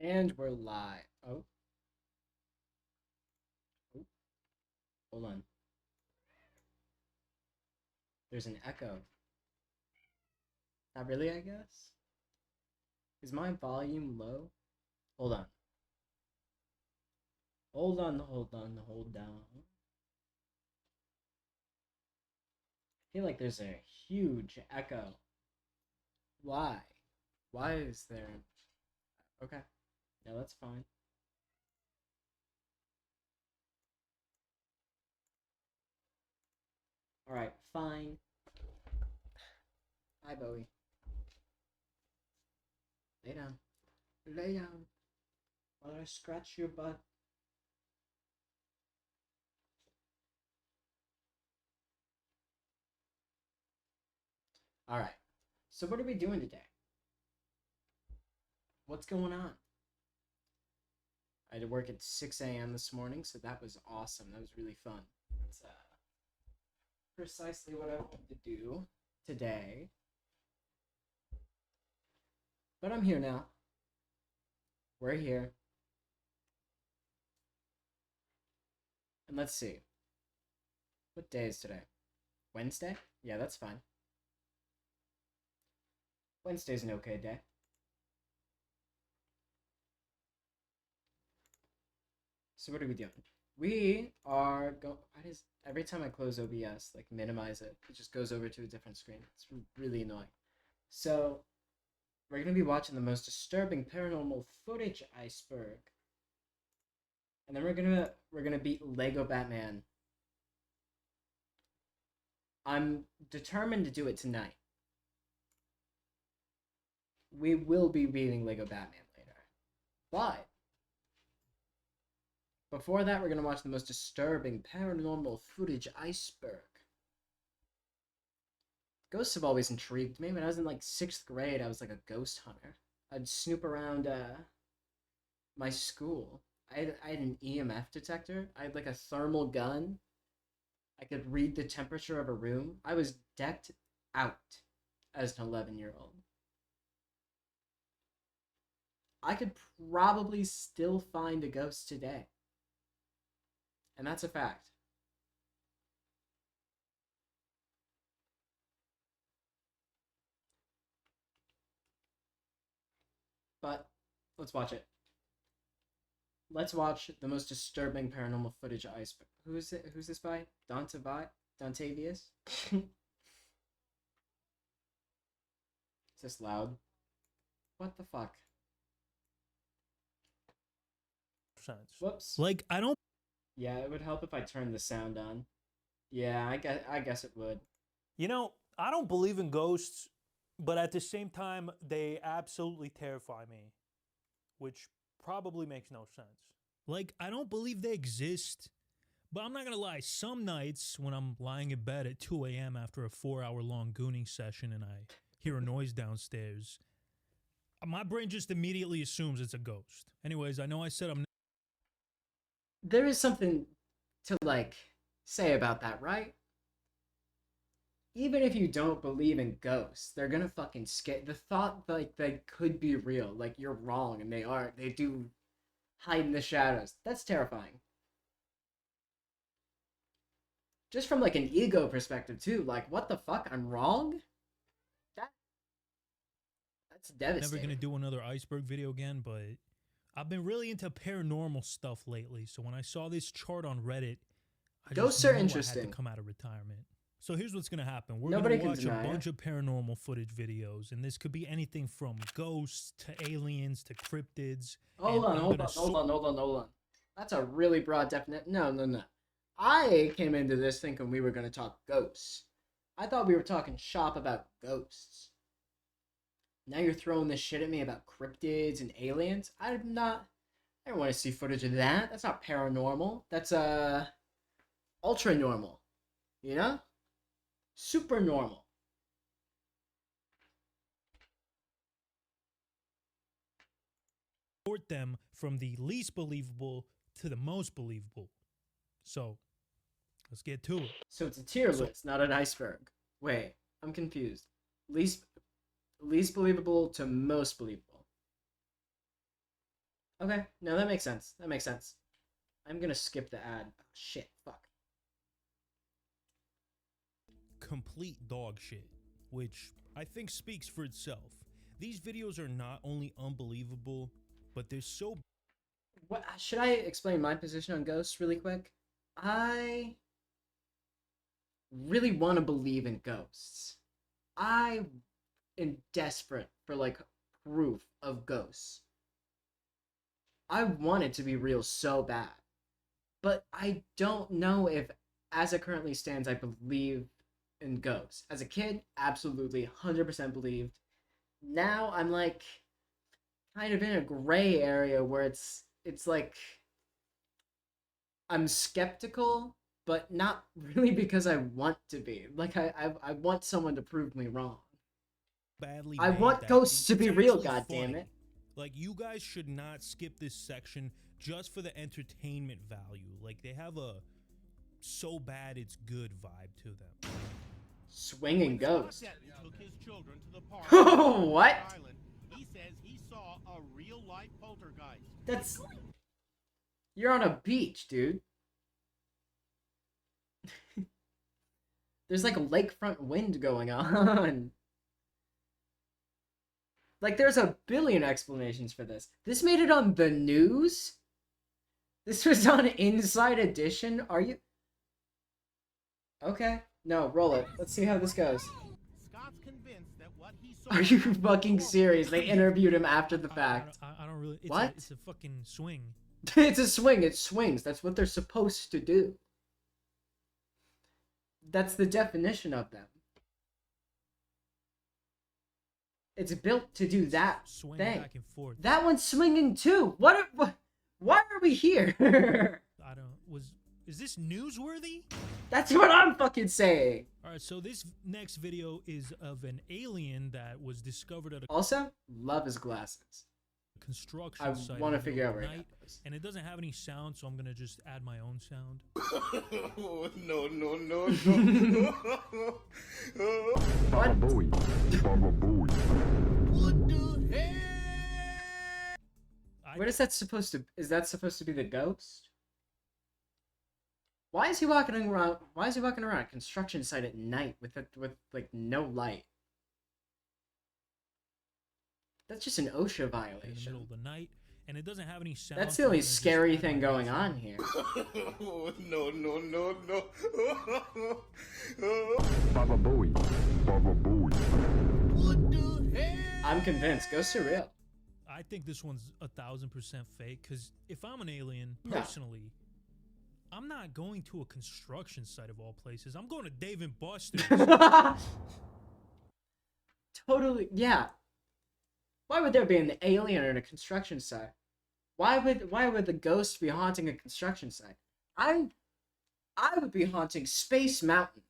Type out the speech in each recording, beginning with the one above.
And we're live. Oh. Oh. Hold on. There's an echo. Not really, I guess? Is my volume low? Hold on. Hold on. I feel like there's a huge echo. Why? Why is there... Okay. Yeah, that's fine. Alright, fine. Hi, Bowie. Lay down. Lay down. While I scratch your butt. Alright. So what are we doing today? What's going on? I had to work at 6 a.m. this morning, so that was awesome. That was really fun. It's precisely what I wanted to do today. But I'm here now. We're here. And let's see. What day is today? Wednesday? Yeah, that's fine. Wednesday's an okay day. So what are we doing? We are every time I close OBS, like minimize it, it just goes over to a different screen. It's really annoying. So we're gonna be watching the most disturbing paranormal footage Iceberg. And then we're gonna beat Lego Batman. I'm determined to do it tonight. We will be beating Lego Batman later. But before that, we're going to watch the most disturbing paranormal footage Iceberg. Ghosts have always intrigued me. When I was in like 6th grade, I was like a ghost hunter. I'd snoop around my school. I had an EMF detector. I had like a thermal gun. I could read the temperature of a room. I was decked out as an 11-year-old. I could probably still find a ghost today. And that's a fact. But let's watch it. Let's watch the most disturbing paranormal footage Iceberg. Who's this by? Dontavius? Is this loud? What the fuck? Whoops. Like, I don't... Yeah, it would help if I turned the sound on. Yeah, I guess it would. You know, I don't believe in ghosts, but at the same time, they absolutely terrify me, which probably makes no sense. Like, I don't believe they exist, but I'm not gonna lie, some nights when I'm lying in bed at 2 a.m. after a 4-hour-long gooning session and I hear a noise downstairs, my brain just immediately assumes it's a ghost. Anyways, I know I said I'm... There is something to, like, say about that, right? Even if you don't believe in ghosts, they're gonna fucking scare... The thought, like, they could be real, like, you're wrong, and they are. They do hide in the shadows. That's terrifying. Just from, like, an ego perspective, too. Like, what the fuck? I'm wrong? That's devastating. Never gonna do another Iceberg video again, but I've been really into paranormal stuff lately, so when I saw this chart on Reddit, Ghosts are interesting. I had to come out of retirement. So here's what's gonna happen. We're gonna watch a bunch of paranormal footage videos, and this could be anything from ghosts to aliens to cryptids. Hold on. That's a really broad definition. No. I came into this thinking we were gonna talk ghosts. I thought we were talking shop about ghosts. Now you're throwing this shit at me about cryptids and aliens? I don't want to see footage of that. That's not paranormal. That's, ultra normal. You know? Super normal. Sort them from the least believable to the most believable. So, let's get to it. So it's a tier list, not an iceberg. Wait, I'm confused. Least believable to most believable. Okay, no, that makes sense. That makes sense. I'm gonna skip the ad. Oh, shit, fuck. Complete dog shit, which I think speaks for itself. These videos are not only unbelievable, but they're so... What should I explain my position on ghosts really quick? I really want to believe in ghosts. I am desperate for like proof of ghosts. I want it to be real so bad. But I don't know if, as it currently stands, I believe in ghosts. As a kid, absolutely 100% believed. Now I'm like kind of in a gray area where it's like I'm skeptical, but not really because I want to be. Like I want someone to prove me wrong. badly I made want that ghosts to it's be real, actually goddammit. funny. Like, you guys should not skip this section just for the entertainment value. Like, they have a so bad it's good vibe to them. Swinging ghost. Took his children to the park. What? Island. He says he saw a real-life poltergeist. That's... You're on a beach, dude. There's like a lakefront wind going on. Like, there's a billion explanations for this. This made it on the news? This was on Inside Edition? Are you... Okay. No, roll it. Let's see how this goes. Scott's convinced that what he saw. Are you fucking serious? They interviewed him after the fact. I don't really... It's What? It's a fucking swing. It's a swing. It swings. That's what they're supposed to do. That's the definition of them. It's built to do that Swing thing. back and forth. That one's swinging too. Why are we here? I don't... Is this newsworthy? That's what I'm fucking saying. Alright, so this next video is of an alien that was discovered at a Also, love his glasses. construction I site. want to in the figure out middle where of he the got night, those. and it doesn't have any sound, so I'm gonna just add my own sound. What? What is that supposed to? Is that supposed to be the ghost? Why is he walking around? Why is he walking around a construction site at night with like no light? That's just an OSHA In the violation. middle of the night, and it doesn't have any sound. That's the so I'm only gonna just scary add thing my going own on sound. here. Baba Booey. Baba Booey. I'm convinced ghosts are real. I think this one's 1000% fake, because if I'm an alien, No. personally, I'm not going to a construction site of all places. I'm going to Dave and Buster's. Totally, yeah. Why would there be an alien in a construction site? Why would the ghost be haunting a construction site? I would be haunting Space Mountain.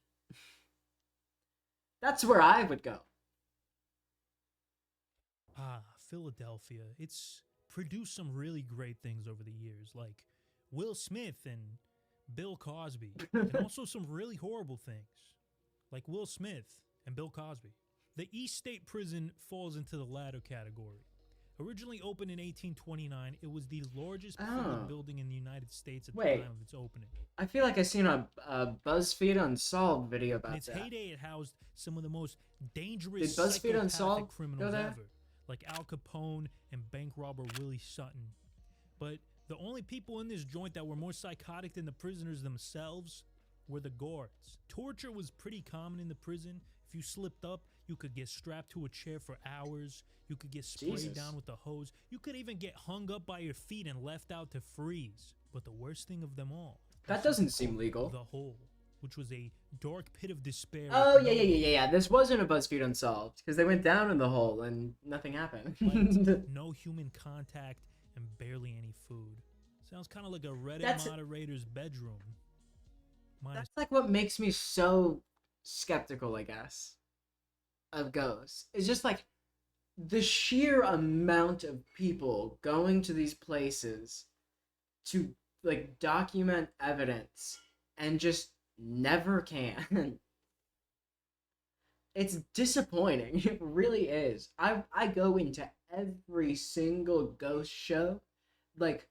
That's where I would go. Philadelphia. It's produced some really great things over the years, like Will Smith and Bill Cosby, and also some really horrible things, like Will Smith and Bill Cosby. The East State Prison falls into the latter category. Originally opened in 1829, it was the largest prison building in the United States at the Wait. time of its opening. I feel like I seen a BuzzFeed Unsolved video In about its that. heyday, it housed some of the most dangerous Did BuzzFeed psychopathic Unsolved criminals go there? ever, like Al Capone and bank robber Willie Sutton. But the only people in this joint that were more psychotic than the prisoners themselves were the guards. Torture was pretty common in the prison. If you slipped up, you could get strapped to a chair for hours. You could get sprayed Jesus. down with a hose. You could even get hung up by your feet and left out to freeze. But the worst thing of them all, That doesn't seem legal. the hole, which was a dark pit of despair. Oh with no yeah. This wasn't a BuzzFeed Unsolved because they went down in the hole and nothing happened. light, no human contact, and barely any food. Sounds kind of like a Reddit That's- moderator's bedroom. Minus That's like what makes me so skeptical, I guess, of ghosts. It's just like the sheer amount of people going to these places to like document evidence and just never can. It's disappointing. It really is. I go into every single ghost show like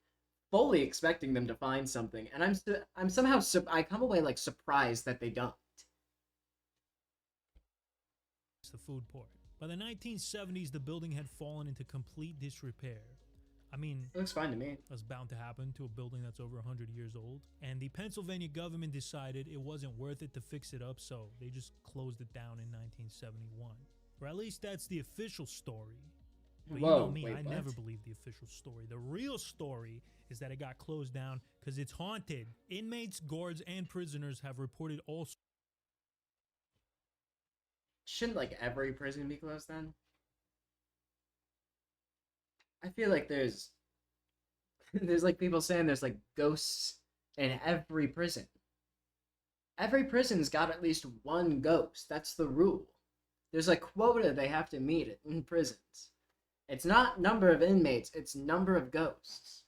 fully expecting them to find something, and I'm somehow I come away like surprised that they don't. It's the food port. By the 1970s, the building had fallen into complete disrepair. I mean, It looks fine to me. that's bound to happen to a building that's over 100 years old. And the Pennsylvania government decided it wasn't worth it to fix it up, so they just closed it down in 1971. Or at least that's the official story. But you know me, wait, I what? never believe the official story. The real story is that it got closed down because it's haunted. Inmates, guards, and prisoners have reported all Shouldn't like every prison be closed then? I feel like there's like people saying there's like ghosts in every prison. Every prison's got at least one ghost. That's the rule. There's a quota they have to meet in prisons. It's not number of inmates, it's number of ghosts.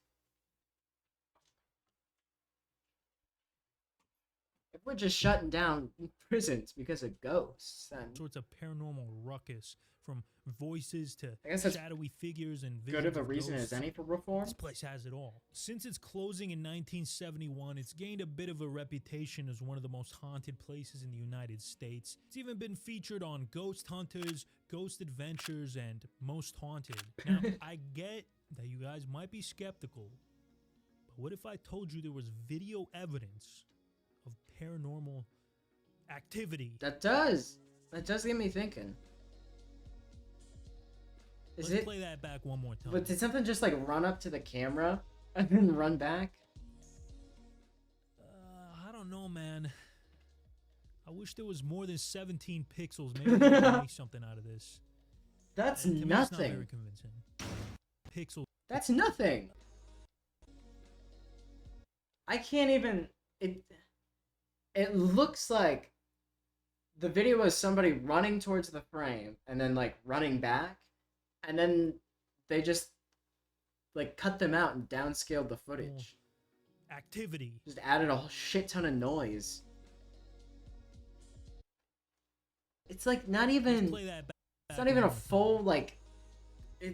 If we're just shutting down prisons because of ghosts, then sorts of paranormal ruckus, from voices to I guess that's shadowy figures and good visions of a reason ghosts. as any for reform. This place has it all. Since its closing in 1971, it's gained a bit of a reputation as one of the most haunted places in the United States. It's even been featured on Ghost Hunters, Ghost Adventures, and Most Haunted. Now, I get that you guys might be skeptical, but what if I told you there was video evidence of paranormal activity? That does get me thinking. Let's play that back one more time. But did something just like run up to the camera and then run back? I don't know, man. I wish there was more than 17 pixels. Maybe we can make something out of this. That's To me, it's not very nothing. convincing. Pixel. That's nothing. I can't even. It looks like the video was somebody running towards the frame and then like running back, and then they just like cut them out and downscaled the footage. Activity. Just added a whole shit ton of noise. It's like not Let's even. play that back. It's not even a one more full time. like.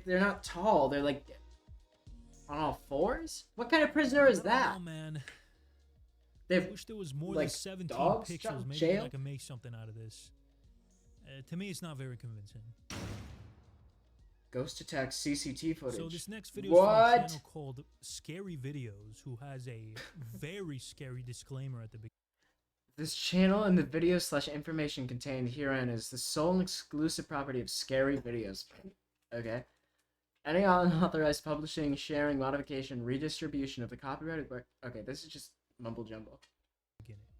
They're not tall. They're like on all fours. What kind of prisoner is I don't that? know, man. They I have wish there was more like, than 17 dogs shut pixels. in Maybe jail? I can make something out of this. To me, it's not very convincing. Ghost Attack CCT footage. So this next video is from a What? channel called Scary Videos, who has a very scary disclaimer at the beginning. This channel and the video/information contained herein is the sole and exclusive property of Scary Videos. Okay. Any unauthorized publishing, sharing, modification, redistribution of the copyrighted work. Okay, this is just mumble jumble.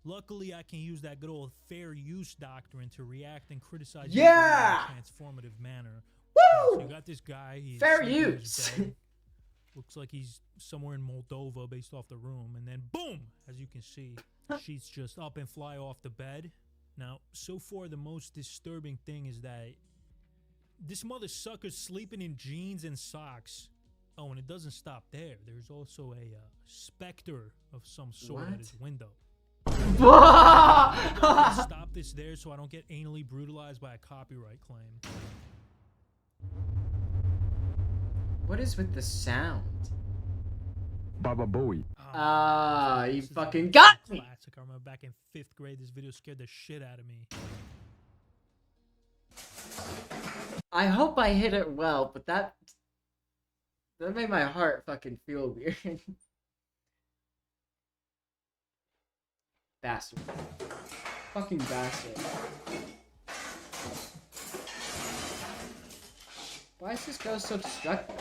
Luckily, I can use that good old fair use doctrine to react and criticize Yeah! in a transformative manner. Woo! So you got this guy. He's Fair sleeping in his use. bed. Looks like he's somewhere in Moldova based off the room. And then boom! As you can see, sheets just up and fly off the bed. Now, so far, the most disturbing thing is that this mother sucker's sleeping in jeans and socks. Oh, and it doesn't stop there. There's also a specter of some sort What? at his window. What Stop this there so I don't get anally brutalized by a copyright claim. is with the sound? Baba Booey. Ah, you this is fucking a got me! classic. I remember back in 5th grade, this video scared the shit out of me. I hope I hit it well, but that made my heart fucking feel weird. Bastard. Fucking bastard. Why is this ghost so destructive?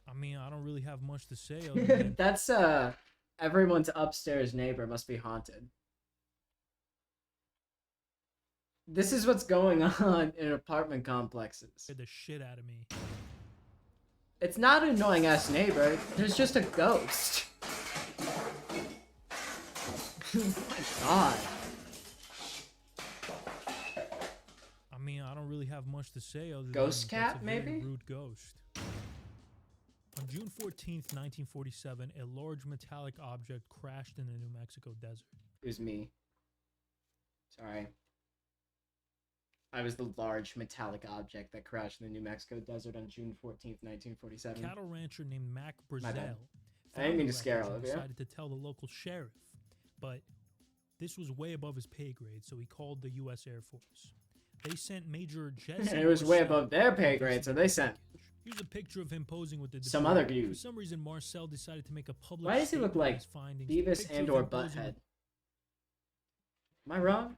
I mean, I don't really have much to say other than That's everyone's upstairs neighbor must be haunted. This is what's going on in apartment complexes. scared the shit out of me. It's not an annoying ass neighbor, there's just a ghost. Oh my god. I mean, I don't really have much to say other Ghost than cat, that's a very maybe? rude ghost. On June 14th, 1947, a large metallic object crashed in the New Mexico desert. It was me. Sorry. I was the large metallic object that crashed in the New Mexico desert on June 14th, 1947. Cattle rancher named Mac bad. Brazel I didn't mean to the scare records all and of you. decided to tell the local sheriff, but this was way above his pay grade, so he called the U.S. Air Force. They sent Major Jesse. It was way Marcel above their pay to grade, so investigate they the sent package. Here's a picture of him posing with the some debris. other dude. For some reason, Marcel decided to make a public Why does he look statement on like his findings. Beavis Picture and of or him posing Butthead? with- Am I wrong?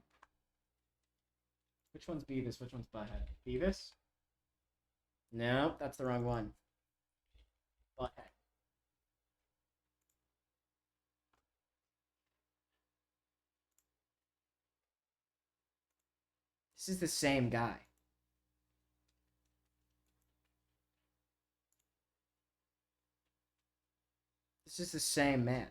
Which one's Beavis? Which one's Butthead? Beavis? No, that's the wrong one. Butthead. This is the same guy. This is the same man.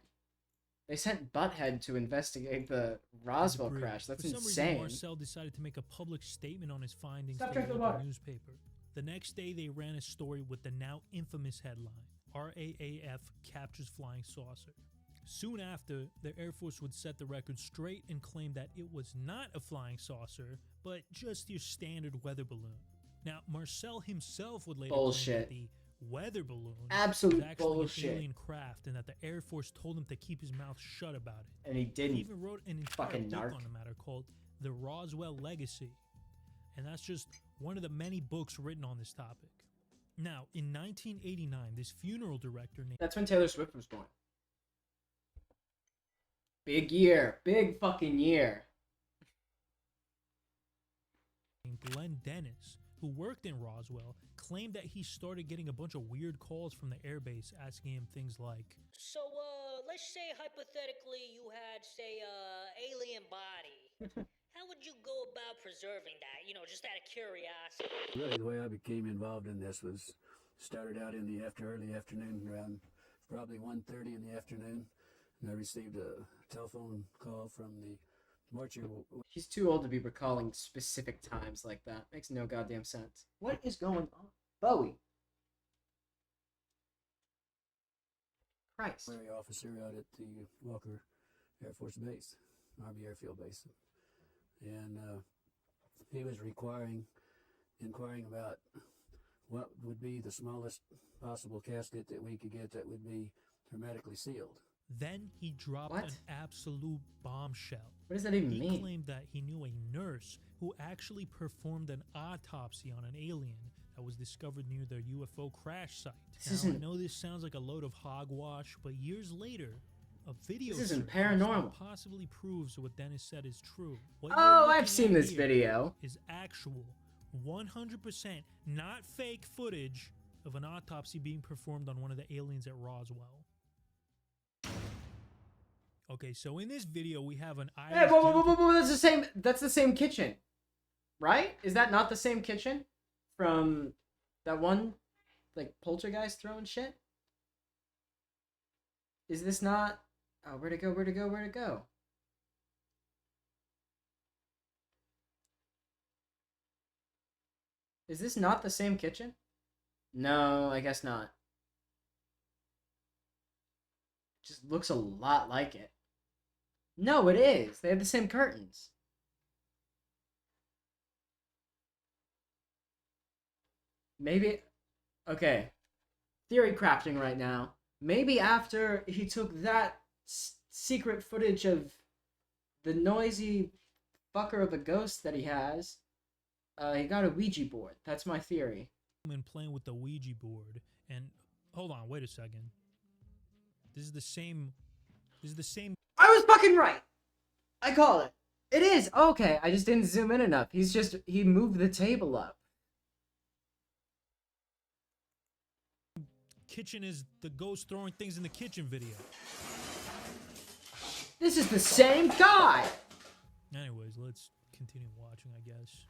They sent Butthead to investigate the Roswell debris. crash. That's For some insane. reason, Marcel decided to make a public statement on his findings Stop to the drinking local water. newspaper. The next day, they ran a story with the now infamous headline, RAAF captures flying saucer. Soon after, the Air Force would set the record straight and claim that it was not a flying saucer, but just your standard weather balloon. Now, Marcel himself would later Bullshit. claim that the weather balloon Absolute was actually bullshit. an alien craft and that the Air Force told him to keep his mouth shut about it. And he He didn't. even wrote an entire Fucking book narc. on the matter called The Roswell Legacy. And that's just one of the many books written on this topic. Now, in 1989, this funeral director named That's when Taylor Swift was born. Big year. Big fucking year. Glenn Dennis, who worked in Roswell, claimed that he started getting a bunch of weird calls from the airbase asking him things like, So, let's say hypothetically you had, say, alien body. How would you go about preserving that? You know, just out of curiosity. Really, the way I became involved in this was started out in the early afternoon, around probably 1:30 in the afternoon, and I received a telephone call from the mortuary. He's too old to be recalling specific times like that. Makes no goddamn sense. What is going on? Bowie. Christ. Military officer out at the Walker Air Force Base, Army Airfield Base, and he was inquiring about what would be the smallest possible casket that we could get that would be hermetically sealed. then he dropped What? an absolute bombshell. What does that even He mean? claimed that he knew a nurse who actually performed an autopsy on an alien that was discovered near the UFO crash site. This Now, I isn't- know this sounds like a load of hogwash, but years later, a video This isn't surfaced that paranormal. possibly proves what Dennis said is true. What you're Oh, looking I've seen at this here video. is actual, 100% not fake footage of an autopsy being performed on one of the aliens at Roswell. Okay, so in this video we have an Irish Hey, whoa, whoa, whoa, gentleman- whoa, whoa, that's the same. That's the same kitchen, right? Is that not the same kitchen from that one, like poltergeist throwing shit? Is this not? Oh, where'd it go? Where'd it go? Where'd it go? Is this not the same kitchen? No, I guess not. Just looks a lot like it. No, it is. They have the same curtains. Maybe. Okay. Theory crafting right now. Maybe after he took that secret footage of the noisy fucker of a ghost that he has, he got a Ouija board. That's my theory. playing with the Ouija board, and hold on, wait a second. This is the same. I was fucking right. I call it. It is. Okay, I just didn't zoom in enough. He moved the table up. Kitchen is the ghost throwing things in the kitchen video. This is the same guy. Anyways, let's continue watching, I guess.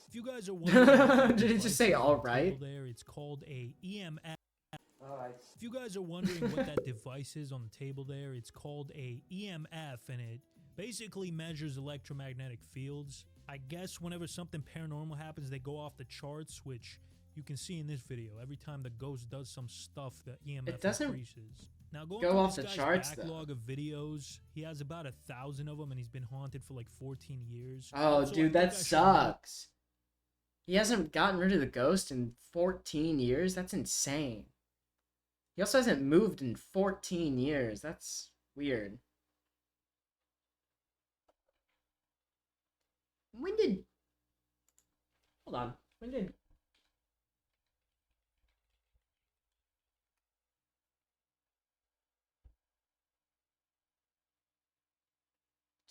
If you guys are wondering, what that Did he just device say is on all the right? table there, it's called a EMF. If you guys are wondering what that device is on the table there, it's called a EMF, and it basically measures electromagnetic fields. I guess whenever something paranormal happens, they go off the charts, which you can see in this video. Every time the ghost does some stuff, the EMF It doesn't- increases. Now going Go through off this the guy's charts, though. backlog of videos, he has about 1,000 of them, and he's been haunted for like 14 years. Oh, So I dude, think that I should sucks. He hasn't gotten rid of the ghost in 14 years? That's insane. He also hasn't moved in 14 years. That's weird. When did... Hold on. When did...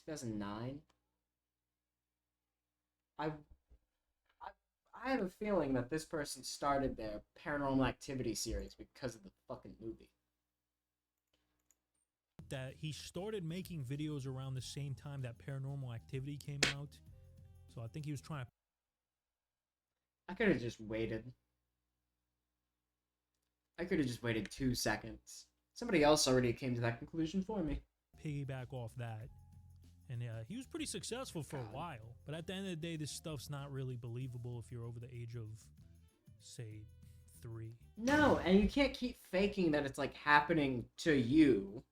2009? I have a feeling that this person started their Paranormal Activity series because of the fucking movie. that he started making videos around the same time that Paranormal Activity came out. So I think he was trying to I could have just waited. I could have just waited 2 seconds. Somebody else already came to that conclusion for me. piggyback off that. And he was pretty successful for a while. But at the end of the day, this stuff's not really believable if you're over the age of, say, 3. No, and you can't keep faking that it's like happening to you.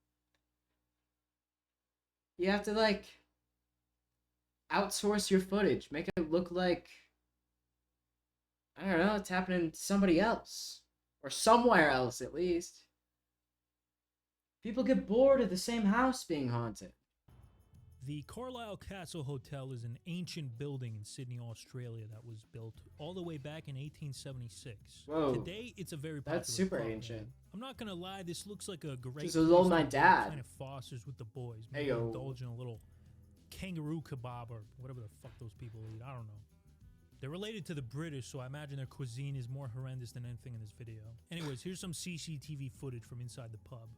You have to like outsource your footage, make it look like, I don't know, it's happening to somebody else or somewhere else at least. People get bored of the same house being haunted. The Carlisle Castle Hotel is an ancient building in Sydney, Australia that was built all the way back in 1876. Whoa. Today, it's a very popular That's super club, ancient. man. I'm not gonna lie, this looks like a great This is old place my to go dad. Kind of Foster's with the boys. Hey, Maybe yo. indulge in a little kangaroo kebab or whatever the fuck those people eat. I don't know. They're related to the British, so I imagine their cuisine is more horrendous than anything in this video. Anyways, here's some CCTV footage from inside the pub.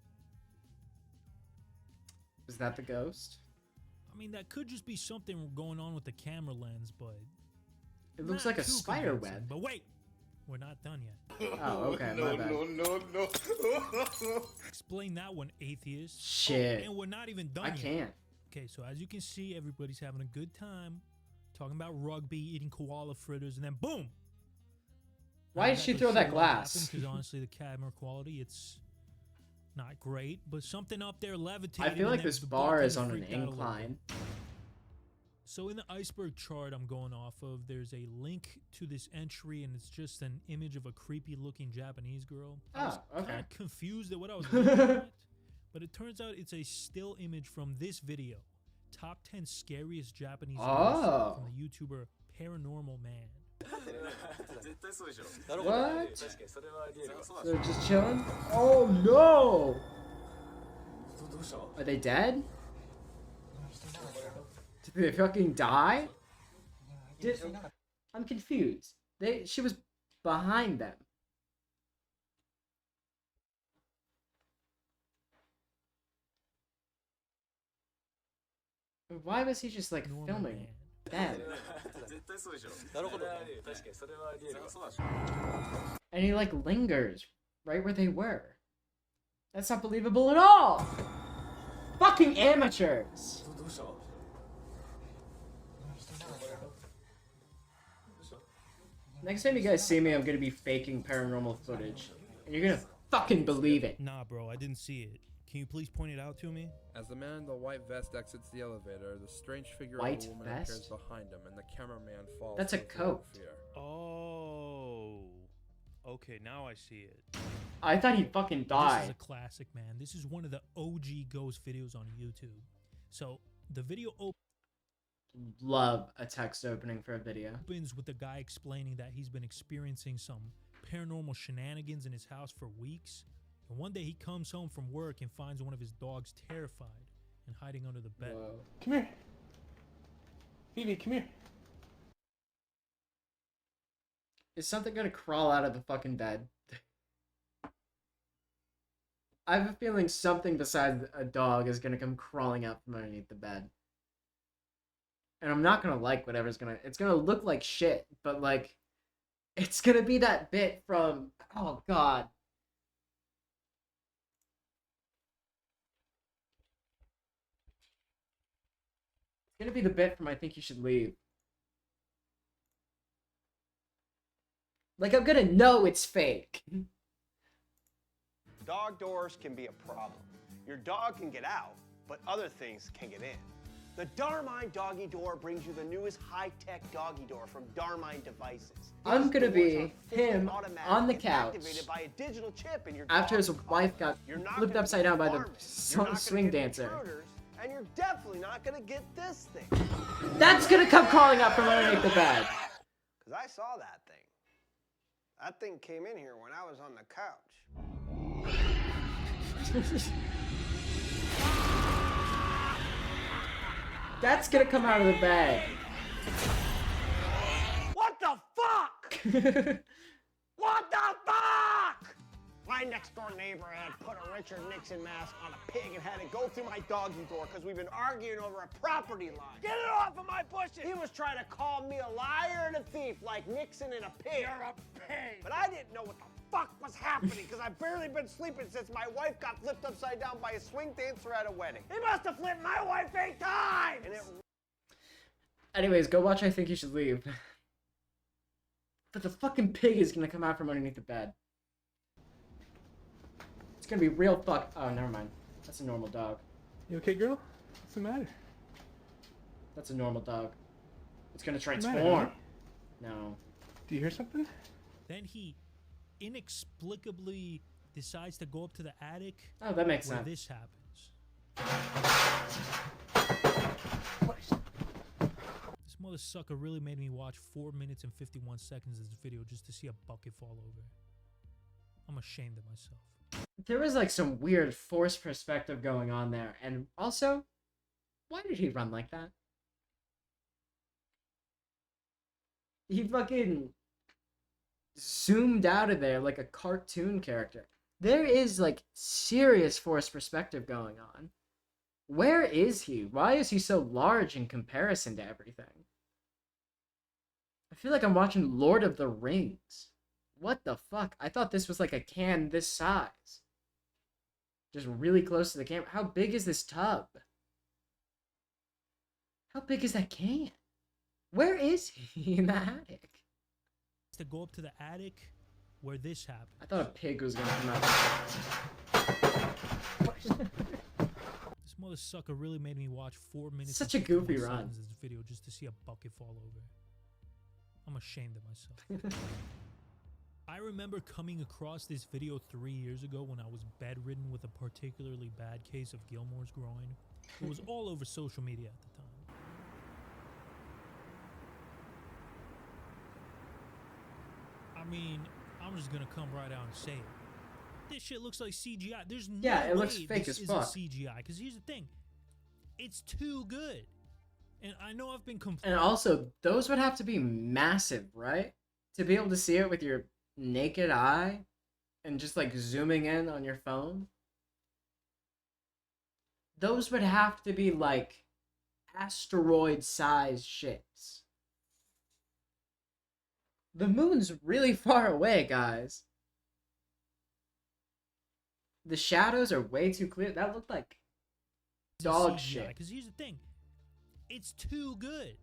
Is that the ghost? I mean, that could just be something going on with the camera lens, but It looks not like a too spider convincing. web. But wait, we're not done yet. Oh, okay, my bad. Explain that one, atheist. Shit. Oh, and we're not even done I yet. can't. Okay, so as you can see, everybody's having a good time, talking about rugby, eating koala fritters, and then boom! Why did she throw that glass? Because honestly, the camera quality, it's not great, but something up there levitated. I feel and like then this the bar is on bartender an freaked out a little bit. incline. So in the Iceberg chart I'm going off of, there's a link to this entry, and it's just an image of a creepy-looking Japanese girl. I was Oh, okay. kinda confused at what I was looking at, but it turns out it's a still image from this video. Top 10 scariest Japanese ghosts Oh. from the YouTuber Paranormal Man. What? They're just chilling? Oh no! Are they dead? Did they fucking die? I'm confused. She was behind them. Why was he just like Normal filming Man. them? And he like lingers right where they were. That's not believable at all. Fucking amateurs. Next time you guys see me, I'm gonna be faking paranormal footage, and you're gonna fucking believe it. Nah, bro, I didn't see it. Can you please point it out to me? As the man in the white vest exits the elevator, the strange figure White of a woman vest? appears behind him, and the cameraman falls. That's a to the floor in coat. fear. Oh. Okay, now I see it. I thought he fucking This is died. a classic, man. This is one of the OG ghost videos on YouTube. So the video Love a text opening for a video. opens with the guy explaining that he's been experiencing some paranormal shenanigans in his house for weeks. And one day he comes home from work and finds one of his dogs terrified and hiding under the bed. Whoa. Come here. Phoebe, come here. Is something gonna crawl out of the fucking bed? I have a feeling something besides a dog is gonna come crawling out from underneath the bed. And I'm not gonna like whatever's gonna... It's gonna look like shit, but like... It's gonna be that bit from... Oh, God. It's gonna be the bit from I Think You Should Leave. Like, I'm gonna know it's fake. Dog doors can be a problem. Your dog can get out, but other things can get in. The Darmine Doggy Door brings you the newest high-tech doggy door from Darmine Devices. I'm gonna These doors be are fully him automatic on the and couch activated by a digital chip in your after his dog's wife collar. got You're not flipped gonna upside get down by the varmints, you're not gonna swing get dancer. intruders, and you're definitely not gonna get this thing. That's gonna come crawling out from underneath the bed. Because I saw that thing. That thing came in here when I was on the couch. That's gonna come out of the bag. What the fuck? What the fuck? My next door neighbor had put a Richard Nixon mask on a pig and had it go through my doggy door because we've been arguing over a property line. Get it off of my bushes! He was trying to call me a liar and a thief like Nixon and a pig. You're a pig! But I didn't know what the fuck was happening because I've barely been sleeping since my wife got flipped upside down by a swing dancer at a wedding. He must have flipped my wife 8 times! And it... Anyways, go watch I Think You Should Leave. But the fucking pig is gonna come out from underneath the bed. It's gonna be real fuck. Oh, never mind. That's a normal dog. You okay, girl? What's the matter? That's a normal dog. It's gonna What's the matter, transform. honey? No. Do you hear something? Then he inexplicably decides to go up to the attic Oh, that makes where sense. this happens. This mother sucker really made me watch 4 minutes and 51 seconds of this video just to see a bucket fall over. I'm ashamed of myself. There was like some weird forced perspective going on there, and also, why did he run like that? He fucking zoomed out of there like a cartoon character. There is like serious forced perspective going on. Where is he? Why is he so large in comparison to everything? I feel like I'm watching Lord of the Rings. What the fuck? I thought this was like a can this size. Just really close to the camera. How big is this tub? How big is that can? Where is he in the attic? To go up to the attic where this happened. I thought a pig was gonna come out. This mother sucker really made me watch 4 minutes. Such a and 51 goofy run. seconds of this video just to see a bucket fall over. I'm ashamed of myself. I remember coming across this video 3 years ago when I was bedridden with a particularly bad case of Gilmore's groin. It was all over social media at the time. I mean, I'm just gonna come right out and say it. This shit looks like CGI. There's no Yeah, it way looks fake this as isn't fuck. CGI. Because here's the thing, it's too good. And I know I've been complaining. And also, those would have to be massive, right? To be able to see it with your naked eye and just like zooming in on your phone. Those would have to be like asteroid-sized ships. The moon's really far away, guys. The shadows are way too clear. That looked like dog shit. Because here's the thing, it's too good.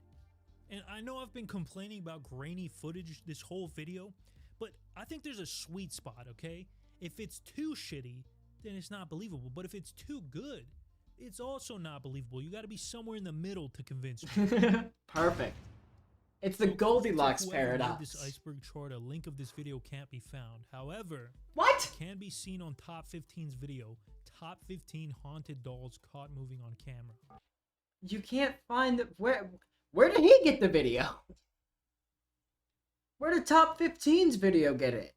And I know I've been complaining about grainy footage this whole video, but I think there's a sweet spot, okay? If it's too shitty, then it's not believable. But if it's too good, it's also not believable. You got to be somewhere in the middle to convince me. Perfect. It's the Goldilocks Whoever made paradox. This iceberg chart, a link of this video can't be found. However, what? It can be seen on Top 15's video, Top 15 Haunted Dolls Caught Moving on Camera. You can't find the where did he get the video? Where did Top 15's video get it?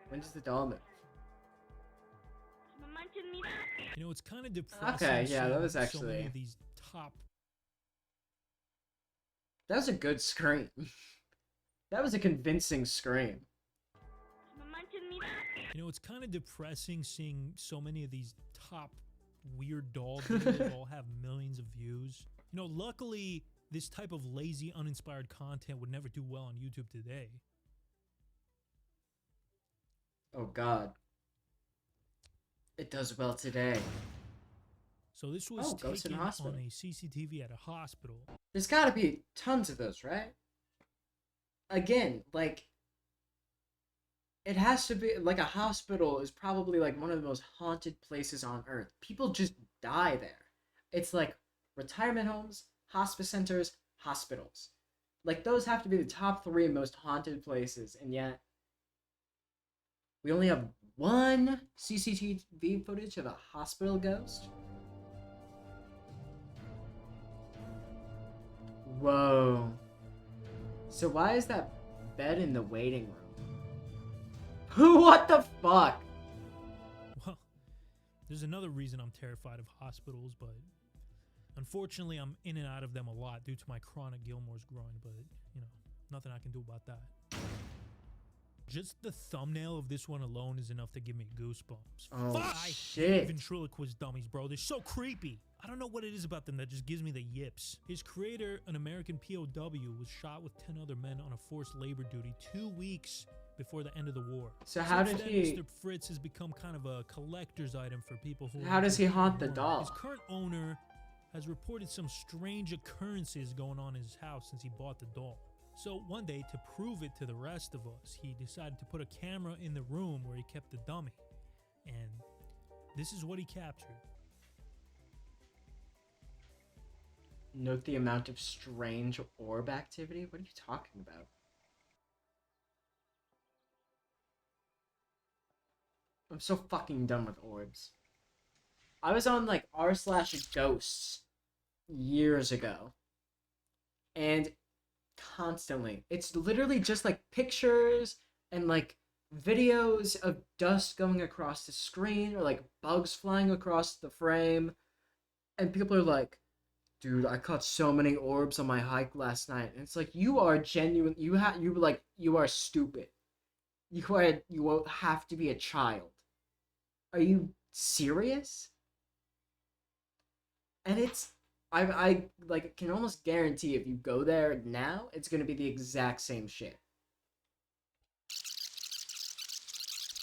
When does the doll move? You know, it's kind of depressing. Okay, yeah, that was seeing so actually many of these top. That was a good scream. That was a convincing scream. You know, it's kind of depressing seeing so many of these top weird doll videos all have millions of views. You know, luckily, this type of lazy, uninspired content would never do well on YouTube today. Oh God. It does well today. So this was Ghost in taken Hospital. on a CCTV at a hospital. There's gotta be tons of those, right? Again, like, It has to be like a hospital is probably like one of the most haunted places on earth. People just die there. It's like retirement homes, hospice centers, hospitals. Like those have to be the top 3 most haunted places, and yet we only have one CCTV footage of a hospital ghost. Whoa. So why is that bed in the waiting room? What the fuck? Well, there's another reason I'm terrified of hospitals, but unfortunately I'm in and out of them a lot due to my chronic Gilmore's groin, but, you know, nothing I can do about that. Just the thumbnail of this one alone is enough to give me goosebumps. Oh, Fuck! I shit. hate ventriloquist dummies, bro. They're so creepy. I don't know what it is about them that just gives me the yips. His creator, an American POW, was shot with 10 other men on a forced labor duty 2 weeks before the end of the war. So how Since did then, he... Mr. Fritz has become kind of a collector's item for people who... How does he haunt the His doll? current owner has reported some strange occurrences going on in his house since he bought the doll. So one day, to prove it to the rest of us, he decided to put a camera in the room where he kept the dummy. And this is what he captured. Note the amount of strange orb activity? What are you talking about? I'm so fucking done with orbs. I was on like r/ghosts years ago. And constantly, it's literally just like pictures and like videos of dust going across the screen or like bugs flying across the frame. And people are like, dude, I caught so many orbs on my hike last night. And it's like, you are genuine. You are stupid. You have to be a child. Are you serious? And I like can almost guarantee if you go there now, it's gonna be the exact same shit.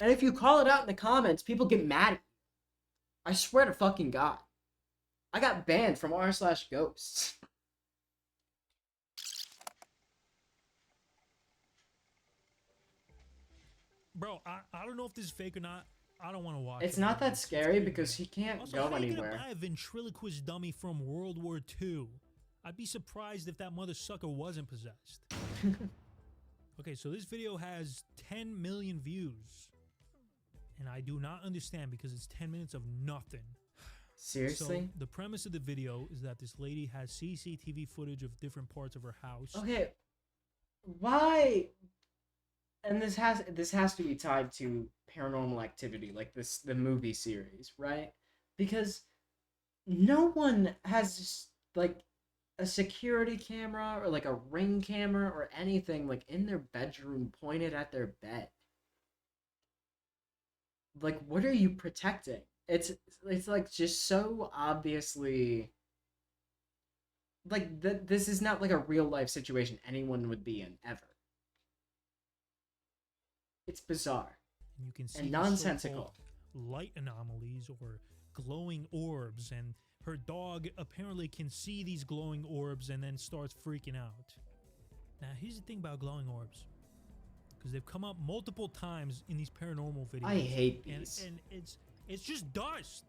And if you call it out in the comments, people get mad at you. I swear to fucking God. I got banned from r/ghosts. Bro, I don't know if this is fake or not. I don't want to watch it. It's not that scary because he can't Also, go how are you anywhere. gonna buy a ventriloquist dummy from World War II? I'd be surprised if that mother sucker wasn't possessed. Okay, so this video has 10 million views. And I do not understand because it's 10 minutes of nothing. Seriously? So the premise of the video is that this lady has CCTV footage of different parts of her house. Okay, why? And this has to be tied to Paranormal Activity, like the movie series, right? Because no one has like a security camera or like a Ring camera or anything like in their bedroom pointed at their bed. Like, what are you protecting? It's like just so obviously like this is not like a real life situation anyone would be in ever. It's bizarre And you can see and these nonsensical. so-called light anomalies or glowing orbs, and her dog apparently can see these glowing orbs and then starts freaking out. Now, here's the thing about glowing orbs, because they've come up multiple times in these paranormal videos. I hate these. And it's just dust.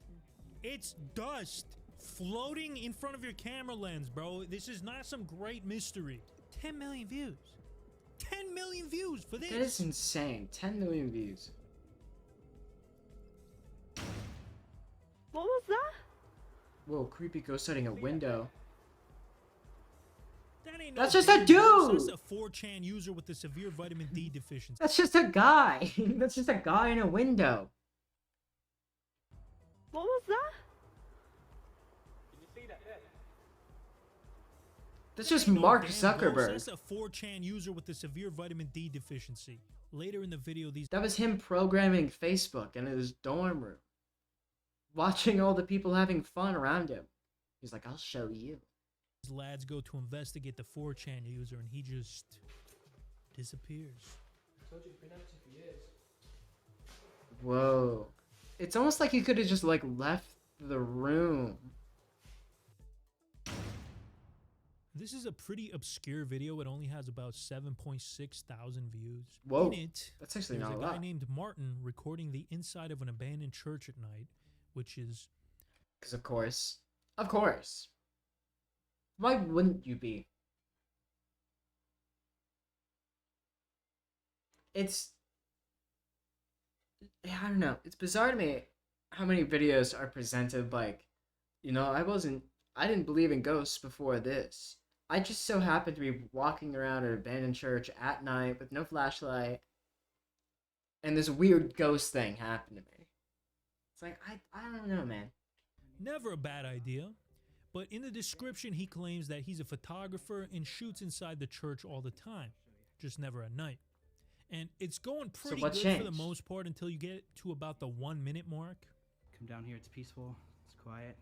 It's dust floating in front of your camera lens, bro. This is not some great mystery. 10 million views. 10 million views for this. That is insane. 10 million views. What was that? Whoa, creepy ghost sighting a window. That ain't That's no just a baby ghost. dude! That's a 4chan user with a severe vitamin D deficiency. That's just a guy. That's just a guy in a window. What was that? That's just Ain't no Mark damn ghost. Zuckerberg. That's a 4chan user with a severe vitamin D deficiency. Later in the video, these That was him programming Facebook in his dorm room. Watching all the people having fun around him. He's like, I'll show you. lads go to investigate the 4chan user, and he just disappears. Whoa. It's almost like he could have just like left the room. This is a pretty obscure video. It only has about 7.6 thousand views. Whoa, In it, that's actually there's not a a guy lot. named Martin recording the inside of an abandoned church at night, which is... Because of course. Why wouldn't you be? It's... I don't know. It's bizarre to me how many videos are presented like, you know, I didn't believe in ghosts before this. I just so happened to be walking around an abandoned church at night with no flashlight, and this weird ghost thing happened to me. It's like, I don't know, man. Never a bad idea. But in the description, he claims that he's a photographer and shoots inside the church all the time, just never at night. And it's going pretty what good changed? for the most part until you get to about the 1 minute mark. Come down here, it's peaceful, it's quiet.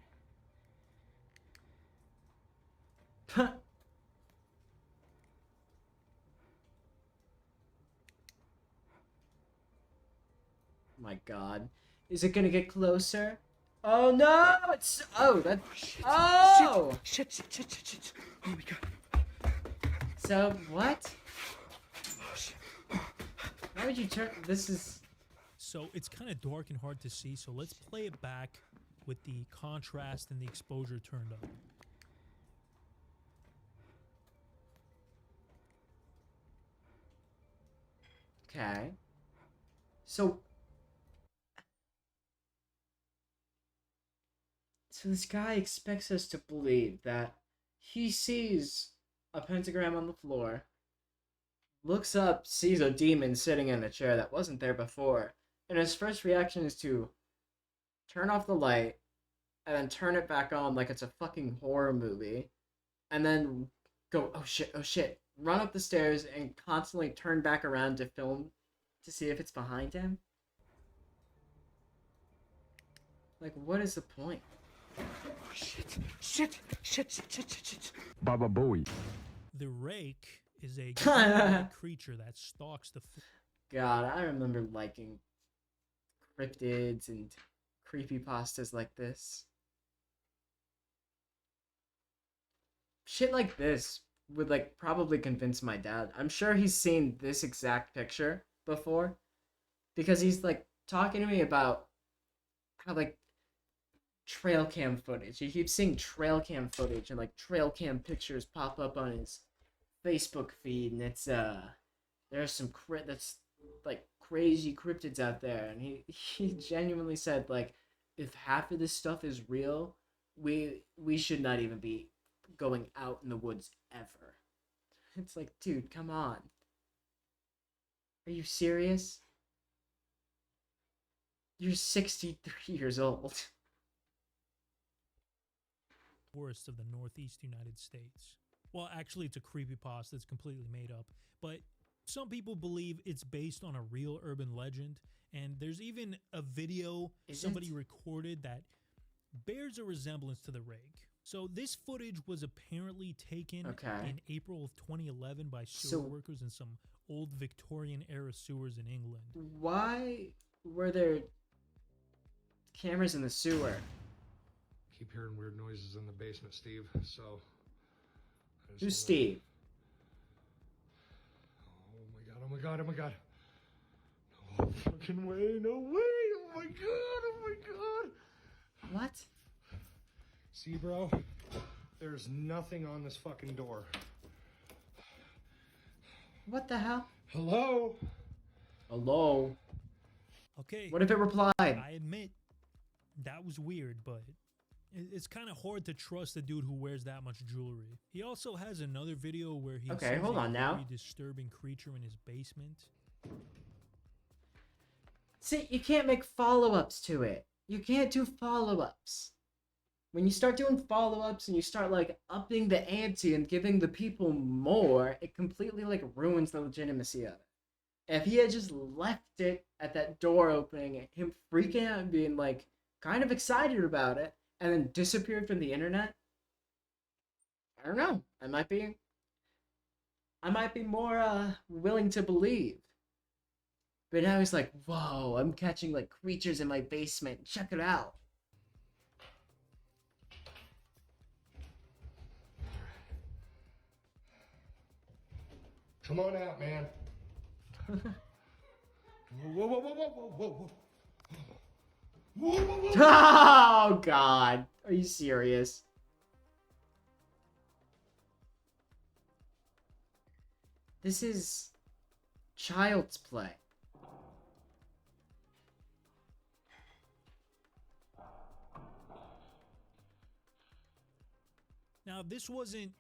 My God, is it gonna get closer? Oh no! It's that. Oh! Shit. Oh my God. So what? Why would you turn? This is. So it's kind of dark and hard to see, so let's play it back with the contrast and the exposure turned up. Okay. So this guy expects us to believe that he sees a pentagram on the floor, looks up, sees a demon sitting in a chair that wasn't there before, and his first reaction is to turn off the light and then turn it back on like it's a fucking horror movie, and then go, oh shit, run up the stairs and constantly turn back around to film to see if it's behind him. Like, what is the point? Shit. Baba Bowie. The rake is a creature that stalks the... God, I remember liking cryptids and creepypastas like this. Shit like this would, like, probably convince my dad. I'm sure he's seen this exact picture before, because he's, like, talking to me about how, like, trail cam footage. He keeps seeing trail cam footage and, like, trail cam pictures pop up on his Facebook feed, and it's, there's some that's, like, crazy cryptids out there, and he genuinely said, like, if half of this stuff is real, we should not even be going out in the woods ever. It's like, dude, come on. Are you serious? You're 63 years old. Forest of the Northeast United States. Well, actually, it's a creepypasta that's completely made up, but some people believe it's based on a real urban legend, and there's even a video somebody recorded that bears a resemblance to the rake. So this footage was apparently taken in April of 2011 by sewer workers in some old Victorian-era sewers in England. Why were there cameras in the sewer? Keep hearing weird noises in the basement, Steve, so... Who's Steve? Oh my god. No fucking way, no way! Oh my god! What? See, bro? There's nothing on this fucking door. What the hell? Hello? Okay. What if it replied? I admit, that was weird, but it's kind of hard to trust a dude who wears that much jewelry. He also has another video where he sees a very disturbing creature in his basement. See, you can't make follow-ups to it. You can't do follow-ups. When you start doing follow-ups and you start, like, upping the ante and giving the people more, it completely, like, ruins the legitimacy of it. If he had just left it at that door opening, him freaking out and being, like, kind of excited about it, and then disappeared from the internet, I don't know. I might be more willing to believe. But now he's like, whoa, I'm catching, like, creatures in my basement. Check it out. Come on out, man. Whoa, whoa, whoa, whoa, whoa, whoa, whoa. Whoa, whoa, whoa. Oh God, are you serious? This is child's play. Now, this wasn't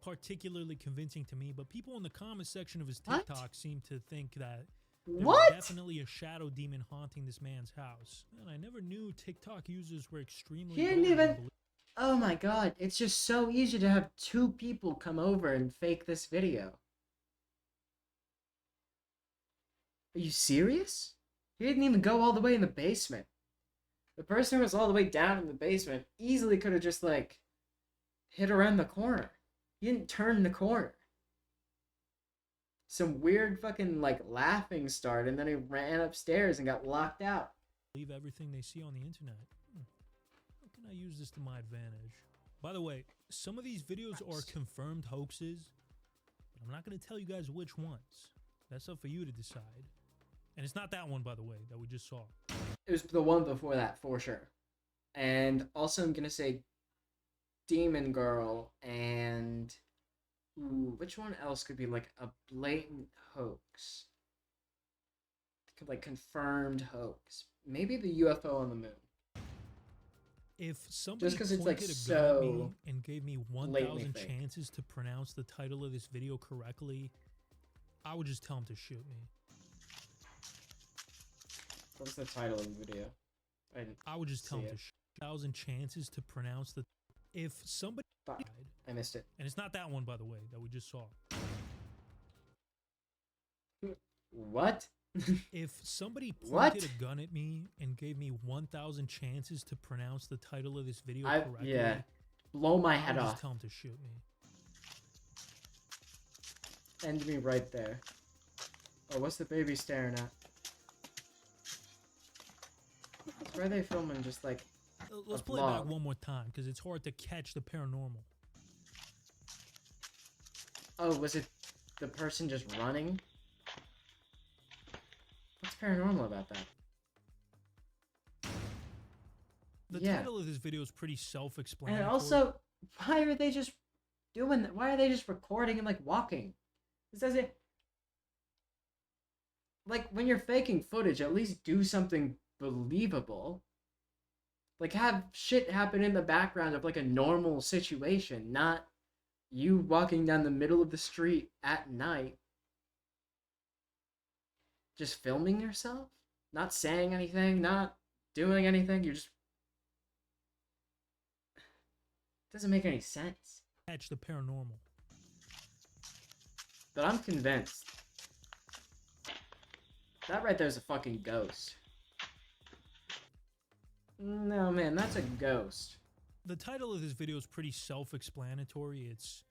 particularly convincing to me, but people in the comment section of his What? TikTok seem to think that there was What? definitely a shadow demon haunting this man's house. And I never knew TikTok users were extremely He didn't bold in even. believing. Oh my God, it's just so easy to have two people come over and fake this video. Are you serious? He didn't even go all the way in the basement. The person who was all the way down in the basement easily could have just, like, hit around the corner. He didn't turn the corner. Some weird fucking, like, laughing started, and then he ran upstairs and got locked out. Believe everything they see on the internet. How can I use this to my advantage? By the way, some of these videos are confirmed hoaxes, but I'm not going to tell you guys which ones. That's up for you to decide. And it's not that one, by the way, that we just saw. It was the one before that, for sure. And also I'm gonna say Demon Girl and... Ooh, which one else could be, like, a blatant hoax? Like, confirmed hoax. Maybe the UFO on the moon. If somebody Just 'cause it's, like, pointed a gun at me so and gave me blatantly 1,000 fake. chances to pronounce the title of this video correctly, I would just tell him to shoot me. What's the title of the video? I would just tell see him to it. shoot 1,000 chances to pronounce the... If somebody... Fuck. I missed it. And it's not that one, by the way, that we just saw. What? If somebody What? pointed a gun at me and gave me 1,000 chances to pronounce the title of this video I correctly, yeah. Blow my I head would off. just tell him to shoot me. End me right there. Oh, what's the baby staring at? Where are they filming? Just like Let's a play it back vlog. one more time, because it's hard to catch the paranormal. Oh, was it the person just running? What's paranormal about that? The Yeah. title of this video is pretty self-explanatory. And also, why are they just doing that? Why are they just recording and like walking? It says it. Like when you're faking footage, at least do something believable. Like have shit happen in the background of like a normal situation, not you walking down the middle of the street at night. Just filming yourself? Not saying anything, not doing anything, you're just... Doesn't make any sense. Catch the paranormal. But I'm convinced. That right there's a fucking ghost. No, man, that's a ghost. The title of this video is pretty self-explanatory. It's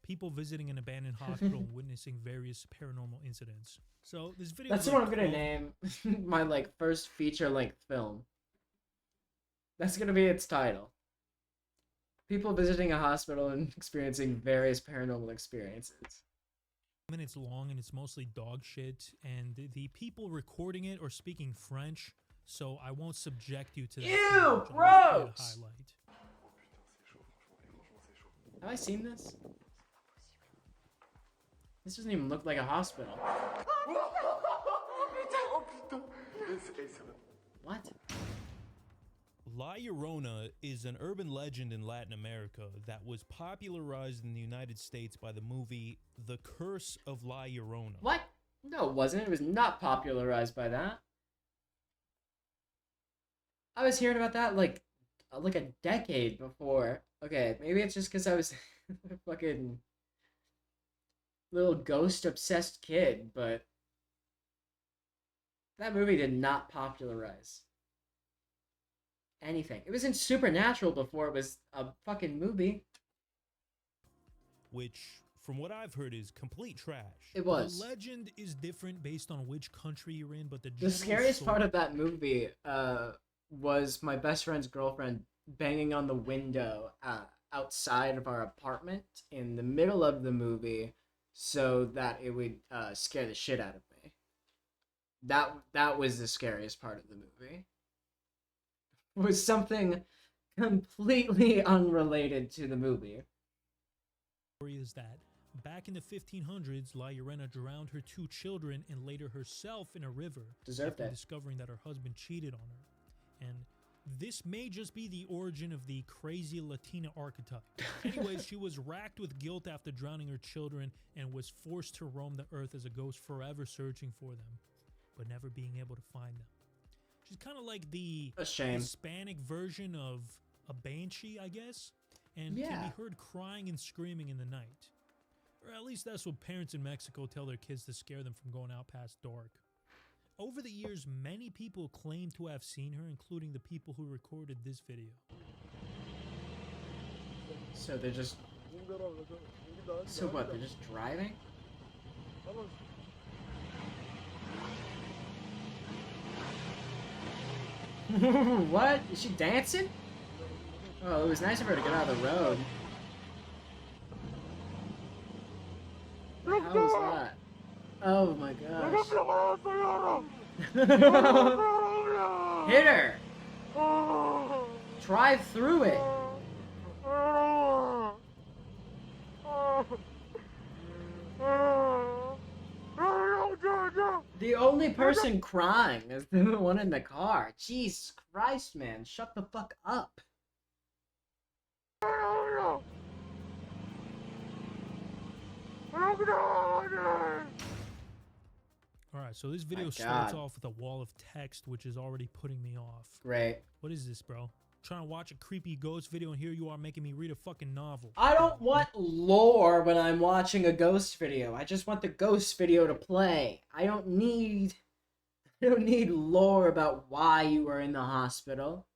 people visiting an abandoned hospital and witnessing various paranormal incidents. So this video That's is what like I'm gonna 12 name my like first feature-length film. That's gonna be its title. People visiting a hospital and experiencing various paranormal experiences. minutes long, and it's mostly dog shit, and the people recording it are speaking French, so I won't subject you to that. Ew, too much. I'll just gross! highlight. Have I seen this? This doesn't even look like a hospital. What? La Llorona is an urban legend in Latin America that was popularized in the United States by the movie The Curse of La Llorona. What? No, it wasn't. It was not popularized by that. I was hearing about that like a decade before. Okay, maybe it's just because I was a fucking little ghost-obsessed kid, but that movie did not popularize anything. It was in Supernatural before it was a fucking movie. Which, from what I've heard, is complete trash. It was. The legend is different based on which country you're in, but the The scariest part of that movie was my best friend's girlfriend banging on the window outside of our apartment in the middle of the movie so that it would scare the shit out of me. That was the scariest part of the movie. Was something completely unrelated to the movie. Story is that back in the 1500s, La Llorona drowned her 2 children and later herself in a river after discovering that her husband cheated on her. And this may just be the origin of the crazy Latina archetype. Anyways, she was racked with guilt after drowning her children and was forced to roam the earth as a ghost, forever searching for them, but never being able to find them. She's kind of like the Hispanic version of a banshee, I guess, and can be heard crying and screaming in the night. Or at least that's what parents in Mexico tell their kids to scare them from going out past dark. Over the years, many people claim to have seen her, including the people who recorded this video. So they're just... So what, they're just driving? What? Is she dancing? Oh, it was nice of her to get out of the road. What the hell was that? Oh my gosh. Hit her! Drive through it! The only person crying is the one in the car. Jesus Christ, man. Shut the fuck up. Alright, so this video starts off with a wall of text, which is already putting me off. Great. What is this, bro? Trying to watch a creepy ghost video, and here you are making me read a fucking novel. I don't want lore when I'm watching a ghost video. I just want the ghost video to play. I don't need lore about why you were in the hospital.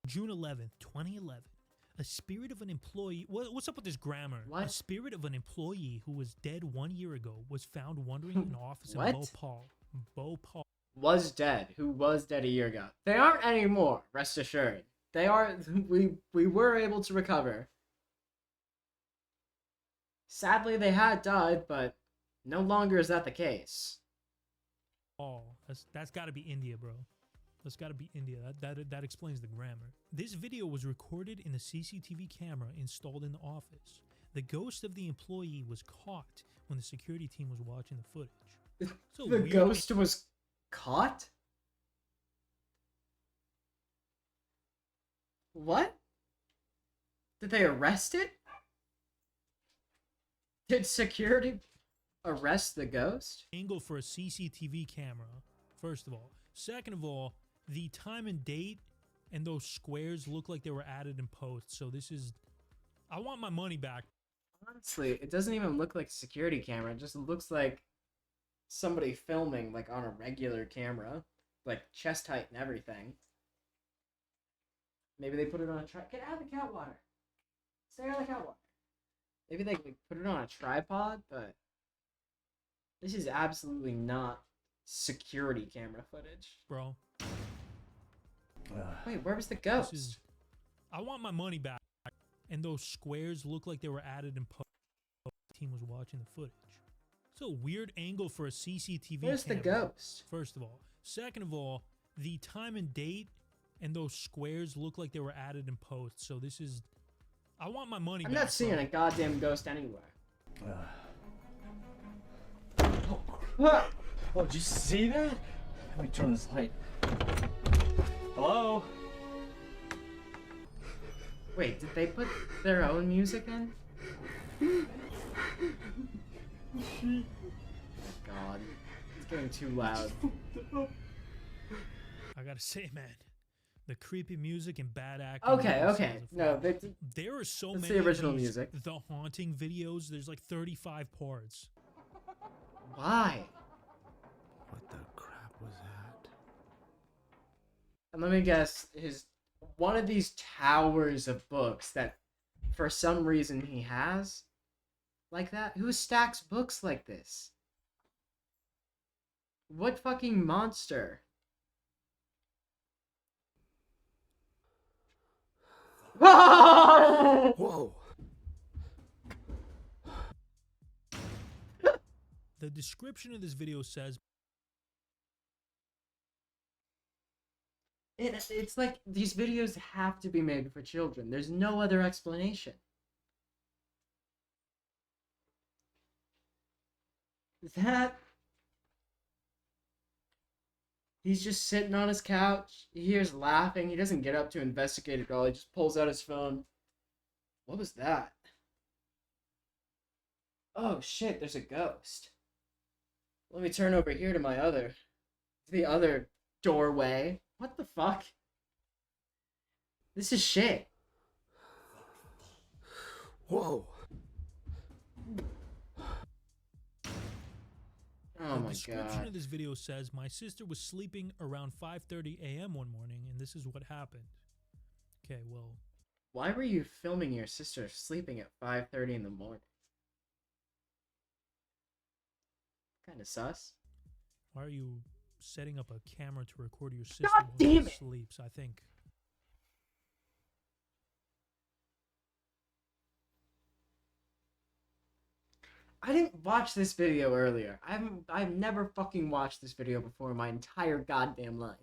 June 11th, 2011. A spirit of an employee... What's up with this grammar? What? A spirit of an employee who was dead 1 year ago was found wandering in an office in Bhopal. Was dead. Who was dead a year ago. They aren't anymore, rest assured. They are... We were able to recover. Sadly, they had died, but no longer is that the case. Oh, that's got to be India, bro. That's got to be India. That explains the grammar. This video was recorded in the CCTV camera installed in the office. The ghost of the employee was caught when the security team was watching the footage. So the ghost was caught? What? Did they arrest it? Did security arrest the ghost? Angle for a CCTV camera, first of all. Second of all, the time and date and those squares look like they were added in post. So this is... I want my money back. Honestly, it doesn't even look like a security camera. It just looks like somebody filming like on a regular camera. Like chest height and everything. Maybe they put it on a Get out of the cat water. Stay out of the cat water. Maybe they put it on a tripod, but this is absolutely not security camera footage. Bro. Wait, where was the ghost? I want my money back. And those squares look like they were added in post. The team was watching the footage. It's a weird angle for a CCTV Where's camera. the ghost? First of all. Second of all, the time and date and those squares look like they were added in post. So this is... I want my money back. I'm not seeing a goddamn ghost anywhere. Oh, did you see that? Let me turn this light. Hello? Wait, did they put their own music in? God, it's getting too loud. I gotta say, man, the creepy music and bad acting. Okay. No, there are so many. The original of these, music. The haunting videos. There's like 35 parts. Why? What the crap was that? And let me guess, one of these towers of books that for some reason he has like that. Who stacks books like this? What fucking monster? Whoa! The description of this video says, It's like these videos have to be made for children. There's no other explanation. That... He's just sitting on his couch. He hears laughing. He doesn't get up to investigate at all. He just pulls out his phone. What was that? Oh shit, there's a ghost. Let me turn over here to the other doorway. What the fuck? This is shit. Whoa. Oh the my description god. of this video says, my sister was sleeping around 5:30 a.m. one morning, and this is what happened. Okay, well, Why were you filming your sister sleeping at 5:30 in the morning? Kinda sus. why are you setting up a camera to record your sister God while damn she it! sleeps? I think. I didn't watch this video earlier. I've never fucking watched this video before in my entire goddamn life.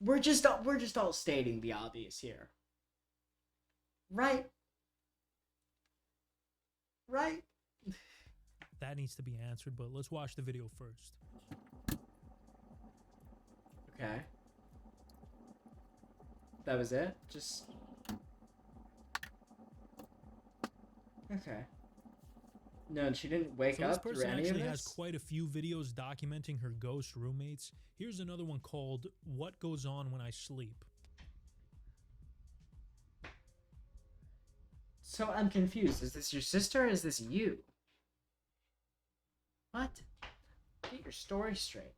We're just all stating the obvious here. Right? Right? That needs to be answered, but let's watch the video first. Okay. That was it? Just... Okay. No, and she didn't wake So this up through person any of actually has this? quite a few videos documenting her ghost roommates. Here's another one called What Goes On When I Sleep. So I'm confused. Is this your sister or is this you? What? Get your story straight.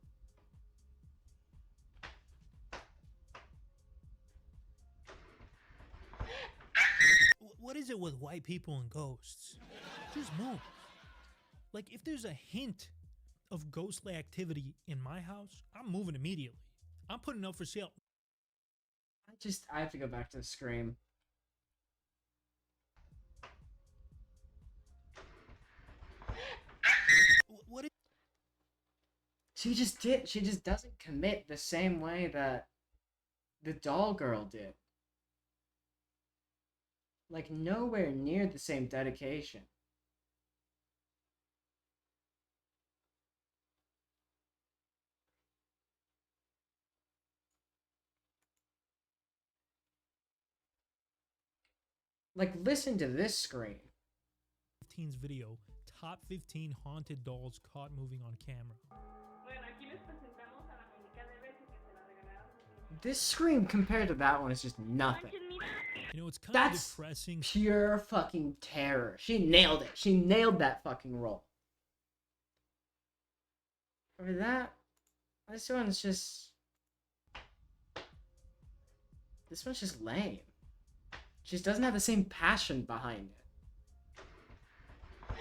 What is it with white people and ghosts? Just move. Like, if there's a hint of ghostly activity in my house, I'm moving immediately. I'm putting up for sale. I have to go back to the Scream. What is... She just doesn't commit the same way that the doll girl did. Like, nowhere near the same dedication. Like, listen to this scream. 15's video, top 15 haunted dolls caught moving on camera. This scream compared to that one is just nothing. You know, it's kind of That's depressing. pure fucking terror. She nailed it. She nailed that fucking role. Over that, this one's just... This one's just lame. She just doesn't have the same passion behind it.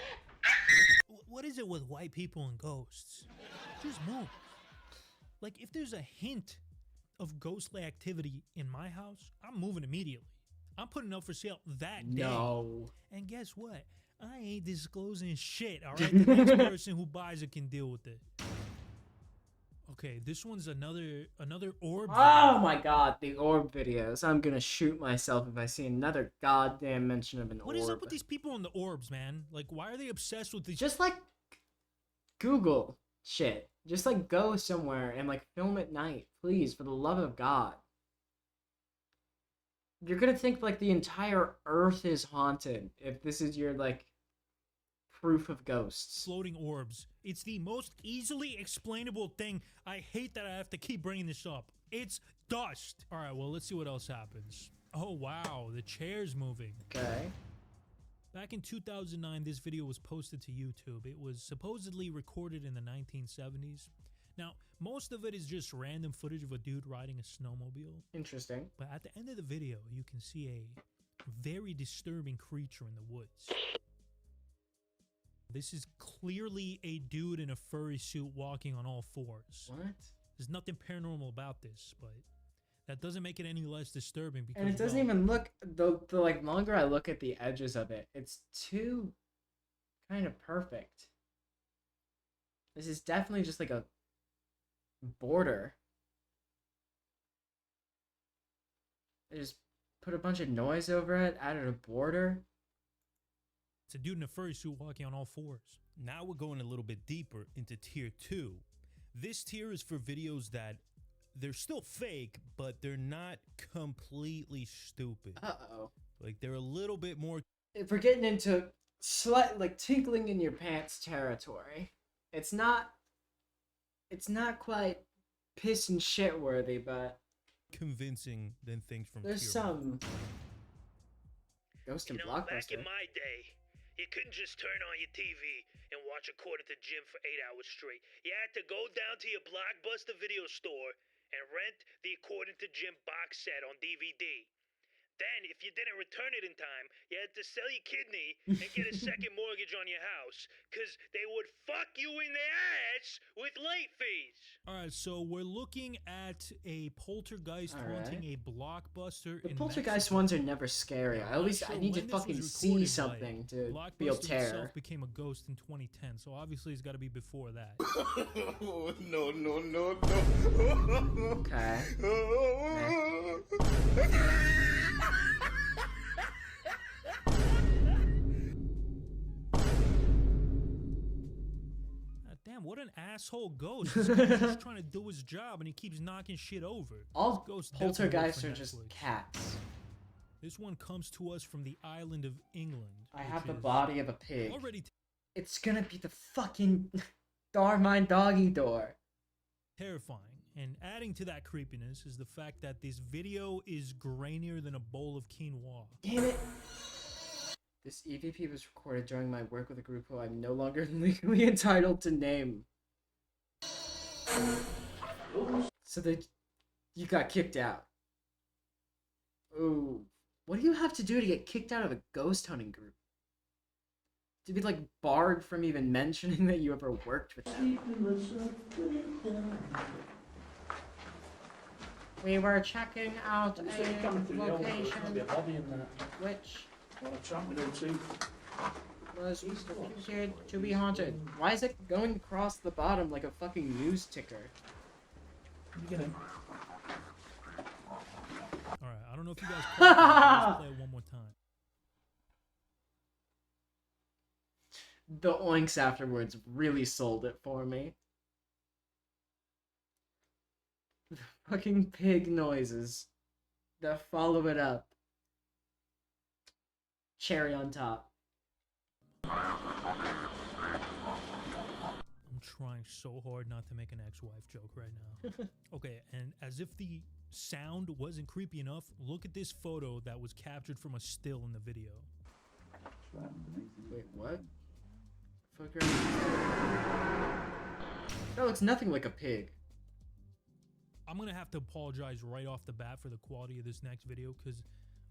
What is it with white people and ghosts? Just move. Like, if there's a hint of ghostly activity in my house, I'm moving immediately. I'm putting up for sale that day. No. And guess what? I ain't disclosing shit, alright? The next person who buys it can deal with it. Okay, this one's another orb Oh video. my god, the orb videos. I'm gonna shoot myself if I see another goddamn mention of an orb. What is up with these people on the orbs, man? Like, why are they obsessed with these? Just like Google shit. Just like go somewhere and like film at night, please, for the love of God. You're gonna think like the entire earth is haunted if this is your like proof of ghosts. Floating orbs. It's the most easily explainable thing. I hate that I have to keep bringing this up. It's dust. All right, well, let's see what else happens. Oh, wow, the chair's moving. Okay. Back in 2009, this video was posted to YouTube. It was supposedly recorded in the 1970s. Now, most of it is just random footage of a dude riding a snowmobile. Interesting. But at the end of the video, you can see a very disturbing creature in the woods. This is clearly a dude in a furry suit walking on all fours. What? There's nothing paranormal about this, but that doesn't make it any less disturbing. Because And it doesn't well, even look the like longer I look at the edges of it, it's too kind of perfect. This is definitely just like a border. I just put a bunch of noise over it, added a border. it's a dude in a furry suit walking on all fours. Now we're going a little bit deeper into tier 2. This tier is for videos that they're still fake, but they're not completely stupid. Uh-oh. Like they're a little bit more. If we're getting into slight like tinkling in your pants territory, it's not quite piss and shit worthy, but convincing than things from there's tier 1. some Ghost and Back Blockbuster. in my day, you couldn't just turn on your TV and watch According to Jim for 8 hours straight. You had to go down to your Blockbuster video store and rent the According to Jim box set on DVD. Then, if you didn't return it in time, you had to sell your kidney and get a second mortgage on your house, because they would fuck you in the ass with late fees. All right, so we're looking at a poltergeist haunting a Blockbuster. The in poltergeist Mexico. ones are never scary. Now, I I'm not sure need to when this was fucking see recorded, something but to Blockbuster feel terror. itself became a ghost in 2010, so obviously it's got to be before that. No, no, no, no. Okay. Damn, what an asshole ghost. This guy's just trying to do his job and he keeps knocking shit over. All This ghost definitely poltergeists worked are for just Netflix. cats. This one comes to us from the island of England. I have which the is body of a pig. already It's gonna be the fucking Darmine doggy door. terrifying. And adding to that creepiness is the fact that this video is grainier than a bowl of quinoa. Damn it. This EVP was recorded during my work with a group who I'm no longer legally entitled to name. So you got kicked out. Ooh. What do you have to do to get kicked out of a ghost hunting group? To be like barred from even mentioning that you ever worked with them. We were checking out a location which was reputed to be haunted. Why is it going across the bottom like a fucking news ticker? Alright, I don't know if you guys caught that, let's play it one more time. The oinks afterwards really sold it for me. The fucking pig noises that follow it up. Cherry on top. I'm trying so hard not to make an ex-wife joke right now. Okay, and as if the sound wasn't creepy enough, look at this photo that was captured from a still in the video. Wait, what? That looks nothing like a pig. I'm gonna have to apologize right off the bat for the quality of this next video, because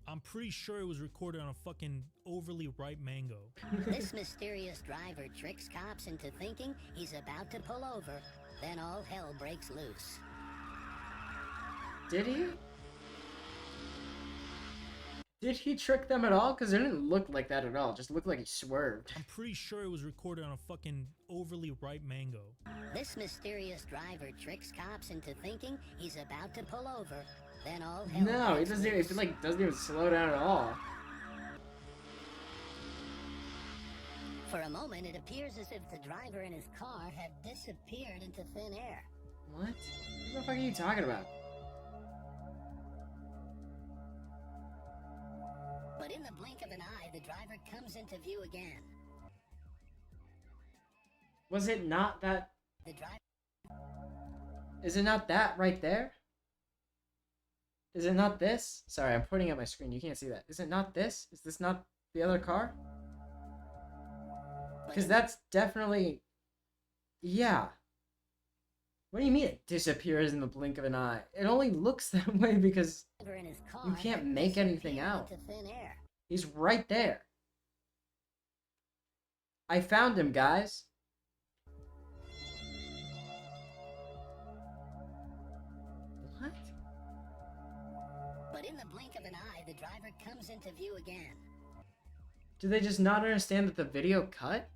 I'm pretty sure it was recorded on a fucking overly ripe mango. This mysterious driver tricks cops into thinking he's about to pull over, then all hell breaks loose. Did he? Did he trick them at all? Because it didn't look like that at all. It just looked like he swerved. I'm pretty sure it was recorded on a fucking overly ripe mango. This mysterious driver tricks cops into thinking he's about to pull over, then all hell No, he breaks doesn't even, loose. it doesn't even slow down at all. For a moment, it appears as if the driver and his car have disappeared into thin air. What? What the fuck are you talking about? But in the blink of an eye, the driver comes into view again. Was it not that? The driver... Is it not that right there? Is it not this? Sorry, I'm pointing at my screen. You can't see that. Is it not this? Is this not the other car? Because that's definitely... Yeah. What do you mean it disappears in the blink of an eye? It only looks that way because you can't make anything out. He's right there. I found him, guys. What? But in the blink of an eye, the driver comes into view again. Do they just not understand that the video cut?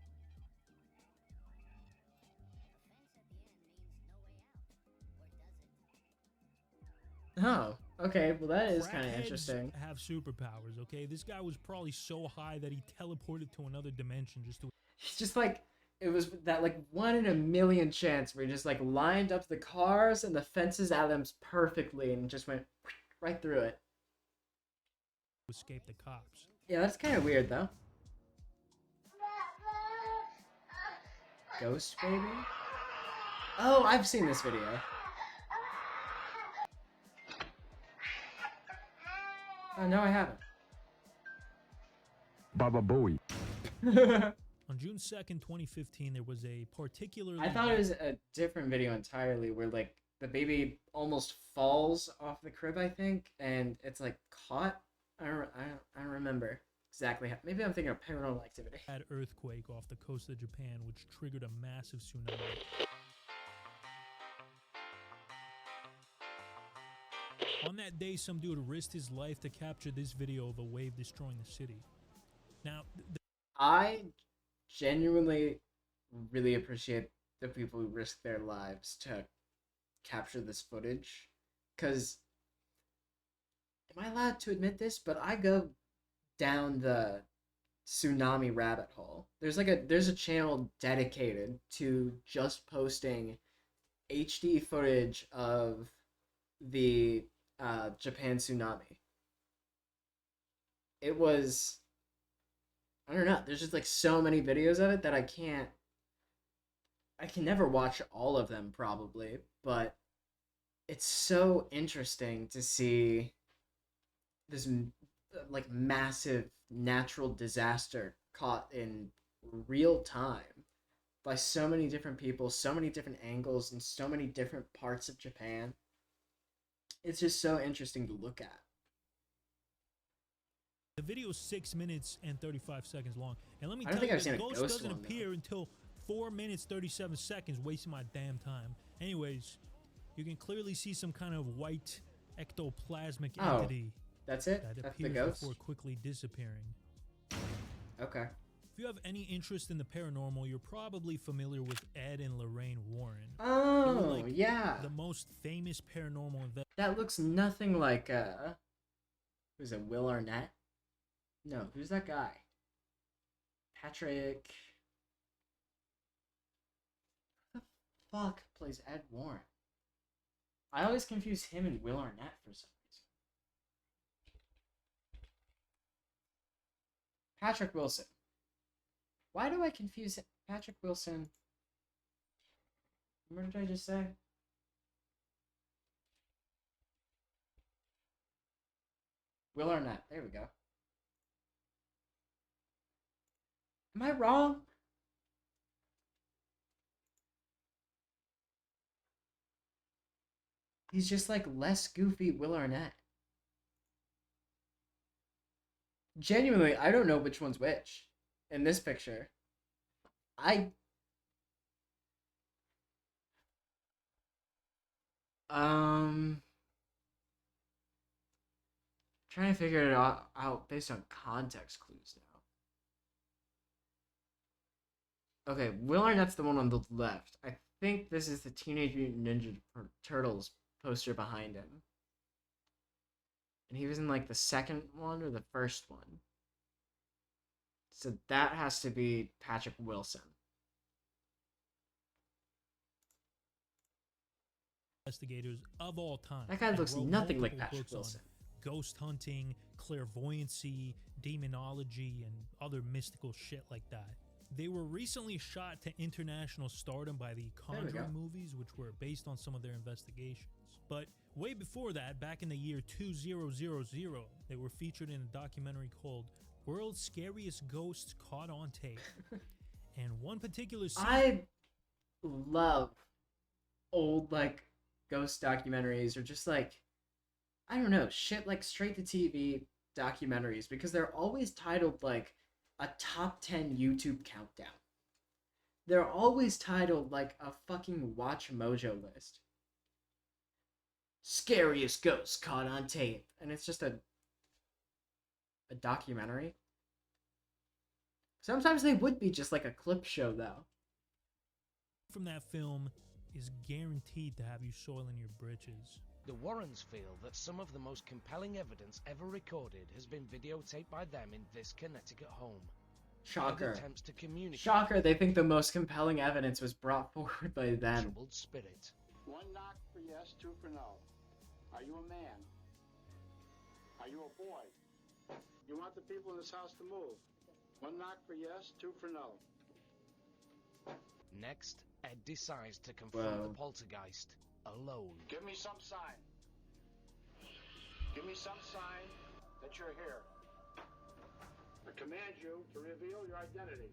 Oh, okay. Well, that is kind of Crackheads interesting. have superpowers, okay? This guy was probably so high that he teleported to another dimension just to... It's just like, it was that like 1 in a million chance where he just like lined up the cars and the fences at them perfectly and just went right through it. escape the cops. Yeah, that's kind of weird though. Ghost baby? Oh, I've seen this video. Oh, no, I haven't. Baba Booey. On June 2nd, 2015, there was a particularly... I thought it was a different video entirely where, like, the baby almost falls off the crib, I think, and it's, like, caught. I don't remember exactly how. Maybe I'm thinking of Paranormal Activity. Had earthquake off the coast of Japan, which triggered a massive tsunami. On that day, some dude risked his life to capture this video of a wave destroying the city. Now, I genuinely really appreciate the people who risk their lives to capture this footage, because am I allowed to admit this, but I go down the tsunami rabbit hole. There's a channel dedicated to just posting HD footage of the Japan tsunami. It was, I don't know, there's just like so many videos of it that I can never watch all of them probably, but it's so interesting to see this like massive natural disaster caught in real time by so many different people, so many different angles, and so many different parts of Japan. It's just so interesting to look at. the video is 6 minutes and 35 seconds long, and let me I don't tell think you, I've seen the a ghost ghost doesn't one, though. appear until 4 minutes 37 seconds, wasting my damn time. Anyways, you can clearly see some kind of white ectoplasmic Oh, entity that's it? that That's the appears ghost? before quickly disappearing. Okay. If you have any interest in the paranormal, you're probably familiar with Ed and Lorraine Warren. Oh, They were, like, yeah. the most famous paranormal investigators. That looks nothing like, who's it, Will Arnett? No, who's that guy? Patrick... Who the fuck plays Ed Warren? I always confuse him and Will Arnett for some reason. Patrick Wilson. Why do I confuse Patrick Wilson? What did I just say? Will Arnett. There we go. Am I wrong? He's just like less goofy Will Arnett. Genuinely, I don't know which one's which in this picture. Trying to figure it out based on context clues now. Okay, Will Arnett's the one on the left. I think this is the Teenage Mutant Ninja Turtles poster behind him. And he was in like the second one or the first one. So that has to be Patrick Wilson. Investigators of all time. That guy and looks wrote nothing like multiple Patrick books on Wilson. Ghost hunting, clairvoyancy, demonology, and other mystical shit like that. They were recently shot to international stardom by the Conjuring movies, which were based on some of their investigations. But way before that, back in the year 2000, they were featured in a documentary called World's Scariest Ghosts Caught on Tape. And one particular scene... I love old, like, ghost documentaries or just, like, I don't know, shit like straight-to-TV documentaries, because they're always titled, like, a top 10 YouTube countdown. They're always titled, like, a fucking Watch Mojo list. Scariest ghost caught on tape. And it's just a documentary. Sometimes they would be just like a clip show, though. From that film is guaranteed to have you soiling your britches. The Warrens feel that some of the most compelling evidence ever recorded has been videotaped by them in this Connecticut home. Shocker. Attempts to communicate. Shocker, they think the most compelling evidence was brought forward by them. Troubled spirit. One knock for yes, two for no. Are you a man? Are you a boy? You want the people in this house to move. One knock for yes, two for no. Next, Ed decides to confront Whoa. the poltergeist alone. Give me some sign. Give me some sign that you're here. I command you to reveal your identity.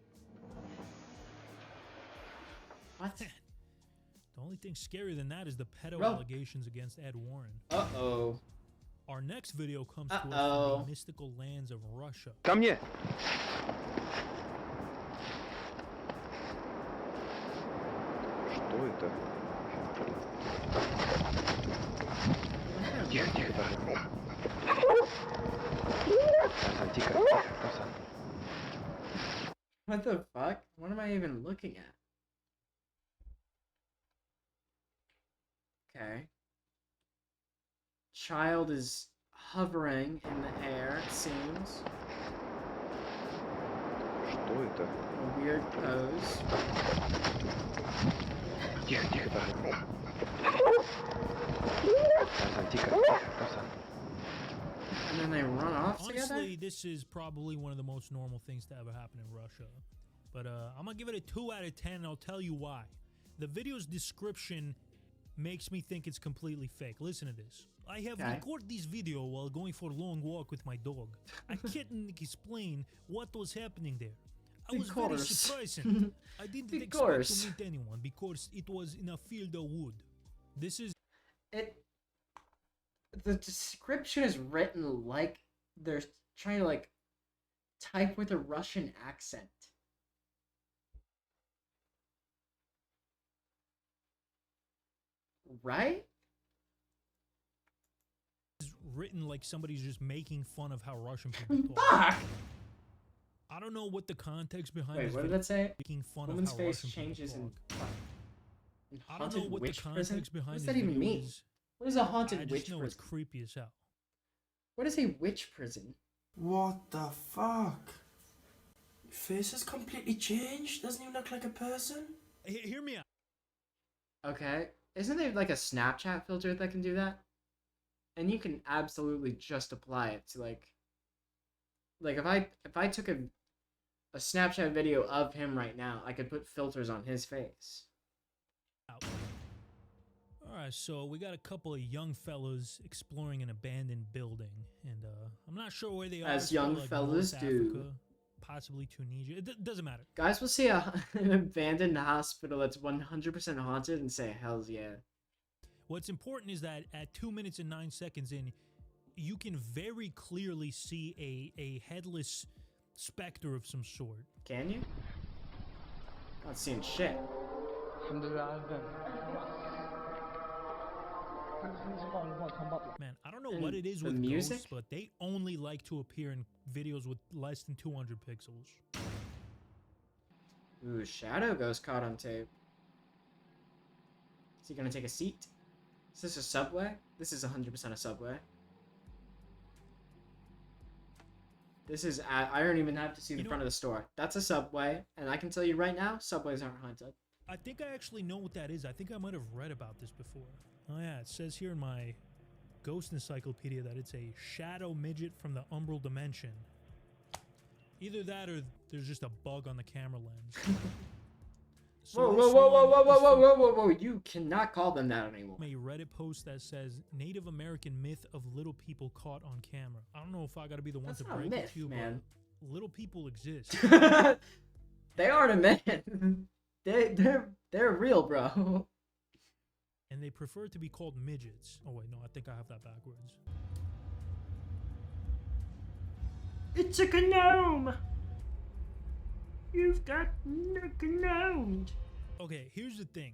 What? The only thing scarier than that is the pedo Bro. allegations against Ed Warren. Uh-oh. Our next video comes to us from Uh-oh. the mystical lands of Russia. Ко мне. Что это? Тихо, тихо, Тарзан. Тарзан, тихо. Тарзан. What the fuck? What am I even looking at? Okay. Child is hovering in the air, it seems. Что это? A weird pose. Тихо, тихо, Тарзан. Тарзан, тихо. Тарзан. And then they run off together? Honestly, this is probably one of the most normal things to ever happen in Russia. But I'm gonna give it a 2 out of 10, and I'll tell you why. The video's description makes me think it's completely fake. Listen to this. I have recorded this video while going for a long walk with my dog. I can't explain what was happening there. I was very surprised. I didn't expect to meet anyone because it was in a field of wood. This is The description is written like they're trying to like type with a Russian accent. Right? written like somebody's just making fun of how Russian people talk. Fuck! I don't know what the context behind Wait, this what did video that say? making fun Woman's of how face Russian people changes in talk. I don't know haunted what the witch prison? context behind What does this that even video mean? is. What is a haunted I witch just know prison? it's creepy as hell. What is a witch prison? What the fuck? Your face has completely changed. Doesn't even look like a person. Hear me out. Okay. Isn't there like a Snapchat filter that can do that? And you can absolutely just apply it to like if I took a Snapchat video of him right now, I could put filters on his face. Alright, so we got a couple of young fellas exploring an abandoned building, and I'm not sure where they are. As It's young probably, like, fellas North do. Africa, possibly Tunisia. It doesn't matter. Guys will see an abandoned hospital that's 100% haunted and say, hells yeah. What's important is that at 2 minutes and 9 seconds in, you can very clearly see a headless specter of some sort. Can you? Not seeing shit. Man, I don't know what it is the with music? ghosts, but they only like to appear in videos with less than 200 pixels. Ooh, Shadow Ghost caught on tape. Is he gonna take a seat? Is this a subway? This is 100% a subway. This is, I don't even have to see the front of the store. That's a subway, and I can tell you right now, subways aren't haunted. I think I actually know what that is. I think I might have read about this before. Oh yeah, it says here in my ghost encyclopedia that it's a shadow midget from the umbral dimension. Either that or there's just a bug on the camera lens. Whoa, whoa, whoa, whoa, whoa, whoa, whoa, whoa, whoa, whoa, you cannot call them that anymore. A Reddit post that says Native American myth of little people caught on camera. I don't know if I gotta be the one to break it to you, man. but little people exist. They aren't a man. They're real, bro. And they prefer to be called midgets. Oh wait, no, I think I have that backwards. It's a gnome! You've got gnomed. Okay, here's the thing.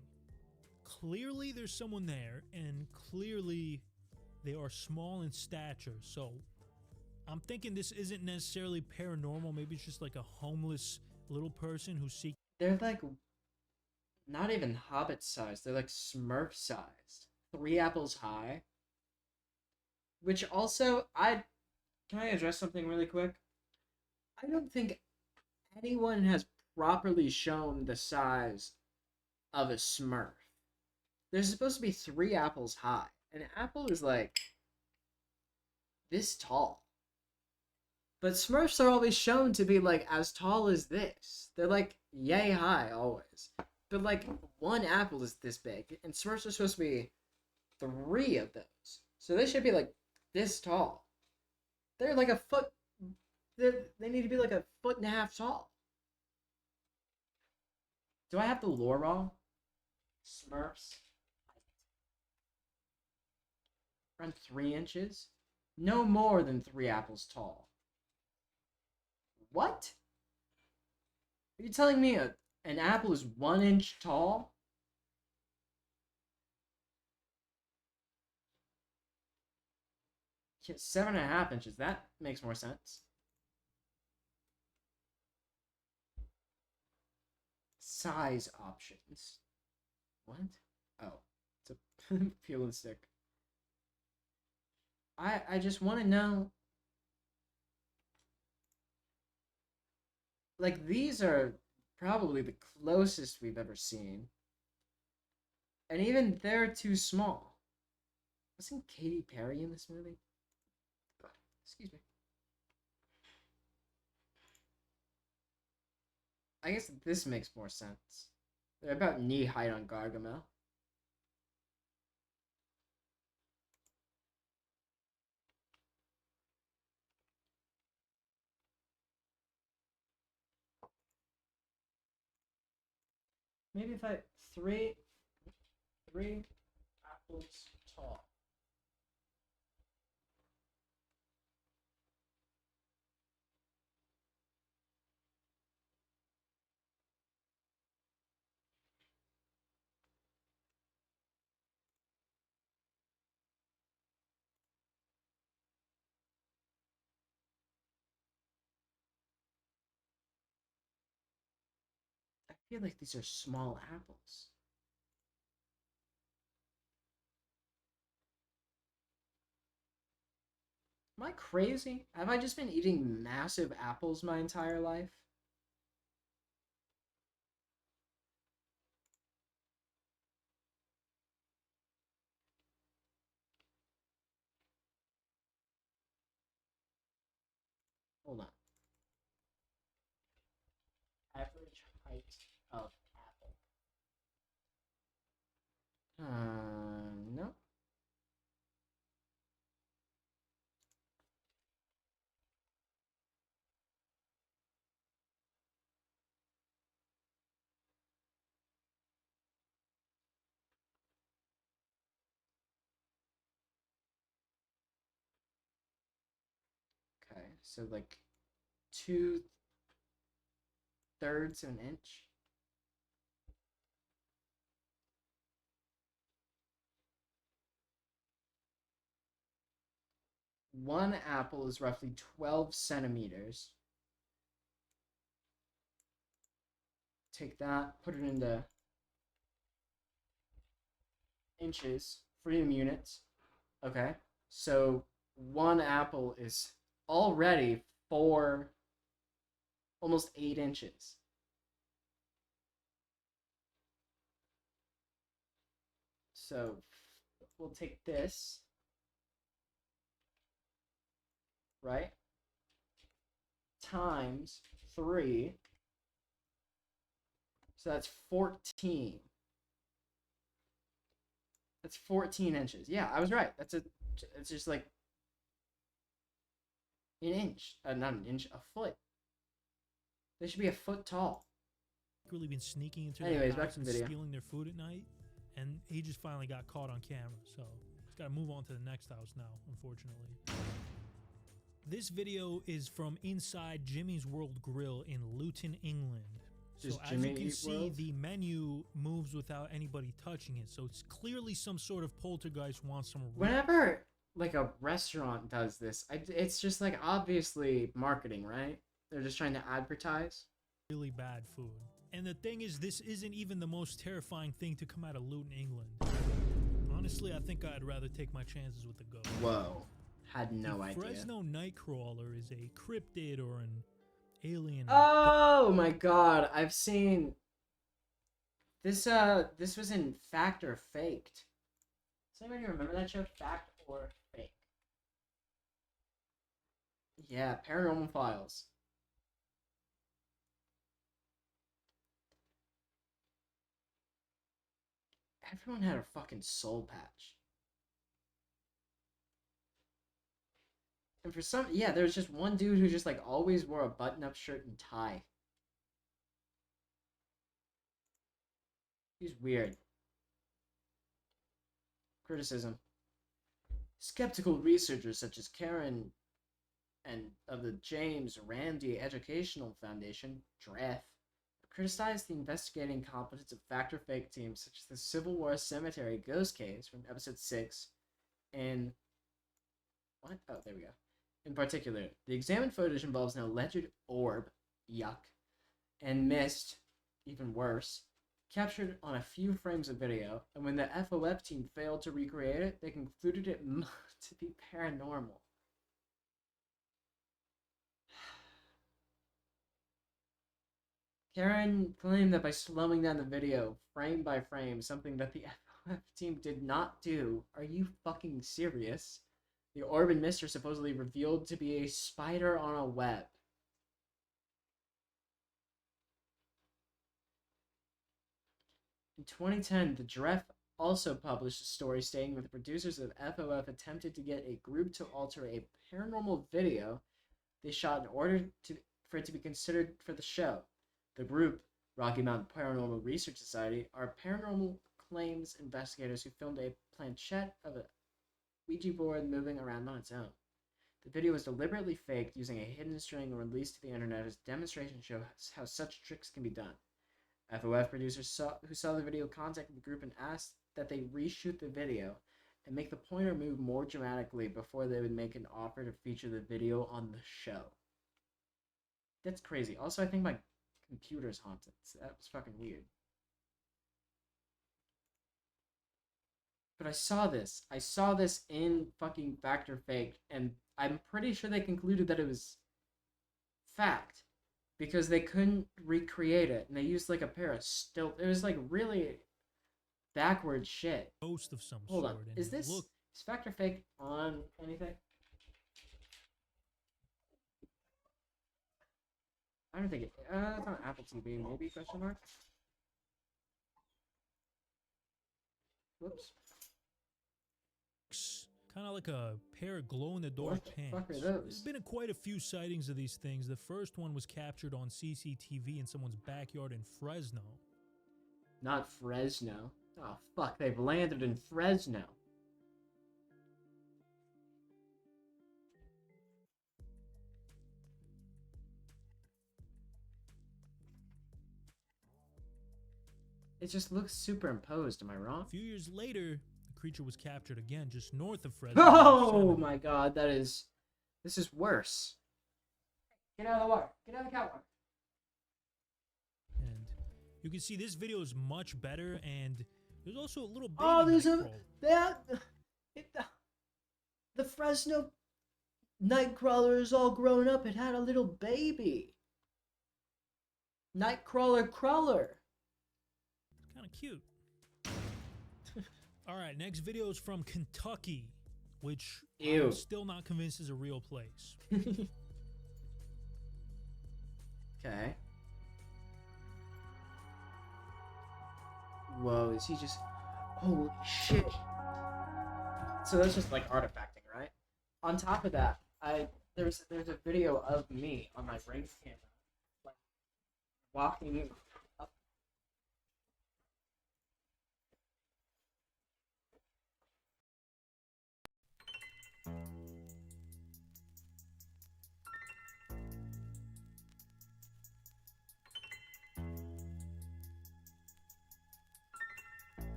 Clearly there's someone there, and clearly they are small in stature. So I'm thinking this isn't necessarily paranormal. Maybe it's just like a homeless little person who's seeking. They're like not even hobbit sized. They're like Smurf sized. 3 apples high. Which also, can I address something really quick? I don't think anyone has properly shown the size of a Smurf. They're supposed to be 3 apples high. An apple is like this tall. But Smurfs are always shown to be like as tall as this. They're like yay high always. But like 1 apple is this big. And Smurfs are supposed to be 3 of those. So they should be like this tall. They're like a foot. They need to be like a 1.5 feet tall. Do I have the lore wrong? Smurfs. Around 3 inches? No more than 3 apples tall. What? Are you telling me an apple is 1 inch tall? Yeah, 7.5 inches. That makes more sense. Size options. What? Oh, it's a peel and stick. I just want to know. Like, these are probably the closest we've ever seen. And even they're too small. Wasn't Katy Perry in this movie? Excuse me. I guess this makes more sense. They're about knee height on Gargamel. Maybe if I three apples tall. I feel like these are small apples. Am I crazy? Have I just been eating massive apples my entire life? Hold on. Average height of apple. No. Okay, so like 2/3 of an inch. One apple is roughly 12 centimeters. Take that, put it into inches, freedom units. Okay, so 1 apple is already almost 8 inches. So we'll take this, right, times 3. So that's 14. That's 14 inches. Yeah, I was right. It's just like an inch. Not an inch, a foot. They should be a foot tall. Really been sneaking into Anyways, their back house to and the video. stealing their food at night, and he just finally got caught on camera. So he's got to move on to the next house now, unfortunately. This video is from inside Jimmy's World Grill in Luton, England. So Does as Jimmy you can eat see, world? the menu moves without anybody touching it. So it's clearly some sort of poltergeist wants some. like a restaurant does this. It's just like obviously marketing, right? They're just trying to advertise. Really bad food. And the thing is, this isn't even the most terrifying thing to come out of Luton, England. Honestly, I think I'd rather take my chances with the ghost. Whoa. Had no idea. Fresno Nightcrawler is a cryptid or an alien. Oh my god, I've seen this was in Fact or Faked. Does anybody remember that show, Fact or Fake? Yeah, Paranormal Files. Everyone had a fucking soul patch. And for some, yeah, there was just one dude who just like always wore a button-up shirt and tie. He's weird. Criticism. Skeptical researchers such as Karen and of the James Randi Educational Foundation, DREF, criticized the investigating competence of fact or fake teams such as the Civil War Cemetery Ghost Case from episode 6 and... What? Oh, there we go. In particular, the examined footage involves an alleged orb, yuck, and mist, even worse, captured on a few frames of video, and when the FOF team failed to recreate it, they concluded it to be paranormal. Karen claimed that by slowing down the video, frame by frame, something that the FOF team did not do. Are you fucking serious? The orb and mist are supposedly revealed to be a spider on a web. In 2010, the DREF also published a story stating that the producers of FOF attempted to get a group to alter a paranormal video they shot in order for it to be considered for the show. The group, Rocky Mountain Paranormal Research Society, are paranormal claims investigators who filmed a planchette of a Ouija board moving around on its own. The video was deliberately faked using a hidden string and released to the internet as a demonstration show how such tricks can be done. FOF producers who saw the video contacted the group and asked that they reshoot the video and make the pointer move more dramatically before they would make an offer to feature the video on the show. That's crazy. Also, I think my computer's haunted. So that was fucking weird. But I saw this. I saw this in fucking Fact or Fake, and I'm pretty sure they concluded that it was fact. Because they couldn't recreate it, and they used like a pair of stilt. It was like really backward shit. Ghost of some Hold sort. on. And Is this is Fact or Fake on anything? I don't think it. It's on Apple TV, maybe? Question mark. Whoops. Kind of like a pair of glow-in-the-dark pants. What the fuck are those? There's been quite a few sightings of these things. The first one was captured on CCTV in someone's backyard in Fresno. Not Fresno. Oh, fuck. They've landed in Fresno. It just looks superimposed. Am I wrong? A few years later, the creature was captured again just north of Fresno. Oh my god, that is... This is worse. Get out of the water. Get out of the cat water. And you can see this video is much better, and there's also a little baby Oh, there's a... Nightcrawler. The Fresno Nightcrawler is all grown up. It had a little baby. Nightcrawler crawler. Kind of cute. All right, next video is from Kentucky, which Ew. I'm still not convinced is a real place. Okay. Whoa, is he just... Holy shit. So that's just like artifacting, right? On top of that, there's a video of me on my ring camera, like, walking up.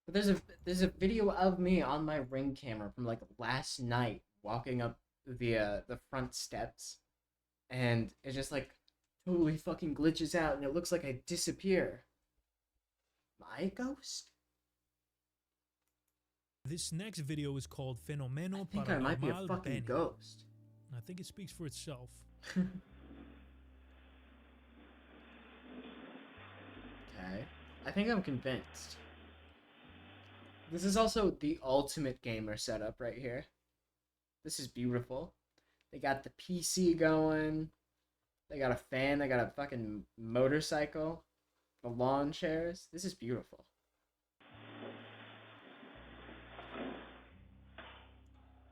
But there's a video of me on my Ring camera from like last night walking up the front steps, and it just like totally fucking glitches out, and it looks like I disappear. Am I a ghost? This next video is called Fenomeno I think I might be a Paranormal fucking Benny. ghost. I think it speaks for itself. Okay. I think I'm convinced. This is also the ultimate gamer setup right here. This is beautiful. They got the PC going. They got a fan. They got a fucking motorcycle. The lawn chairs. This is beautiful.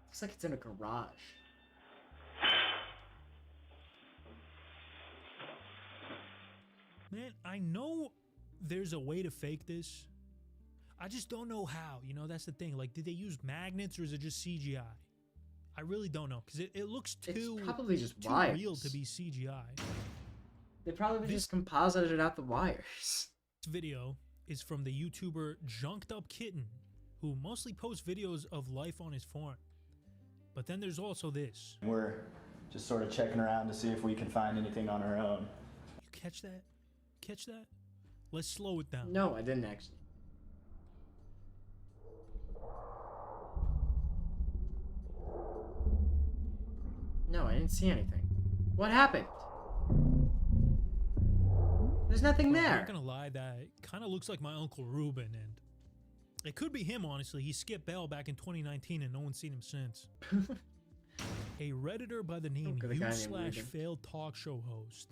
Looks like it's in a garage. Man, I know there's a way to fake this. I just don't know how. You know, that's the thing. Like, did they use magnets or is it just CGI? I really don't know because it looks too probably just too wires. real to be CGI. They probably just composited out the wires. This video is from the YouTuber Junked Up Kitten, who mostly posts videos of life on his farm. But then there's also this. We're just sort of checking around to see if we can find anything on our own. You catch that? Catch that? Let's slow it down. No, I didn't actually. No, I didn't see anything. What happened? There's nothing there. I'm not gonna lie, that kind of looks like my Uncle Ruben, and it could be him, honestly. He skipped bail back in 2019 and no one's seen him since. A Redditor by the name You/failed talk show host.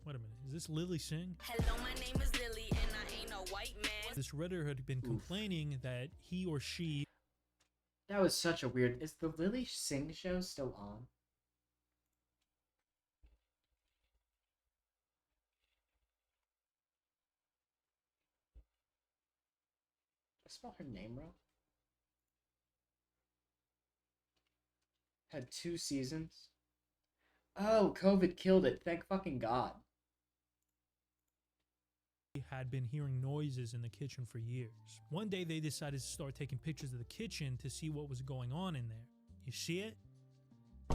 Wait a minute, is this Lily Singh? Hello, my name is Lily and I ain't no white man. This Redditor had been complaining that he or she... That was such a weird... Is the Lily Singh show still on? Did I spell her name wrong? Had 2 seasons. Oh, COVID killed it. Thank fucking God. had been hearing noises in the kitchen for years. One day they decided to start taking pictures of the kitchen to see what was going on in there. You see it?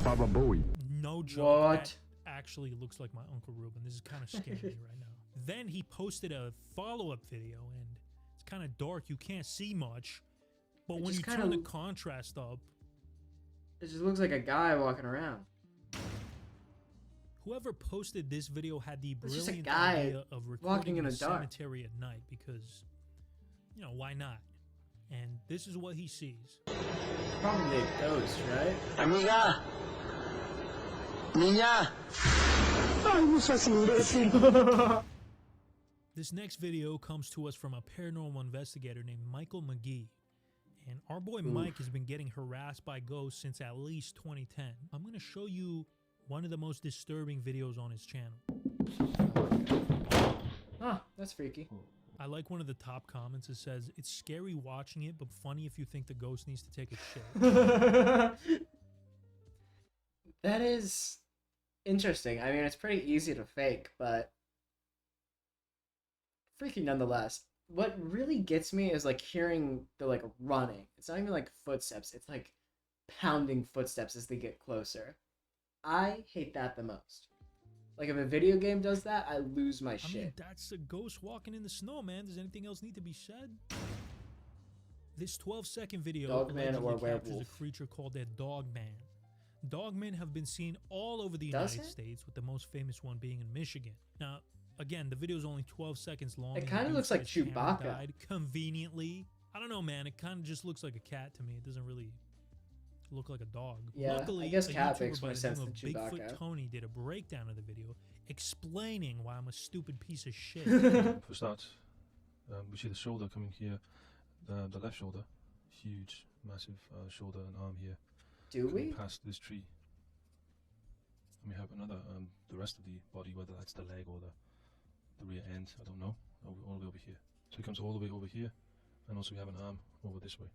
Baba Booey. No joke. What? That actually looks like my Uncle Ruben. This is kind of scaring me right now. Then he posted a follow-up video, and it's kind of dark. You can't see much. But It when just you turn the kinda- contrast up, It just looks like a guy walking around. whoever posted this video had the It's just a brilliant guy idea of recording walking in in a the dark. cemetery at night because, you know, why not? And this is what he sees. Probably a ghost, right? Amiga! Niña! Ay, no seas imbécil. This next video comes to us from a paranormal investigator named Michael McGee. And our boy Mike has been getting harassed by ghosts since at least 2010. I'm going to show you one of the most disturbing videos on his channel. Ah, that's freaky. I like one of the top comments. It says, "It's scary watching it, but funny if you think the ghost needs to take a shit." That is interesting. I mean, it's pretty easy to fake, but freaky nonetheless. What really gets me is like hearing the like running. It's not even like footsteps. It's like pounding footsteps as they get closer. I hate that the most. Like if a video game does that, I lose my I shit. mean, that's a ghost walking in the snow, man. Does anything else need to be said? This 12-second video Dogman or allegedly captures a werewolf? creature called a dogman. Dogmen have been seen all over the Does United it? States, with the most famous one being in Michigan. Now, again, the video is only 12 seconds long. It and kinda the dude looks said like his camera Chewbacca. died conveniently. I don't know, man. It kind of just looks like a cat to me. It doesn't really look like a dog. Yeah, I Luckily, guess a cat YouTuber makes by more the sense name of than Bigfoot Chewbacca. Tony did a breakdown of the video, explaining why I'm a stupid piece of shit. For start, we see the shoulder coming here, the left shoulder, huge, massive shoulder and arm here. Do coming we? Past this tree. And we have another, the rest of the body, whether that's the leg or the rear end, I don't know, all the way over here. So it comes all the way over here, and also we have an arm over this way.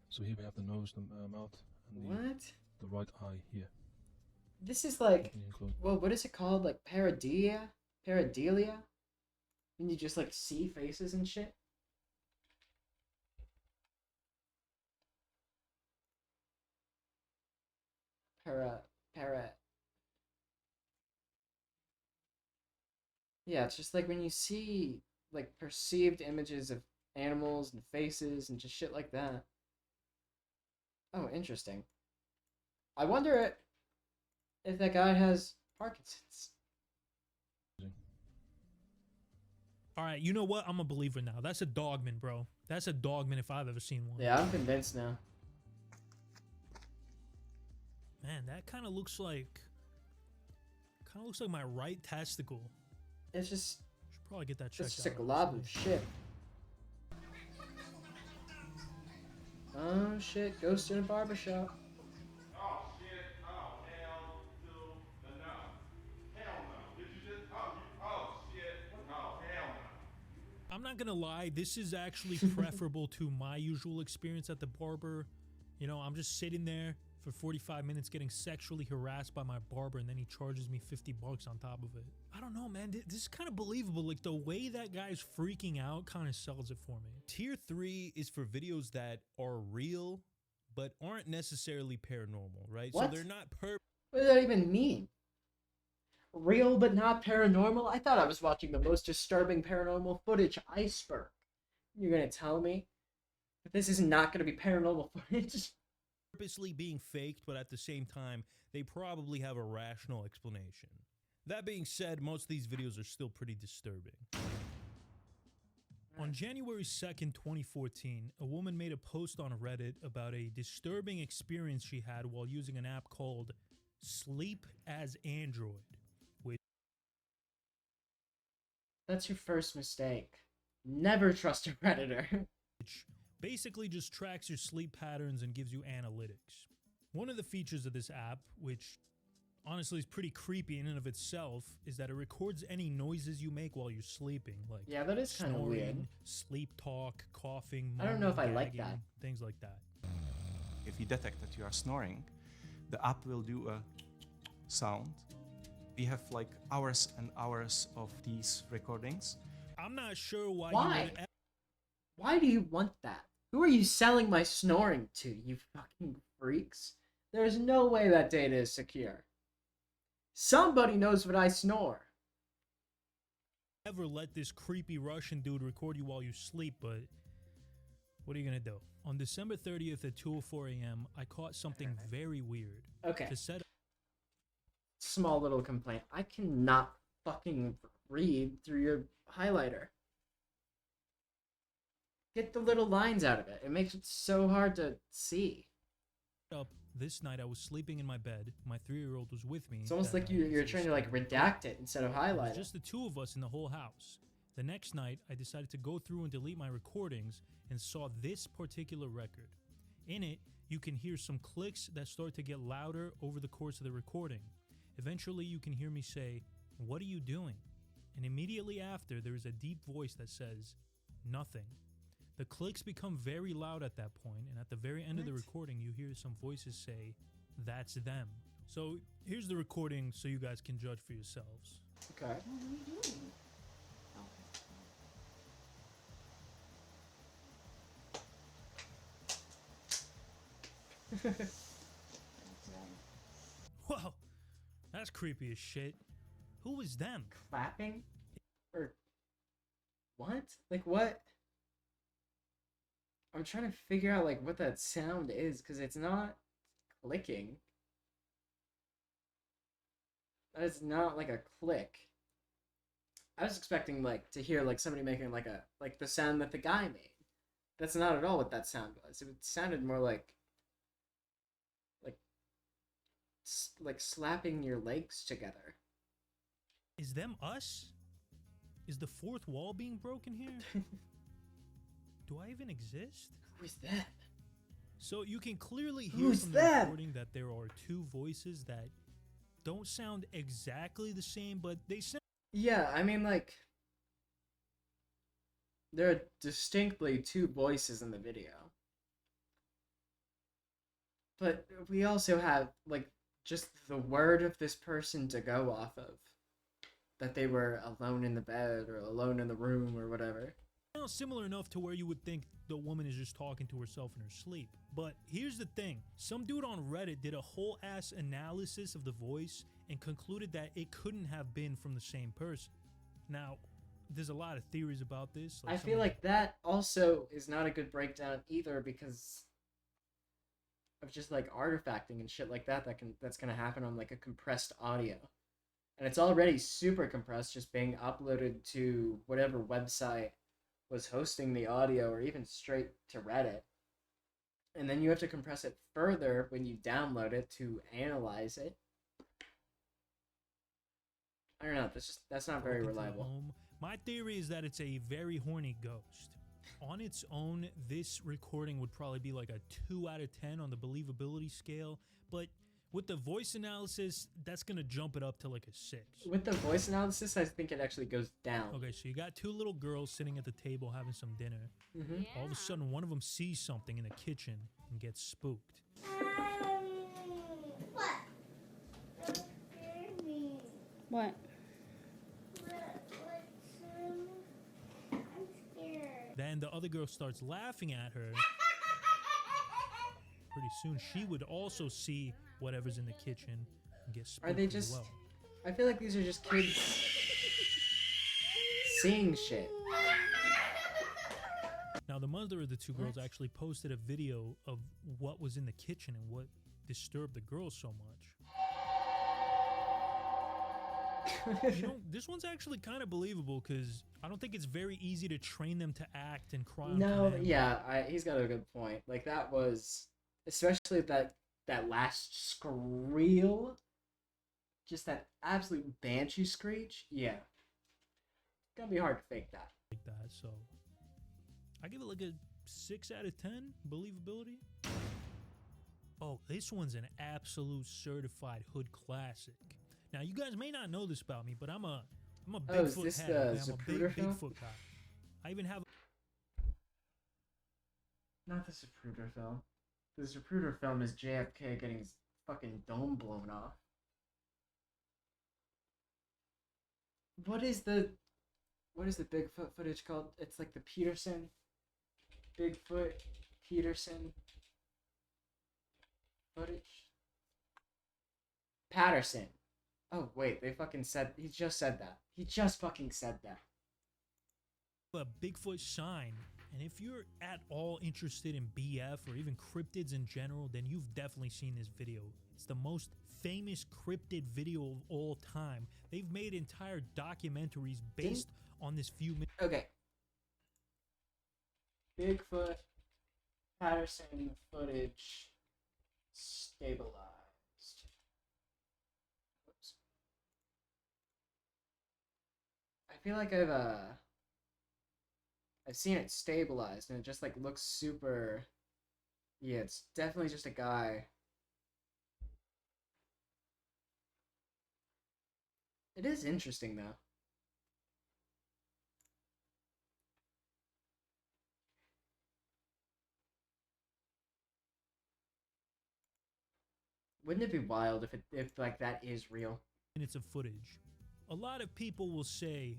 So here we have the nose, the mouth, and the right eye here. This is like, Opening and closing. well, what is it called? Like pareidolia? Pareidolia? When you just like see faces and shit? para. Yeah, it's just like when you see like perceived images of animals and faces and just shit like that. Oh, interesting. I wonder if that guy has Parkinson's. All right, you know what? I'm a believer now. That's a dogman, bro. That's a dogman if I've ever seen one. Yeah, I'm convinced now. Man, that kind of looks like my right testicle. It's just Should probably get that checked it's just a out. glob of shit. Oh shit, ghost in a barbershop. Oh shit! Oh hell to the no! Hell no! Did you just? Oh shit! Oh hell no! I'm not gonna lie, this is actually preferable to my usual experience at the barber. You know, I'm just sitting there for 45 minutes getting sexually harassed by my barber, and then he charges me $50 on top of it. I don't know, man. This is kind of believable. Like, the way that guy's freaking out kind of sells it for me. Tier 3 is for videos that are real, but aren't necessarily paranormal, right? What? So they're not What does that even mean? Real but not paranormal? I thought I was watching the most disturbing paranormal footage, Iceberg. You're gonna tell me that this is not gonna be paranormal footage? purposely being faked, but at the same time, they probably have a rational explanation. That being said, most of these videos are still pretty disturbing. On January 2nd, 2014, a woman made a post on Reddit about a disturbing experience she had while using an app called Sleep as Android, which... That's your first mistake. Never trust a Redditor. which basically just tracks your sleep patterns and gives you analytics. One of the features of this app, which honestly is pretty creepy in and of itself, is that it records any noises you make while you're sleeping, like Yeah, that is kind of weird. snoring, sleep talk, coughing, I don't know if I moaning, like gagging, that. things like that. If you detect that you are snoring, the app will do a sound. We have like hours and hours of these recordings. I'm not sure why. Why? Why do you want that? Who are you selling my snoring to, you fucking freaks? There's no way that data is secure. Somebody knows what I snore. Ever let this creepy Russian dude record you while you sleep, but what are you gonna do? On December 30th at 2:04 a.m., I caught something very weird. Okay. To set Small little complaint. I cannot fucking read through your highlighter. Get the little lines out of it. It makes it so hard to see. up this night, I was sleeping in my bed. My 3-year-old was with me. It's almost that like night, you're so trying to like redact it instead of It highlight was it. just the two of us in the whole house. The next night, I decided to go through and delete my recordings and saw this particular record. In it, you can hear some clicks that start to get louder over the course of the recording. Eventually, you can hear me say, "What are you doing?" And immediately after, there is a deep voice that says, "Nothing." The clicks become very loud at that point, and at the very end of the recording, you hear some voices say, "That's them." So here's the recording so you guys can judge for yourselves. Okay. Whoa, that's creepy as shit. Who is them? Clapping? Or what? Like what? I'm trying to figure out like what that sound is because it's not clicking. That is not like a click. I was expecting like to hear like somebody making like the sound that the guy made. That's not at all what that sound was. It sounded more like slapping your legs together. Is them us? Is the fourth wall being broken here? Do I even exist? Who is that? So you can clearly hear Who's from the that? recording that there are two voices that don't sound exactly the same, but they sound... Yeah, I mean like there are distinctly two voices in the video. But we also have like just the word of this person to go off of. That they were alone in the bed or alone in the room or whatever. Sounds similar enough to where you would think the woman is just talking to herself in her sleep. But here's the thing. Some dude on Reddit did a whole ass analysis of the voice and concluded that it couldn't have been from the same person. Now, there's a lot of theories about this. I feel like that also is not a good breakdown either, because of just like artifacting and shit like that that's gonna happen on like a compressed audio. And it's already super compressed, just being uploaded to whatever website was hosting the audio, or even straight to Reddit. And then you have to compress it further when you download it to analyze it. I don't know, that's not very reliable. My theory is that it's a very horny ghost. On its own, this recording would probably be like a 2 out of 10 on the believability scale, but with the voice analysis, that's gonna jump it up to like a 6. With the voice analysis, I think it actually goes down. Okay, so you got 2 little girls sitting at the table having some dinner. Mhm. All of a sudden, one of them sees something in the kitchen and gets spooked. What? Then the other girl starts laughing at her. Pretty soon, she would also see whatever's in the kitchen and get spooked Are they as just... well. I feel like these are just kids seeing shit. Now, the mother of the 2 girls actually posted a video of what was in the kitchen and what disturbed the girls so much. You know, this one's actually kind of believable, because I don't think it's very easy to train them to act and cry. No, yeah, he's got a good point. Like, that was, especially that last scream, just that absolute banshee screech. Yeah, it's gonna be hard to fake that. Like that, so I give it like a 6 out of 10 believability. Oh, this one's an absolute certified hood classic. Now, you guys may not know this about me, but I'm a Bigfoot is this head. the Okay? I'm a big Zapruder film? Bigfoot guy. I even have. Not the Zapruder film. The Zapruder film is JFK getting his fucking dome blown off. What is the Bigfoot footage called? It's like the Peterson. Bigfoot Peterson footage. Patterson. Oh wait, he just said that. He just fucking said that. A Bigfoot sign, and if you're at all interested in BF or even cryptids in general, then you've definitely seen this video. It's the most famous cryptid video of all time. They've made entire documentaries based on this few minutes. Okay. Bigfoot Patterson footage stabilized. Whoops. I feel like I've seen it stabilized, and it just like looks super. Yeah, it's definitely just a guy. It is interesting though. Wouldn't it be wild if like that is real? Minutes of footage. A lot of people will say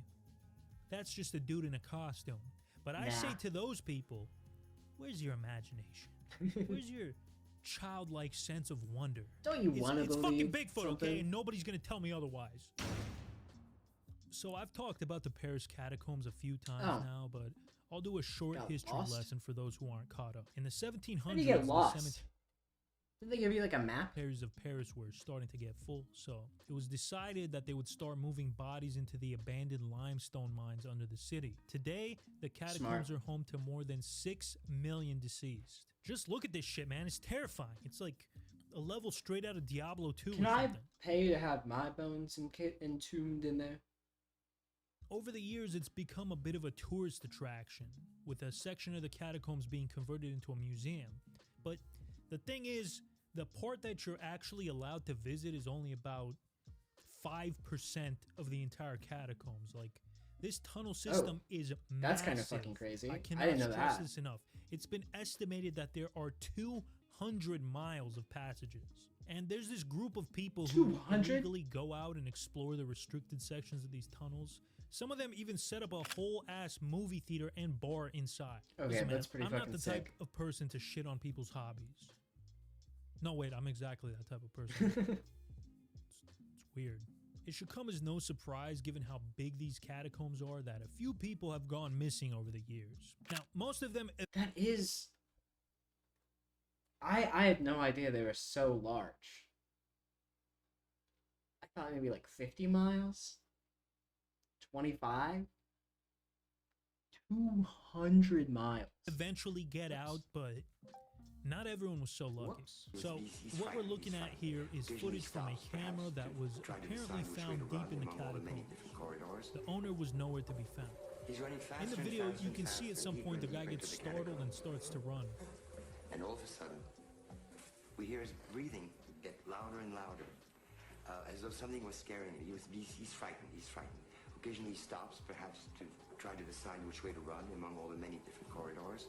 that's just a dude in a costume, but I say to those people, where's your imagination? Where's your childlike sense of wonder? Don't you want to believe it's fucking Bigfoot, something? okay? And nobody's gonna tell me otherwise. So I've talked about the Paris catacombs a few times now, but I'll do a short history lesson for those who aren't caught up. In the 1700s, How do you get lost? Did they give you like a map? Areas of Paris were starting to get full, so it was decided that they would start moving bodies into the abandoned limestone mines under the city. Today, the catacombs are home to more than 6 million deceased. Just look at this shit, man. It's terrifying. It's like a level straight out of Diablo 2 Can or I something. pay to have my bones entombed in there? Over the years, it's become a bit of a tourist attraction, with a section of the catacombs being converted into a museum. But the thing is, the part that you're actually allowed to visit is only about 5% of the entire catacombs. Like, this tunnel system is massive. That's kind of fucking crazy. I cannot didn't know stress that. this enough. It's been estimated that there are 200 miles of passages. And there's this group of people who 200? illegally go out and explore the restricted sections of these tunnels. Some of them even set up a whole ass movie theater and bar inside. Okay, Listen, man, that's pretty I'm not fucking the sick. type of person to shit on people's hobbies. No, wait, I'm exactly that type of person. It's weird. It should come as no surprise, given how big these catacombs are, that a few people have gone missing over the years. Now, most of them... That is... I had no idea they were so large. I thought maybe like 50 miles? 25? 200 miles. Eventually get out, but not everyone was so lucky. So what we're looking at here is footage from a camera that was apparently found deep in the catacombs. The owner was nowhere to be found. In the video, you can see at some point the guy gets startled and starts to run. And all of a sudden, we hear his breathing get louder and louder, as though something was scaring him. He's frightened. He's frightened. Occasionally, he stops, perhaps to try to decide which way to run among all the many different corridors.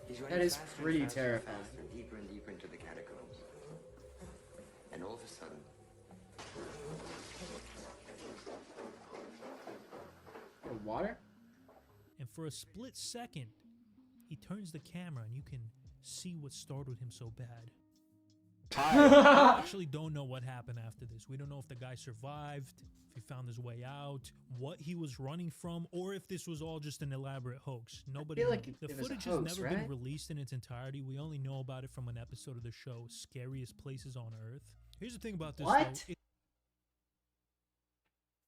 He's running That is faster and pretty faster and terrifying. faster, deeper and deeper into the catacombs. And all of a sudden, Water? And for a split second, he turns the camera and you can see what startled him so bad. I actually don't know what happened after this. We don't know if the guy survived, if he found his way out, what he was running from, or if this was all just an elaborate hoax. Nobody feel knows. like The it was a footage hoax, has never right? been released in its entirety. We only know about it from an episode of the show, Scariest Places on Earth. Here's the thing about this, What? though.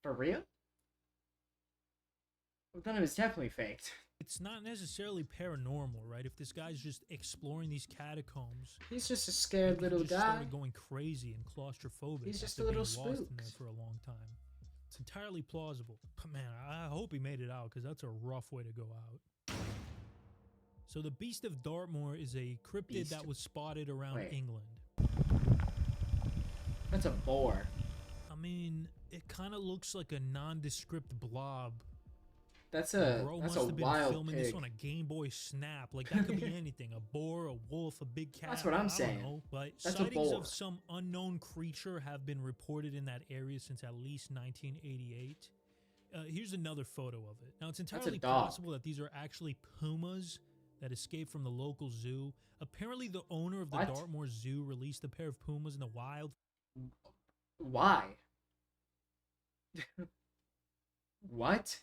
For real? Well, then it was definitely faked. It's not necessarily paranormal, right? If this guy's just exploring these catacombs, He's just a scared little just guy. started going crazy and claustrophobic. He's just after a little being lost in there spooked. for a long time. It's entirely plausible. But man, I hope he made it out, because that's a rough way to go out. So the Beast of Dartmoor is a cryptid Beast- that was spotted around Wait. England. That's a boar. I mean, it kind of looks like a nondescript blob. That's Bro a must have been wild filming pig. this on a Game Boy Snap. Like, that could be anything. A boar, a wolf, a big cat. That's what I'm I don't saying. know. But That's a sightings boar. of some unknown creature have been reported in that area since at least 1988. Here's another photo of it. Now, it's a entirely dog. possible that these are actually pumas that escaped from the local zoo. Apparently, the owner of the What? Dartmoor Zoo released a pair of pumas in the wild. Why? What?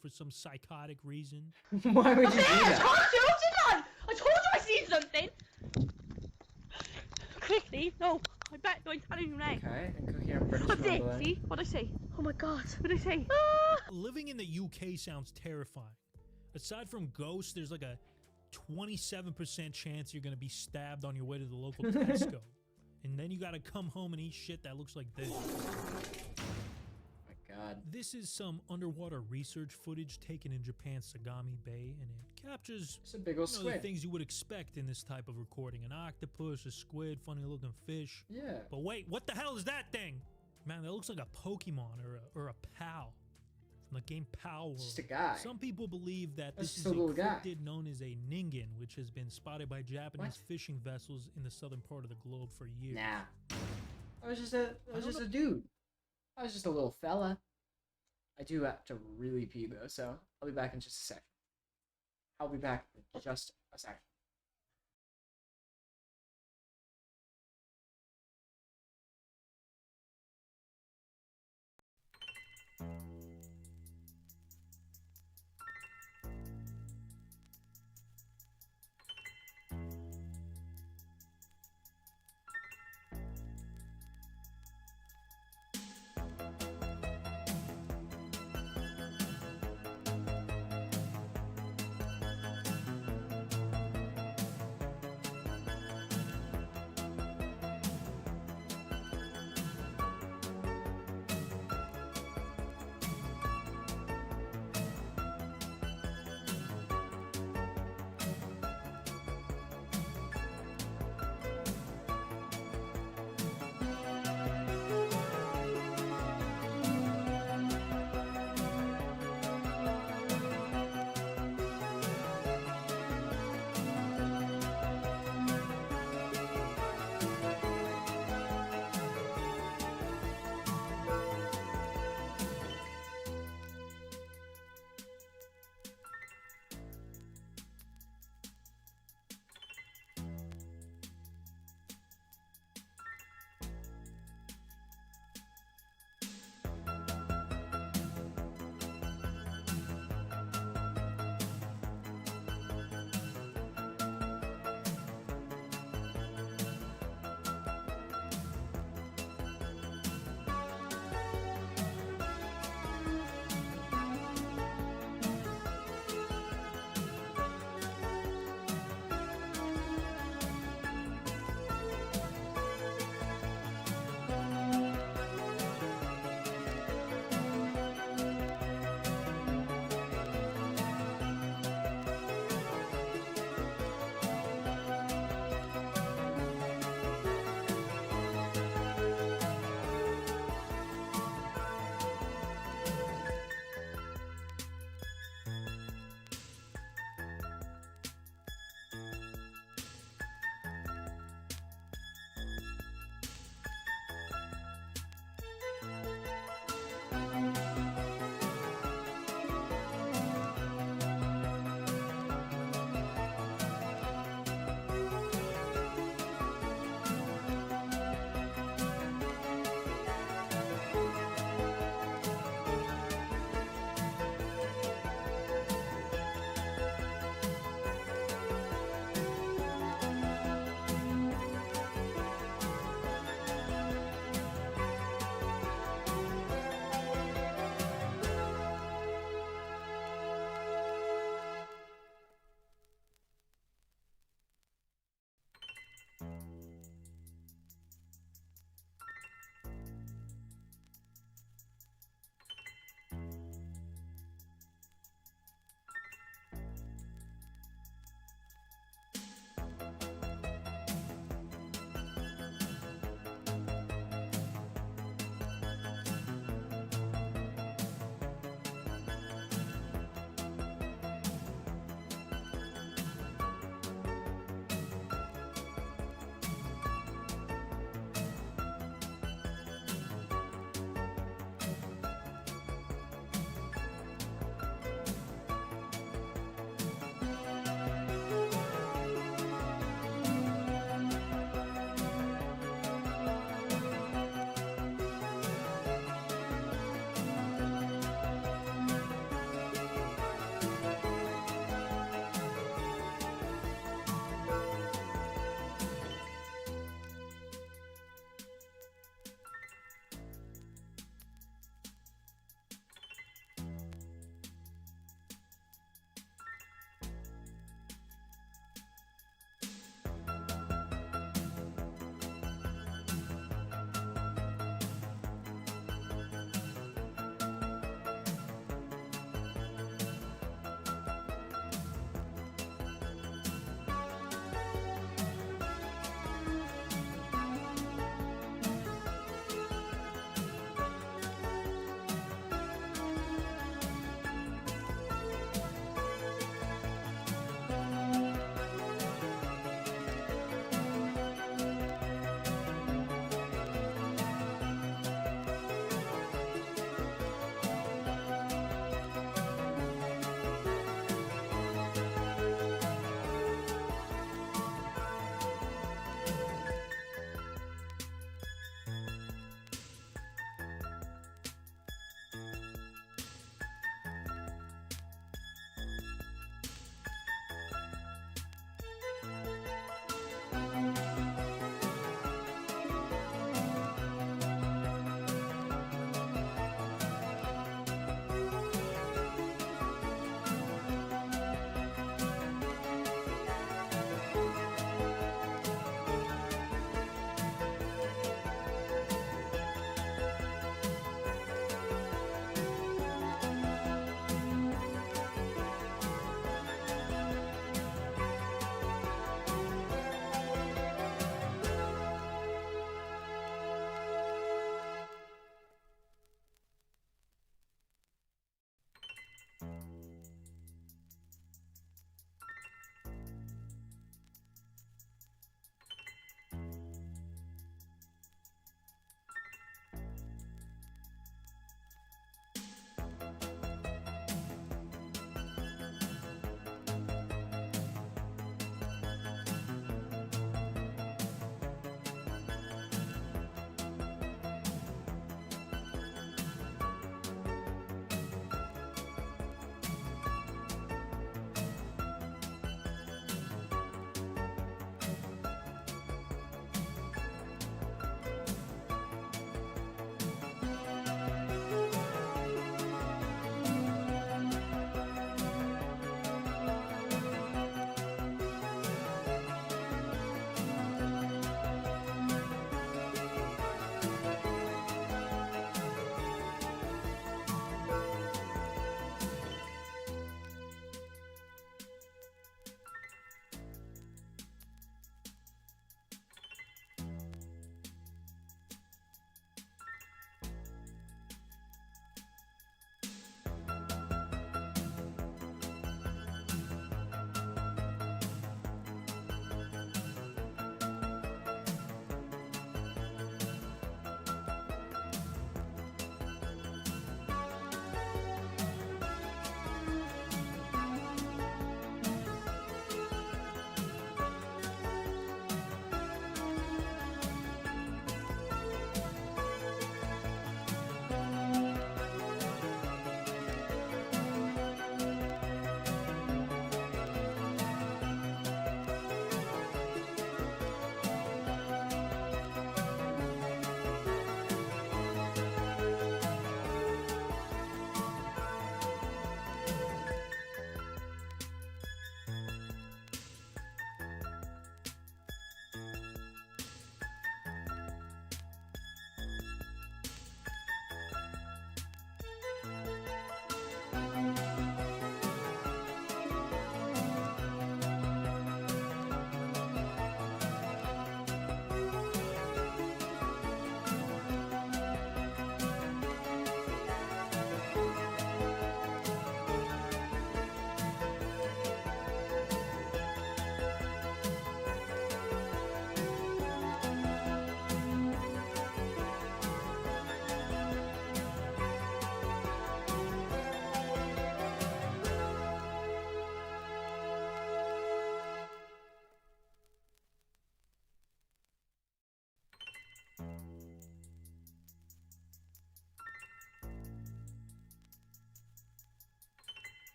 For some psychotic reason. Why would you do that? I told you I seen something! Quickly, no, I bet, no, I'm telling you now. Okay, and Cookie and British What's it? Mumbling. See? What'd I say? Oh my god, what'd I say? Living in the UK sounds terrifying. Aside from ghosts, there's like a 27% chance you're gonna be stabbed on your way to the local Tesco. And then you gotta come home and eat shit that looks like this. My god. This is some underwater research footage taken in Japan's Sagami Bay, and it captures It's a big ol' the squid. things you would expect in this type of recording. An octopus, a squid, funny looking fish. Yeah. But wait, what the hell is that thing? Man, that looks like a Pokemon or a PAL from the game PAL World. just a guy. Some people believe that That's this just is a a little guy. cryptid known as a ningen, which has been spotted by Japanese fishing vessels in the southern part of the globe for years. Nah. I was just a dude. I was just a little fella. I do have to really pee though, so I'll be back in just a second. I'll be back in just a second.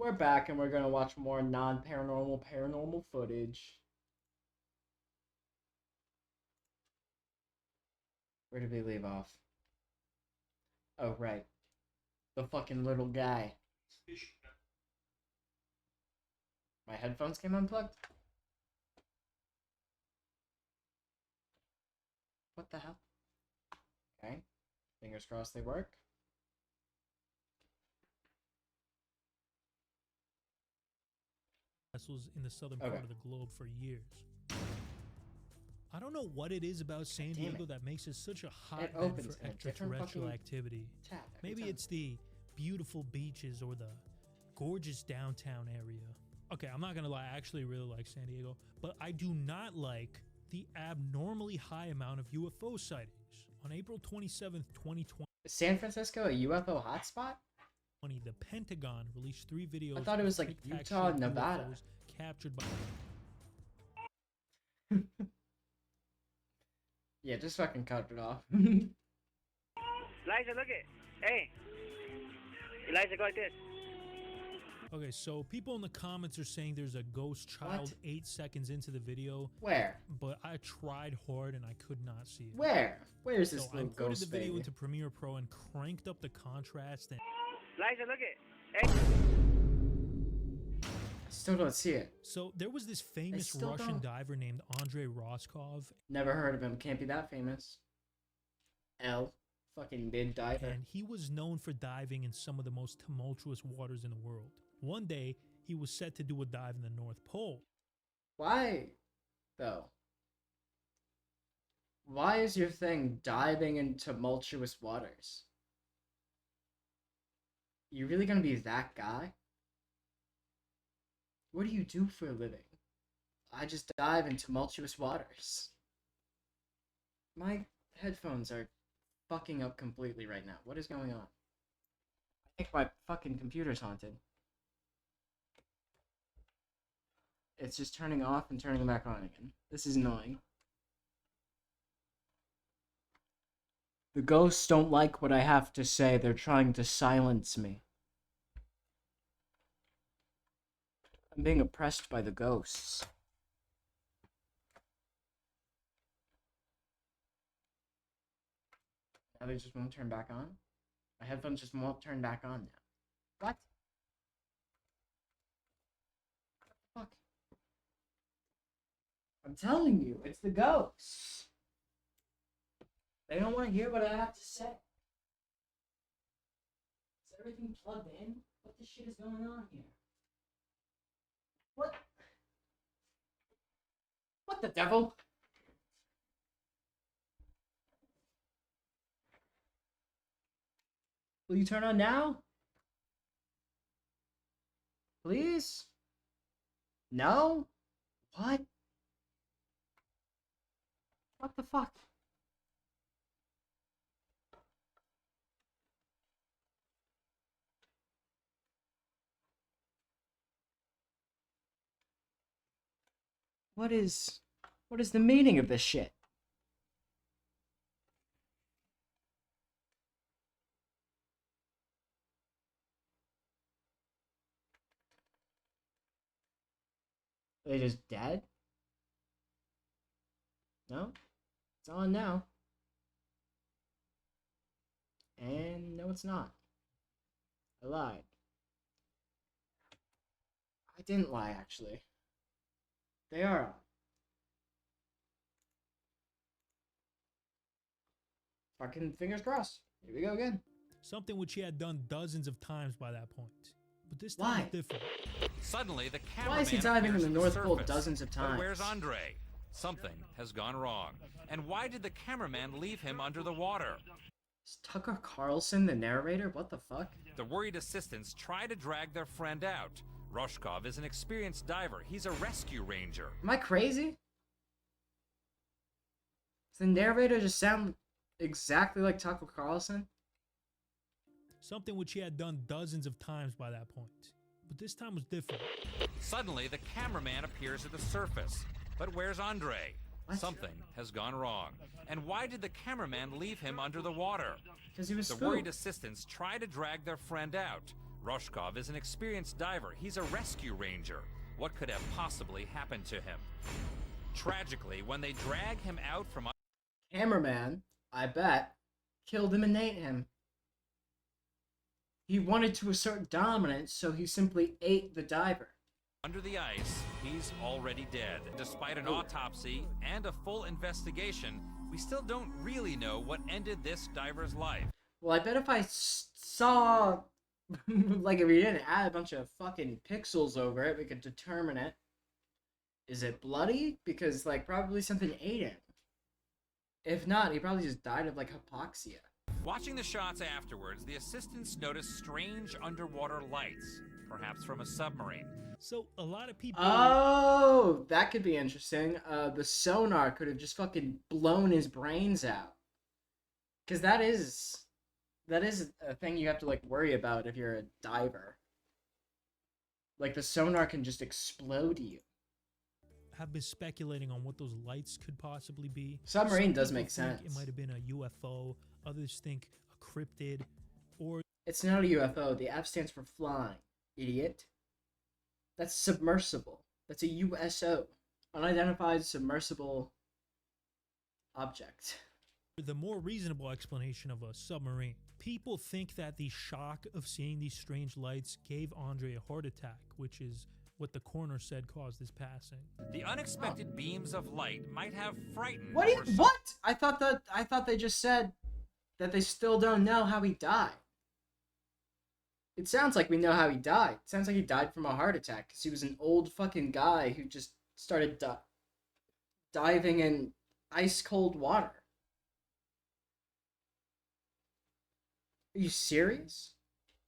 We're back and we're gonna watch more paranormal footage. Where did we leave off? Oh, right. The fucking little guy. My headphones came unplugged? What the hell? Okay. Fingers crossed they work. Vessels in the southern part of the globe for years. I don't know what it is about San Diego that makes it such a hotbed for extraterrestrial activity. Maybe it's the beautiful beaches or the gorgeous downtown area. Okay, I'm not gonna lie, I actually really like San Diego, but I do not like the abnormally high amount of UFO sightings. On April 27th, 2020. Is San Francisco a UFO hotspot? The Pentagon released 3 videos. I thought it was like Utah and Nevada. Captured by. Yeah, just fucking cut it off. Elijah, look it. Hey. Elijah, go like this. Okay, so people in the comments are saying there's a ghost child 8 seconds into the video. Where? But I tried hard and I could not see it. Where? Where's this little ghost I imported the video baby? into Premiere Pro and cranked up the contrast and. Elijah, look it. Hey. I still don't see it. So there was this famous Russian diver named Andrei Roskhov. Never heard of him. Can't be that famous. Fucking mid diver. And he was known for diving in some of the most tumultuous waters in the world. One day, he was set to do a dive in the North Pole. Why, though? Why is your thing diving in tumultuous waters? You really gonna be that guy? What do you do for a living? I just dive in tumultuous waters. My headphones are fucking up completely right now. What is going on? I think my fucking computer's haunted. It's just turning off and turning back on again. This is annoying. The ghosts don't like what I have to say. They're trying to silence me. I'm being oppressed by the ghosts. Now they just won't turn back on? My headphones just won't turn back on now. What? Fuck. I'm telling you, it's the ghosts. They don't want to hear what I have to say. Is everything plugged in? What the shit is going on here? What? What the devil? Will you turn on now? Please? No? What? What the fuck? What is the meaning of this shit? Are they just dead? No? It's on now. And no, it's not. I lied. I didn't lie, actually. They are on. Fucking fingers crossed. Here we go again. Something which he had done dozens of times by that point. But this time was different. Suddenly, the cameraman Why is he diving in the North Pole surface. dozens of times? But where's Andre? Something has gone wrong. And why did the cameraman leave him under the water? Is Tucker Carlson the narrator? What the fuck? The worried assistants try to drag their friend out. Rushkov is an experienced diver. He's a rescue ranger. Am I crazy? Does the narrator just sound exactly like Tucker Carlson? Something which he had done dozens of times by that point. But this time was different. Suddenly, the cameraman appears at the surface. But where's Andre? What? Something has gone wrong. And why did the cameraman leave him under the water? Because he was The spooked. worried assistants try to drag their friend out. Rushkov is an experienced diver. He's a rescue ranger. What could have possibly happened to him? Tragically, when they drag him out from Cameraman, I bet, killed him and ate him. He wanted to assert dominance, so he simply ate the diver. under the ice, he's already dead. Despite an autopsy and a full investigation, we still don't really know what ended this diver's life. Well, I bet if I saw, like, if we didn't add a bunch of fucking pixels over it, we could determine it. Is it bloody? Because, like, probably something ate him. If not, he probably just died of, like, hypoxia. Watching the shots afterwards, the assistants noticed strange underwater lights, perhaps from a submarine. So, a lot of people... Oh, that could be interesting. The sonar could have just fucking blown his brains out. Because that is a thing you have to, like, worry about if you're a diver. Like, the sonar can just explode you. Have been speculating on what those lights could possibly be. Submarine does people make think sense. It might have been a UFO. Others think a cryptid, or... It's not a UFO. The F stands for flying, idiot. That's submersible. That's a USO. Unidentified submersible object. The more reasonable explanation of a submarine. People think that the shock of seeing these strange lights gave Andre a heart attack, which is what the coroner said caused his passing. The unexpected beams of light might have frightened... What? I thought they just said that they still don't know how he died. It sounds like we know how he died. It sounds like he died from a heart attack because he was an old fucking guy who just started diving in ice cold water. Are you serious?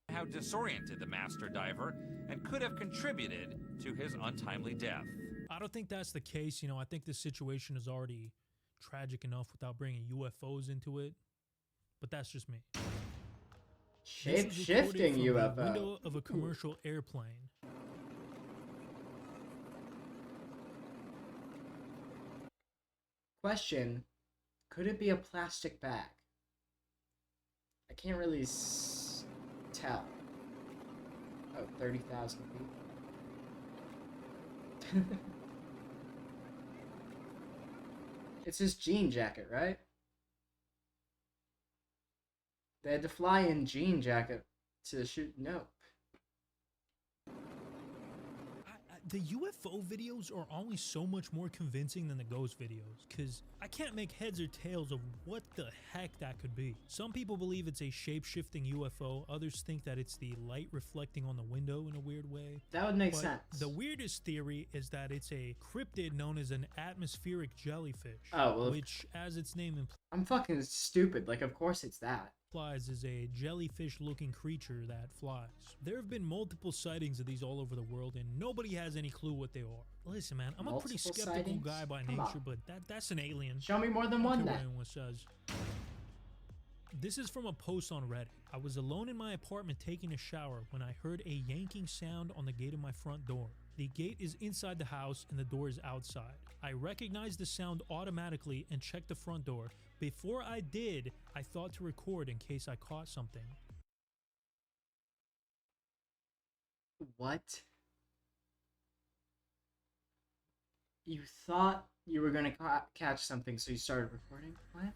How disoriented the master diver and could have contributed to his untimely death. I don't think that's the case. You know, I think this situation is already tragic enough without bringing UFOs into it. But that's just me. Shape-shifting This was recorded UFO. from the window of a commercial airplane. Question: could it be a plastic bag? I can't really tell. Oh, 30,000 feet. It's his jean jacket, right? They had to fly in jean jacket to shoot. Nope. The UFO videos are always so much more convincing than the ghost videos, because I can't make heads or tails of what the heck that could be. Some people believe it's a shape-shifting UFO, others think that it's the light reflecting on the window in a weird way. That would make But sense. The weirdest theory is that it's a cryptid known as an atmospheric jellyfish, Oh, well, which, as its name I'm fucking stupid. Like, of course it's that. implies, is a jellyfish-looking creature that flies. There have been multiple sightings of these all over the world, and nobody has any clue what they are. Listen, man, I'm a pretty Multiple skeptical sightings? guy by Come nature, on. but that's an alien. Show me more than I don't one care what then. anyone says. This is from a post on Reddit. I was alone in my apartment taking a shower when I heard a yanking sound on the gate of my front door. The gate is inside the house and the door is outside. I recognized the sound automatically and checked the front door. Before I did, I thought to record in case I caught something. What? You thought you were gonna catch something, so you started recording? What?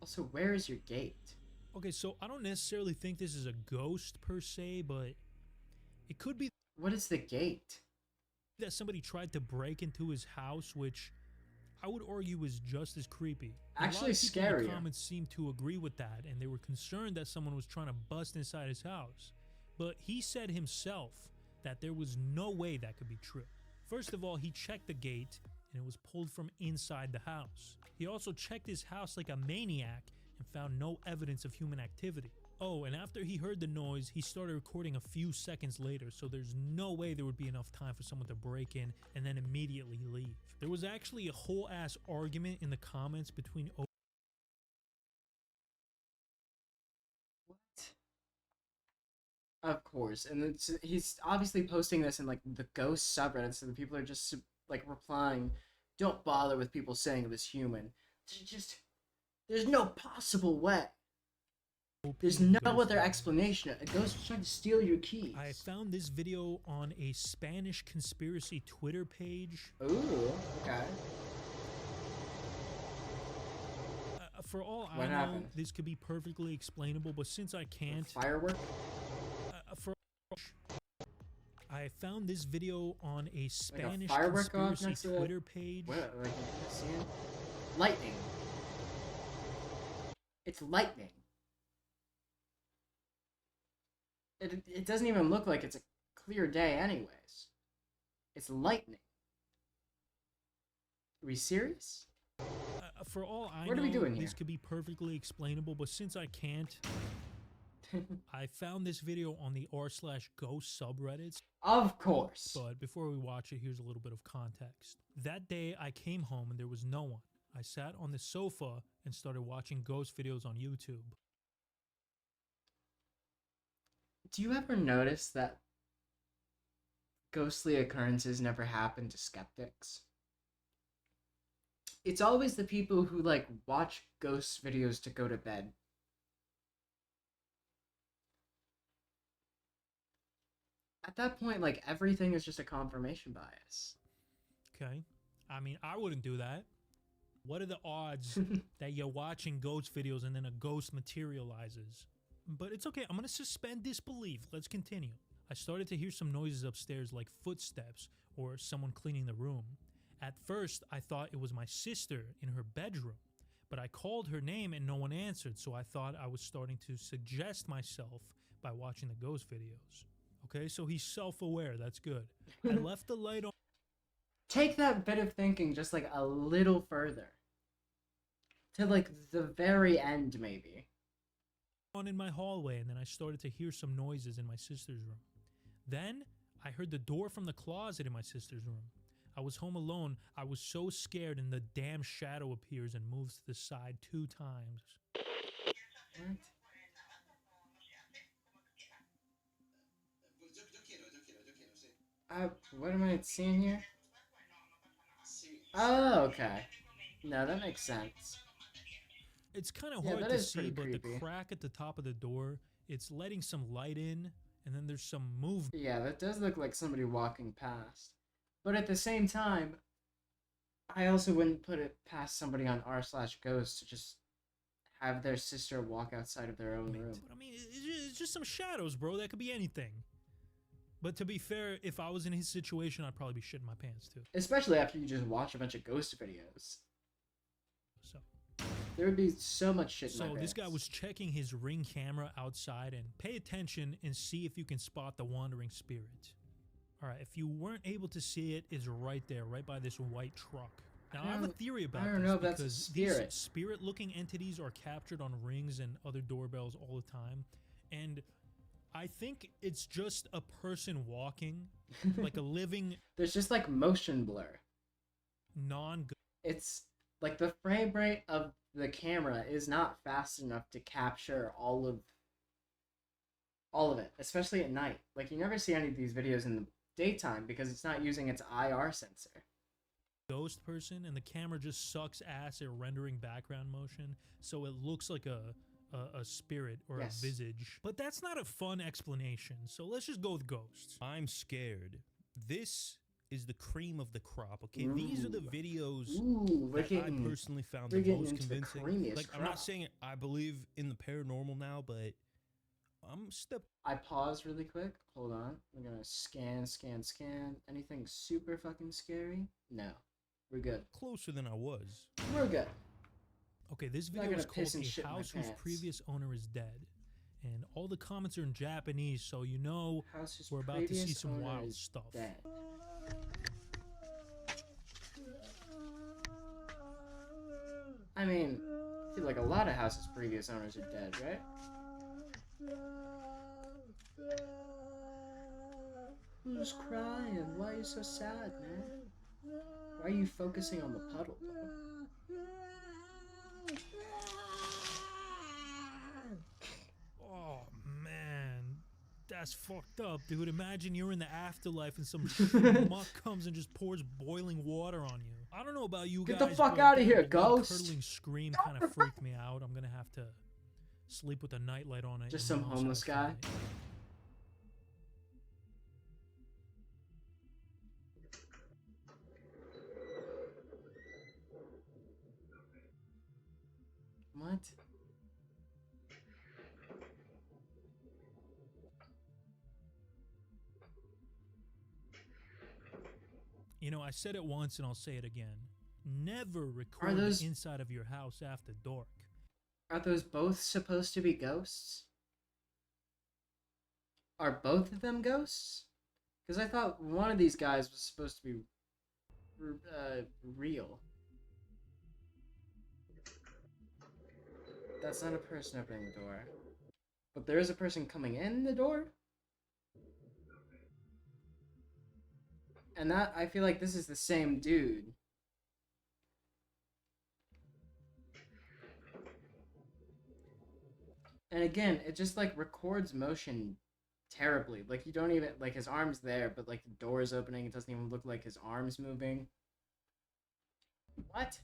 Also, where is your gate? Okay, so I don't necessarily think this is a ghost per se, but it could be. What is the gate? That somebody tried to break into his house, which I would argue is just as creepy. Actually, a lot of people in scarier. the comments seemed to agree with that, and they were concerned that someone was trying to bust inside his house. But he said himself that there was no way that could be true. First of all, he checked the gate, and it was pulled from inside the house. He also checked his house like a maniac and found no evidence of human activity. Oh, and after he heard the noise, he started recording a few seconds later, so there's no way there would be enough time for someone to break in and then immediately leave. There was actually a whole ass argument in the comments between Of course, and he's obviously posting this in like the ghost subreddit, so the people are just like replying, "Don't bother with people saying it was human. There's no possible way." There's no other explanation. A ghost was trying to steal your keys. I found this video on a Spanish conspiracy Twitter page. Ooh, okay. For all What I know, happened? this could be perfectly explainable, but since I can't... Firework? I found this video on a Spanish firework going off conspiracy next to Twitter page. What? Like, you see it? Lightning. It's lightning. It doesn't even look like it's a clear day anyways. It's lightning. Are we serious? For all I What know, are we doing this here? could be perfectly explainable, but since I can't, I found this video on the r/ghost subreddits. Of course. But before we watch it, here's a little bit of context. That day, I came home and there was no one. I sat on the sofa and started watching ghost videos on YouTube. Do you ever notice that ghostly occurrences never happen to skeptics? It's always the people who, like, watch ghost videos to go to bed. At that point, like, everything is just a confirmation bias. Okay? I mean, I wouldn't do that. What are the odds that you're watching ghost videos and then a ghost materializes? But it's okay. I'm going to suspend disbelief. Let's continue. I started to hear some noises upstairs, like footsteps or someone cleaning the room. At first, I thought it was my sister in her bedroom, but I called her name and no one answered, so I thought I was starting to suggest myself by watching the ghost videos. Okay, so he's self-aware. That's good. I left the light on. Take that bit of thinking just, like, a little further. To, like, the very end, maybe. On in my hallway, and then I started to hear some noises in my sister's room. Then I heard the door from the closet in my sister's room. I was home alone. I was so scared, and the damn shadow appears and moves to the side 2 times. What am I seeing here? Oh, okay. No, that makes sense. It's kind of Yeah, hard that to is see, pretty but the creepy. crack at the top of the door, it's letting some light in, and then there's some movement. Yeah, that does look like somebody walking past. But at the same time, I also wouldn't put it past somebody on r/ghost to just have their sister walk outside of their own room. But I mean, it's just some shadows, bro. That could be anything. But to be fair, if I was in his situation, I'd probably be shitting my pants too. Especially after you just watch a bunch of ghost videos. So there would be so much shit in my So this guy pants. was checking his Ring camera outside, and pay attention and see if you can spot the wandering spirit. All right, if you weren't able to see it, it's right there, right by this white truck. Now I have a theory about I don't this know if that's a because spirit. these spirit-looking entities are captured on rings and other doorbells all the time, and I think it's just a person walking, like a living. There's just like motion blur. Non. It's like the frame rate of the camera is not fast enough to capture all of it, especially at night. Like, you never see any of these videos in the daytime because it's not using its IR sensor. Ghost person, and the camera just sucks ass at rendering background motion, so it looks like a spirit or Yes. a visage. But that's not a fun explanation, so let's just go with ghosts. I'm scared. This is the cream of the crop, okay? These are the videos we're that getting- I personally found we're the getting most into the convincing. creamiest Like, I'm crop. not saying I believe in the paranormal now, but I'm I pause really quick. Hold on. I'm gonna scan. Anything super fucking scary? No. We're good. closer than I was. We're good. Okay, this Not video is gonna called piss and A shit in my House Whose pants. Previous Owner is Dead. And all the comments are in Japanese, so you know House whose we're about to see previous some owner wild is stuff. dead. I mean, I feel like a lot of houses' previous owners are dead, right? Who's crying? Why are you so sad, man? Why are you focusing on the puddle, though? Oh man, that's fucked up, dude. Imagine you're in the afterlife and some schmuck comes and just pours boiling water on you. I don't know about you Get guys. the fuck but outta that here, blood ghost. Curdling scream kind of freaked me out. I'm gonna have to sleep with a nightlight on it. Just in some the homeless outside guy. flight. What? You know, I said it once and I'll say it again. Never record those- the inside of your house after dark. Are those both supposed to be ghosts? Are both of them ghosts? Because I thought one of these guys was supposed to be real. That's not a person opening the door. But there is a person coming in the door? And that, I feel like this is the same dude. And again, it just like records motion terribly. Like you don't even, like his arm's there, but like the door is opening, it doesn't even look like his arm's moving. What?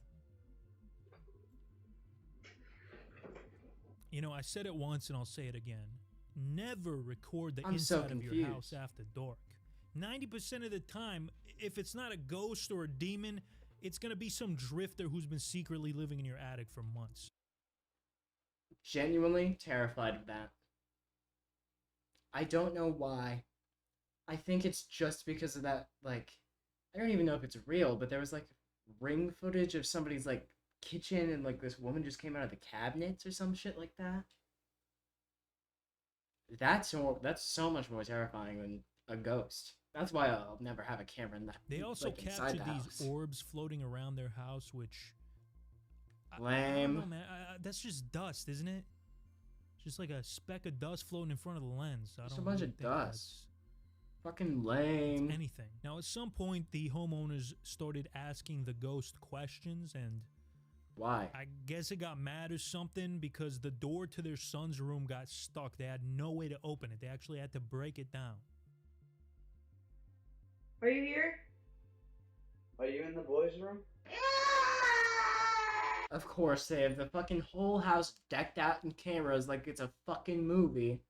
You know, I said it once and I'll say it again. Never record the I'm so inside of your house confused. after dark. 90% of the time, if it's not a ghost or a demon, it's gonna be some drifter who's been secretly living in your attic for months. Genuinely terrified of that. I don't know why. I think it's just because of that, like, I don't even know if it's real, but there was like ring footage of somebody's like kitchen and like this woman just came out of the cabinets or some shit like that. That's so much more terrifying than a ghost. That's why I'll never have a camera in that. They also like, inside captured the these house. orbs floating around their house, which I don't Lame. know, man. That's just dust, isn't it? Just like a speck of dust floating in front of the lens. I Just a don't bunch really of think dust. Fucking lame. that's anything. Now, at some point, the homeowners started asking the ghost questions, and why? I guess it got mad or something because the door to their son's room got stuck. They had no way to open it. They actually had to break it down. Are you here? Are you in the boys' room? Of course, they have the fucking whole house decked out in cameras like it's a fucking movie.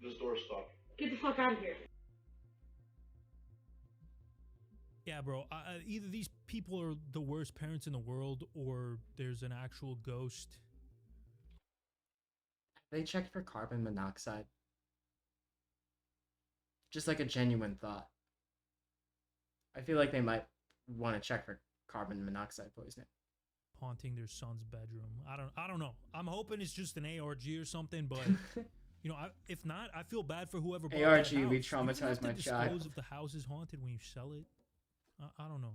This door's stuck. Get the fuck out of here. Yeah, bro. Either these people are the worst parents in the world, or there's an actual ghost. They checked for carbon monoxide. Just like a genuine thought. I feel like they might want to check for carbon monoxide poisoning. Haunting their son's bedroom. I don't know. I'm hoping it's just an ARG or something, but you know, if not, I feel bad for whoever bought ARG, that house. we You even have traumatized to my child. disclose if the house is haunted when you sell it. I don't know.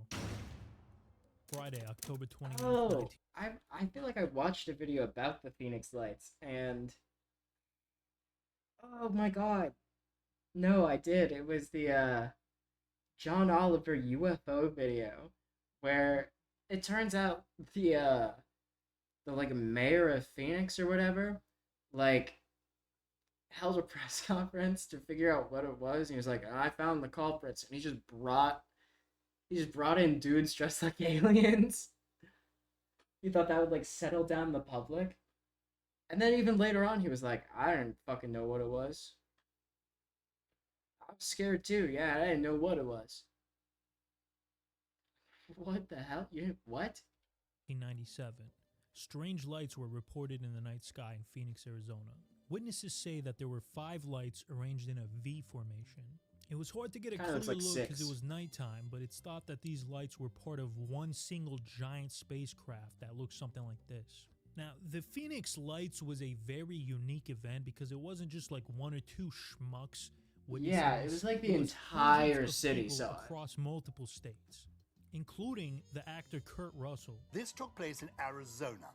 Friday, October 29th. Oh, I feel like I watched a video about the Phoenix Lights, and oh my god, no, I did. It was the John Oliver UFO video, where it turns out the like mayor of Phoenix or whatever, like held a press conference to figure out what it was. And he was like, I found the culprits, and he just brought in dudes dressed like aliens. He thought that would like settle down the public. And then even later on he was like, I didn't fucking know what it was. I was scared too. Yeah, I didn't know what it was. What the hell? What? 1997. Strange lights were reported in the night sky in Phoenix, Arizona. Witnesses say that there were 5 lights arranged in a V formation. It was hard to get a Kinda clear looks like look 6. because it was nighttime, but it's thought that these lights were part of one single giant spacecraft that looked something like this. Now, the Phoenix Lights was a very unique event because it wasn't just like 1 or 2 schmucks witnessing Yeah, it this. was like the It was entire hundreds of city people saw it. across multiple states, including the actor Kurt Russell. This took place in Arizona.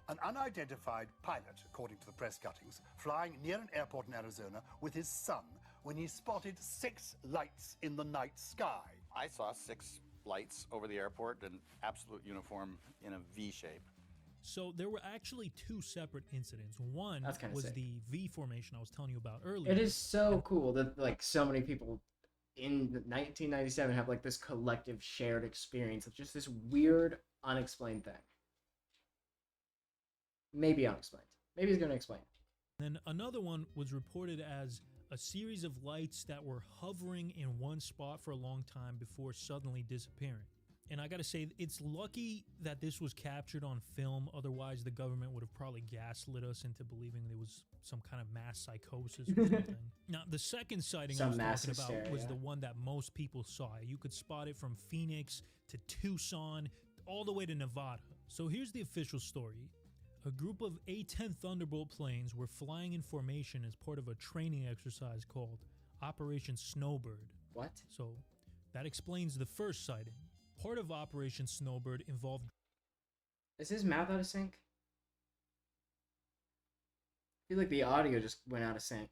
An unidentified pilot, according to the press cuttings, flying near an airport in Arizona with his son when he spotted 6 lights in the night sky. I saw 6 lights over the airport in absolute uniform in a V shape. So there were actually 2 separate incidents. One That's kinda was sick. the V formation I was telling you about earlier. It is so cool that like so many people in 1997 have like this collective shared experience of just this weird unexplained thing. maybe unexplained. Maybe he's gonna explain. Then another one was reported as a series of lights that were hovering in one spot for a long time before suddenly disappearing. And I gotta say, it's lucky that this was captured on film, otherwise the government would have probably gaslit us into believing there was some kind of mass psychosis or something. Now, the second sighting I was talking about was the one that most people saw. You could spot it from Phoenix to Tucson, all the way to Nevada. So here's the official story. A group of A-10 Thunderbolt planes were flying in formation as part of a training exercise called Operation Snowbird. What? So that explains the first sighting. Part of Operation Snowbird involved... Is his mouth out of sync? I feel like the audio just went out of sync.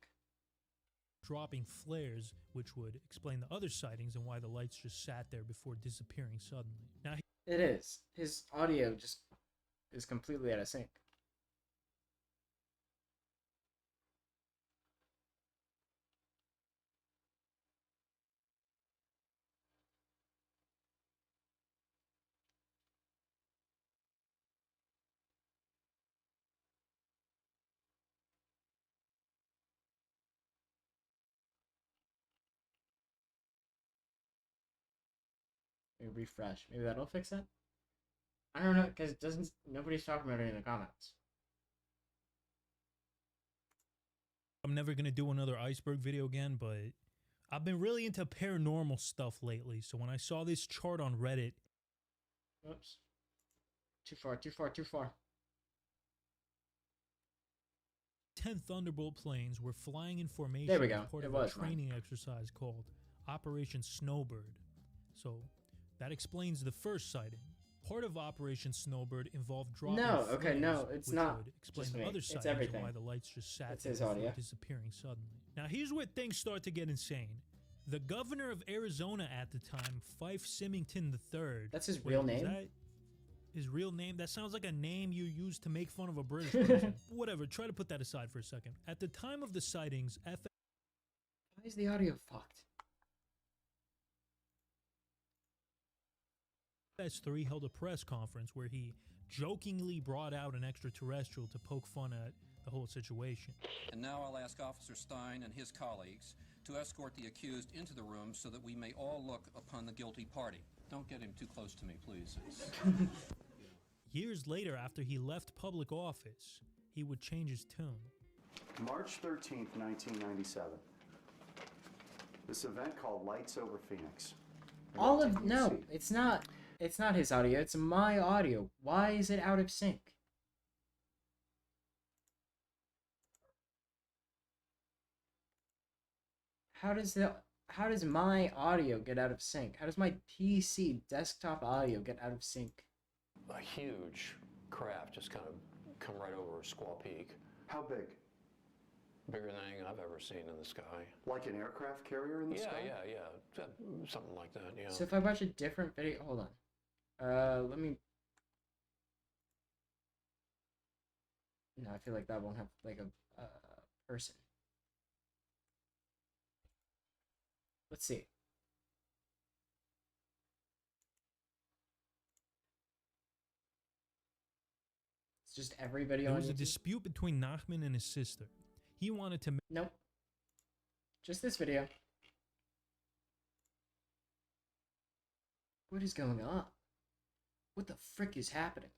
dropping flares, which would explain the other sightings and why the lights just sat there before disappearing suddenly. Now, it is. His audio just is completely out of sync. Maybe refresh. Maybe that'll fix it. I don't know, because it doesn't. Nobody's talking about it in the comments. I'm never gonna do another Iceberg video again, but I've been really into paranormal stuff lately. So when I saw this chart on Reddit, oops, too far, too far, too far. 10 Thunderbolt planes were flying in formation. There we go. As part It of was a training exercise called Operation Snowbird. So that explains the first sighting. Part of Operation Snowbird involved dropping flares, no, it's which not would explain just the me. other It's sightings everything. and why the lights just sat It's there his before audio. disappearing suddenly. Now here's where things start to get insane. The governor of Arizona at the time, Fife Symington III. That's his real name? Is that his real name? That sounds like a name you use to make fun of a British person. Whatever, try to put that aside for a second. At the time of the sightings, Why is the audio fucked? FS3 held a press conference where he jokingly brought out an extraterrestrial to poke fun at the whole situation. And now I'll ask Officer Stein and his colleagues to escort the accused into the room so that we may all look upon the guilty party. Don't get him too close to me, please. Years later, after he left public office, he would change his tune. March 13th, 1997. This event called Lights Over Phoenix. No, it's not. It's not his audio. It's my audio. Why is it out of sync? How does my audio get out of sync? How does my PC desktop audio get out of sync? A huge craft just kind of come right over Squaw Peak. How big? Bigger than anything I've ever seen in the sky. Like an aircraft carrier in the sky? Yeah. Something like that, yeah. So if I watch a different video, hold on. Let me. No, I feel like that won't have like a person. Let's see. It's just every video. There was a YouTube? dispute between Nachman and his sister. He wanted to. Nope. Just this video. What is going on? What the frick is happening?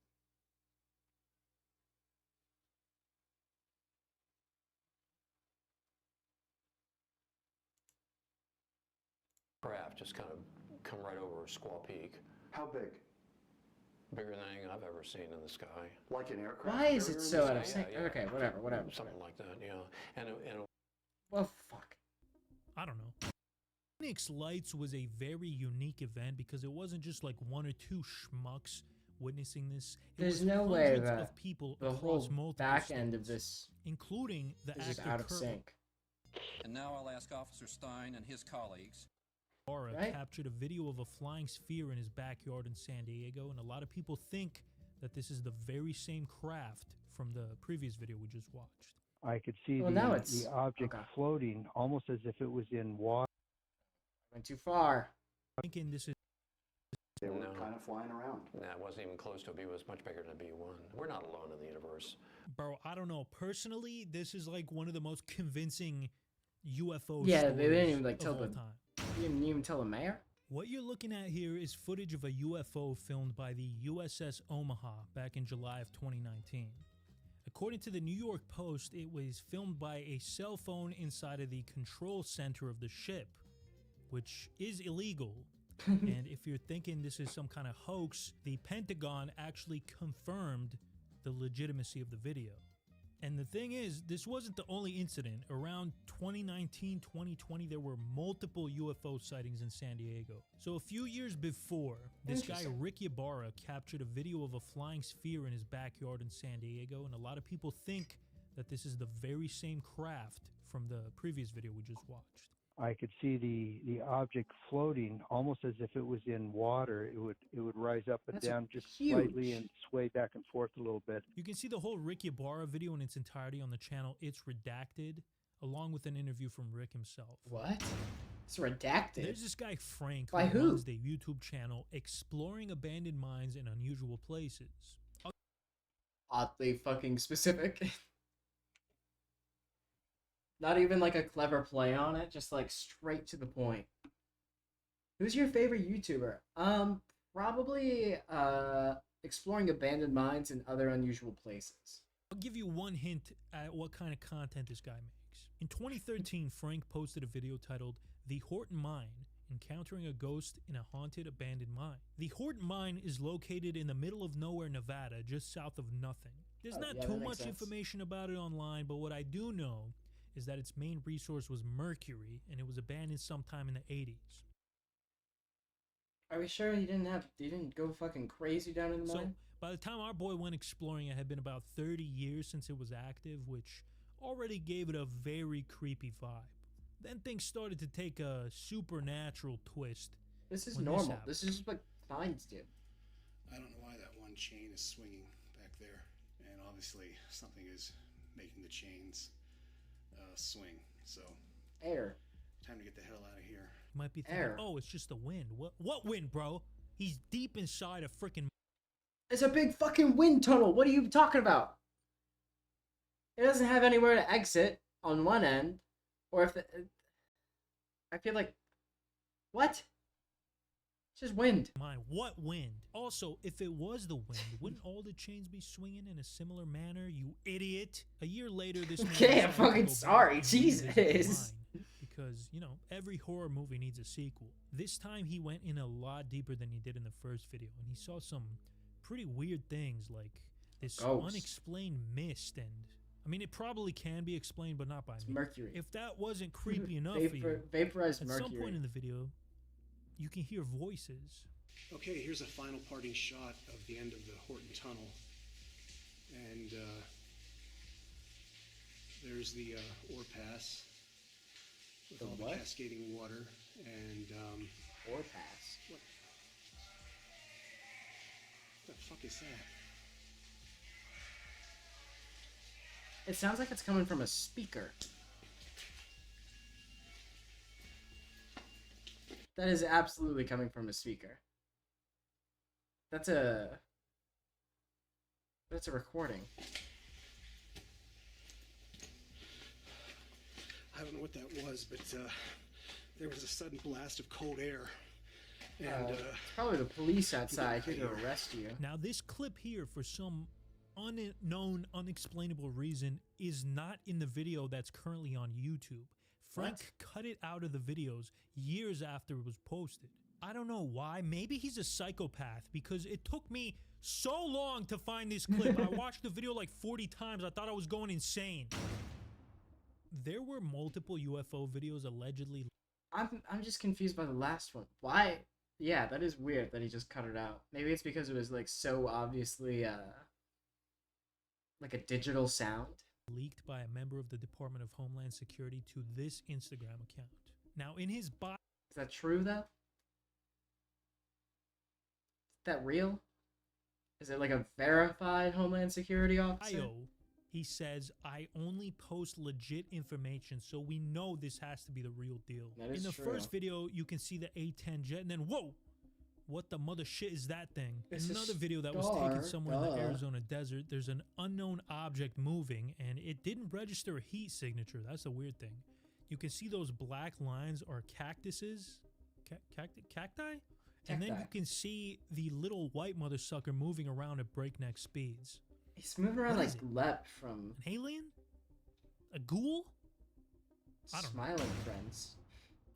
Craft just kind of come right over Squaw Peak. How big? Bigger than anything I've ever seen in the sky. Like an aircraft Why is carrier it in so the out of sky? sync? Okay, whatever. Something like that, yeah. And well, fuck. I don't know. Phoenix Lights was a very unique event because it wasn't just like one or two schmucks witnessing this. There's was no way hundreds that of people the across whole multiple back end states, of this including the is just actor out of Kurt sync. And now I'll ask Officer Stein and his colleagues. Laura Right? captured a video of a flying sphere in his backyard in San Diego, and a lot of people think that this is the very same craft from the previous video we just watched. I could see Well, now it's- the object okay. floating almost as if it was in water. Went too far. Thinking this is They were No. kind of flying around. Nah, it wasn't even close to a B. It was much bigger than a B1. We're not alone in the universe. Bro, I don't know. Personally, this is like one of the most convincing UFO Yeah, stories they didn't even like of tell all the. time. You didn't even tell the mayor. What you're looking at here is footage of a UFO filmed by the USS Omaha back in July of 2019. According to the New York Post, it was filmed by a cell phone inside of the control center of the ship, which is illegal. And if you're thinking this is some kind of hoax, the Pentagon actually confirmed the legitimacy of the video. And the thing is, this wasn't the only incident. Around 2019, 2020, there were multiple UFO sightings in San Diego. So a few years before, this guy Rick Ybarra captured a video of a flying sphere in his backyard in San Diego, and a lot of people think that this is the very same craft from the previous video we just watched. I could see the object floating almost as if it was in water. It would rise up and That's down just huge. slightly and sway back and forth a little bit. You can see the whole Rick Ybarra video in its entirety on the channel It's Redacted, along with an interview from Rick himself. What? It's redacted. There's this guy Frank By who who? runs the YouTube channel Exploring Abandoned Mines in Unusual Places. Oddly fucking specific. Not even like a clever play on it, just like straight to the point. Who's your favorite YouTuber? Probably Exploring Abandoned Mines and Other Unusual Places. I'll give you one hint at what kind of content this guy makes. In 2013, Frank posted a video titled The Horton Mine, Encountering a Ghost in a Haunted Abandoned Mine. The Horton Mine is located in the middle of nowhere, Nevada, just south of nothing. There's not too much information about it online, but what I do know is that its main resource was mercury, and it was abandoned sometime in the 80s. Are we sure he didn't go fucking crazy down in the So, mine? by the time our boy went exploring, it had been about 30 years since it was active, which already gave it a very creepy vibe. Then things started to take a supernatural twist. This is when normal. happened. This is what mines do. I don't know why that one chain is swinging back there, and obviously something is making the chains swing. So air. Time to get the hell out of here. You might be thinking, oh, it's just the wind. What wind, bro? He's deep inside a freaking. It's a big fucking wind tunnel. What are you talking about? It doesn't have anywhere to exit on one end, or if I feel like, what? It's just wind. Mine. What wind? Also, if it was the wind, wouldn't all the chains be swinging in a similar manner? You idiot! A year later, this. Okay, I'm fucking sorry. Jesus. Because, you know, every horror movie needs a sequel. This time he went in a lot deeper than he did in the first video, and he saw some pretty weird things like this unexplained mist, and I mean, it probably can be explained, but not by me. Mercury. If that wasn't creepy enough for you, vaporized at mercury. some point in the video, you can hear voices. Okay, here's a final parting shot of the end of the Horton Tunnel, and there's the ore pass with all the cascading water, and ore pass. What the fuck is that? It sounds like it's coming from a speaker. That is absolutely coming from a speaker. That's a recording. I don't know what that was, but there was a sudden blast of cold air. And it's probably the police outside here to arrest you. Now, this clip here, for some unknown, unexplainable reason, is not in the video that's currently on YouTube. Frank cut it out of the videos years after it was posted. I don't know why. Maybe he's a psychopath, because it took me so long to find this clip. I watched the video like 40 times. I thought I was going insane. There were multiple UFO videos allegedly. I'm just confused by the last one. Why? Yeah, that is weird that he just cut it out. Maybe it's because it was like so obviously like a digital sound. Leaked by a member of the Department of Homeland Security to this Instagram account. Now, in his bio... Is that true, though? Is that real? Is it like a verified Homeland Security officer? He says, I only post legit information, so we know this has to be the real deal. That is in the true. first video, you can see the A-10 jet, and then, whoa! What the mother shit is that thing? It's In a another video that was taken star, somewhere in the duh. Arizona desert, there's an unknown object moving, and it didn't register a heat signature. That's a weird thing. You can see those black lines are cactuses, cacti, and then Cacti. you can see the little white mother sucker moving around at breakneck speeds. He's moving around What like is it? Lep from An alien? A ghoul? I don't know. Smiling Friends.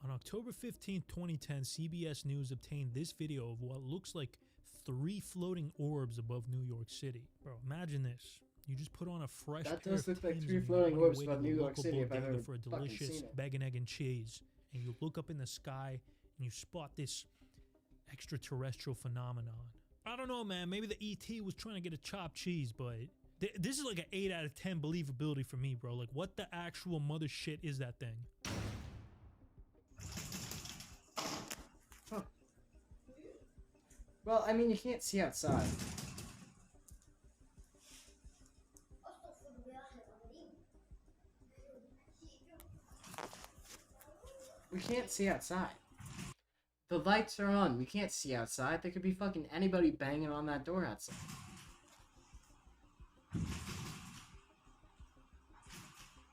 On October 15, 2010, CBS News obtained this video of what looks like 3 floating orbs above New York City. Bro, imagine this. You just put on a fresh That pair does of look like Timbs 3 and you floating on your orbs way above to the New York local City if I've bodega ever for a fucking delicious seen it. bacon, egg, and cheese. And you look up in the sky and you spot this extraterrestrial phenomenon. I don't know, man. Maybe the ET was trying to get a chopped cheese, but this is like an 8 out of 10 believability for me, bro. Like, what the actual mother shit is that thing? Huh. Well, I mean, you can't see outside. We can't see outside. The lights are on. We can't see outside. There could be fucking anybody banging on that door outside.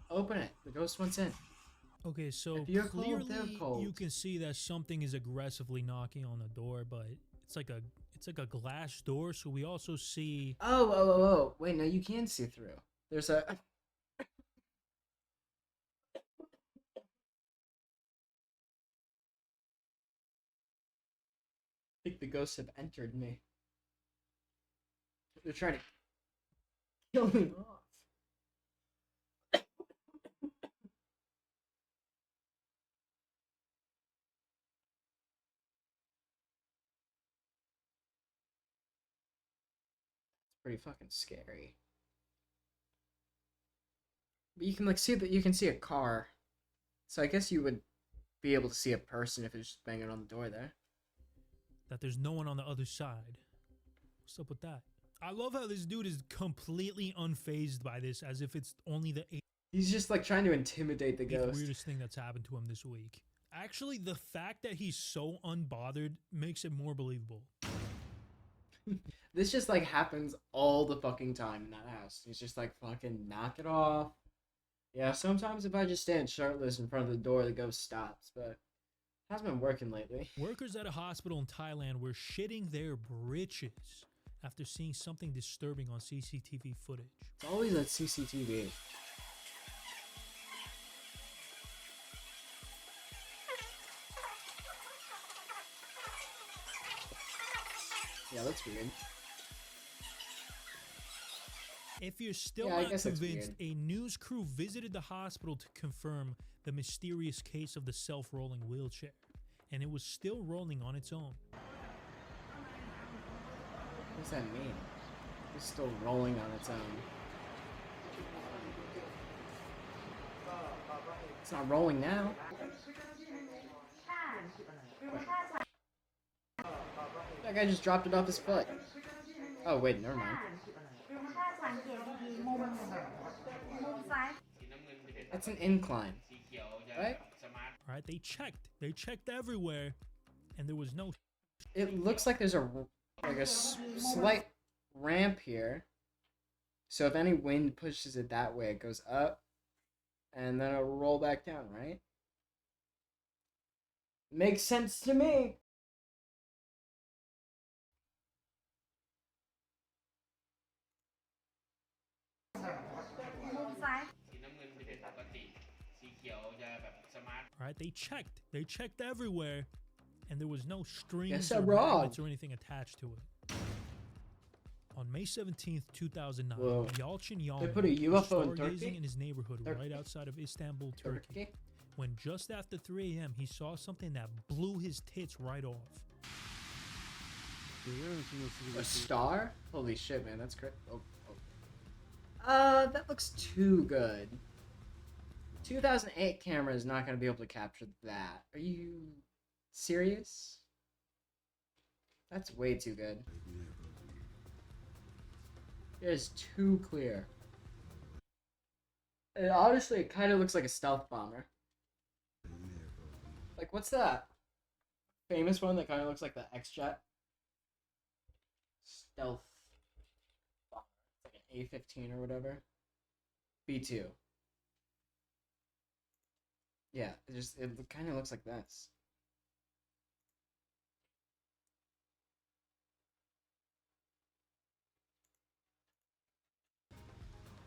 Open it. The ghost wants in. Okay, so If you're cold, they're clearly cold. you can see that something is aggressively knocking on the door, but it's like a glass door. So we also see Oh. Wait, no, you can see through. There's a... I think the ghosts have entered me. They're trying to kill me off. It's pretty fucking scary. But you can like see that you can see a car. So I guess you would be able to see a person if it's just banging on the door there. that there's no one on the other side. What's up with that? I love how this dude is completely unfazed by this, as if it's only the He's just like trying to intimidate the ghost. weirdest thing that's happened to him this week. Actually, the fact that he's so unbothered makes it more believable. This just like happens all the fucking time in that house. He's just like, fucking knock it off. Yeah, sometimes if I just stand shirtless in front of the door, the ghost stops, but it hasn't been working lately. Workers at a hospital in Thailand were shitting their britches after seeing something disturbing on CCTV footage. It's always at CCTV. Yeah, that's weird. If you're still Yeah, I not guess that's convinced, a news crew visited the hospital to confirm the mysterious case of the self-rolling wheelchair, and it was still rolling on its own. What does that mean? It's still rolling on its own. It's not rolling now. That guy just dropped it off his foot. Oh wait, never mind. That's an incline, right? Alright, they checked everywhere, and there was no... It looks like there's a slight ramp here. So if any wind pushes it that way, it goes up, and then it'll roll back down, right? Makes sense to me. Alright, they checked everywhere, and there was no strings Yes, or I'm wrong. magnets or anything attached to it. On May 17th, 2009, Whoa. Yalcin They Yalman put a was UFO in stargazing Turkey? in his neighborhood Turkey? right outside of Istanbul, Turkey, Turkey? when just after 3 a.m. he saw something that blew his tits right off. A star? Holy shit, man, that's crazy. Oh. That looks too good. 2008 camera is not going to be able to capture that. Are you serious? That's way too good. It is too clear. And honestly, it kind of looks like a stealth bomber. Like, what's that? famous one that kind of looks like the X-Jet. Stealth. It's like an A-15 or whatever. B-2. Yeah, it kind of looks like this.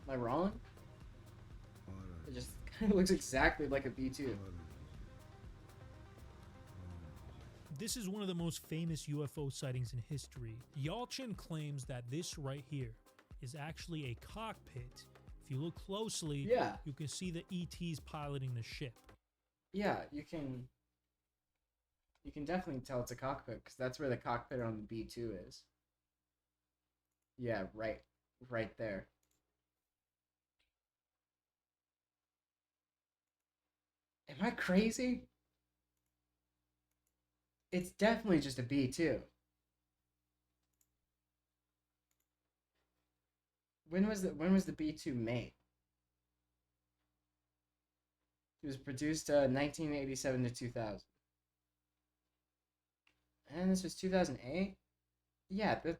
Am I wrong? It just kind of looks exactly like a B-2. This is one of the most famous UFO sightings in history. Yalchin claims that this right here is actually a cockpit. If you look closely, Yeah. you can see the ETs piloting the ship. Yeah, you can definitely tell it's a cockpit because that's where the cockpit on the B-2 is. Yeah, right there. Am I crazy? It's definitely just a B-2. When was the B-2 made? It was produced 1987 to 2000. And this was 2008? Yeah, that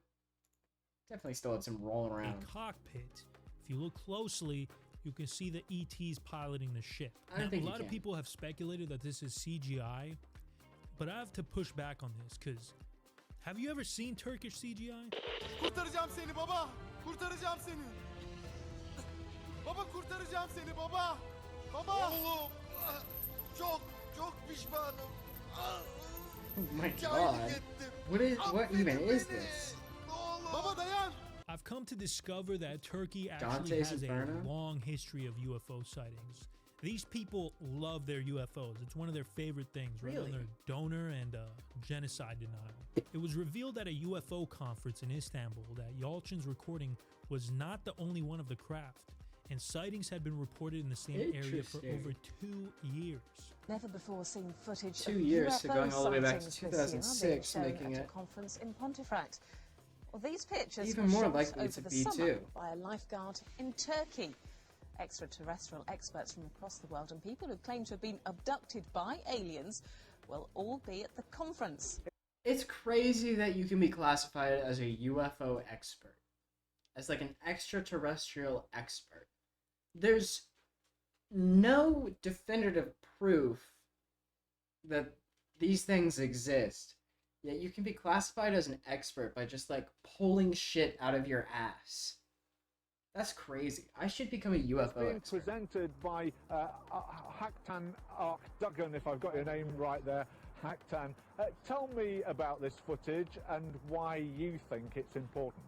definitely still had some rolling around. A cockpit. If you look closely, you can see the ETs piloting the ship. I don't Now, think a you lot of can. people have speculated that this is CGI, but I have to push back on this because have you ever seen Turkish CGI? Kurtaracağım seni baba. Kurtaracağım seni. Baba kurtaracağım seni baba. Baba. Oğlum. Çok pişmanım. Oh my god. What even is this? Baba dayan. I've come to discover that Turkey actually Dante's has Inferno? a long history of UFO sightings. These people love their UFOs. It's one of their favorite things, right? Really? On their donor and genocide denial. It was revealed at a UFO conference in Istanbul that Yalchin's recording was not the only one of the craft, and sightings had been reported in the same area for Interesting. over 2 years. Never before seen footage 2 of years, UFO so going all the way back to sightings this year 2006, being shown making at a it conference in Pontefract. Well, these pictures even were more shot likely over it's a the B-2. summer by a lifeguard in Turkey. Extraterrestrial experts from across the world and people who claim to have been abducted by aliens will all be at the conference. It's crazy that you can be classified as a UFO expert. As like an extraterrestrial expert. There's no definitive proof that these things exist. Yet you can be classified as an expert by just like pulling shit out of your ass. That's crazy. I should become a UFO Being expert. presented by Haktan Arkdagan, if I've got your name right there, Haktan. Tell me about this footage and why you think it's important.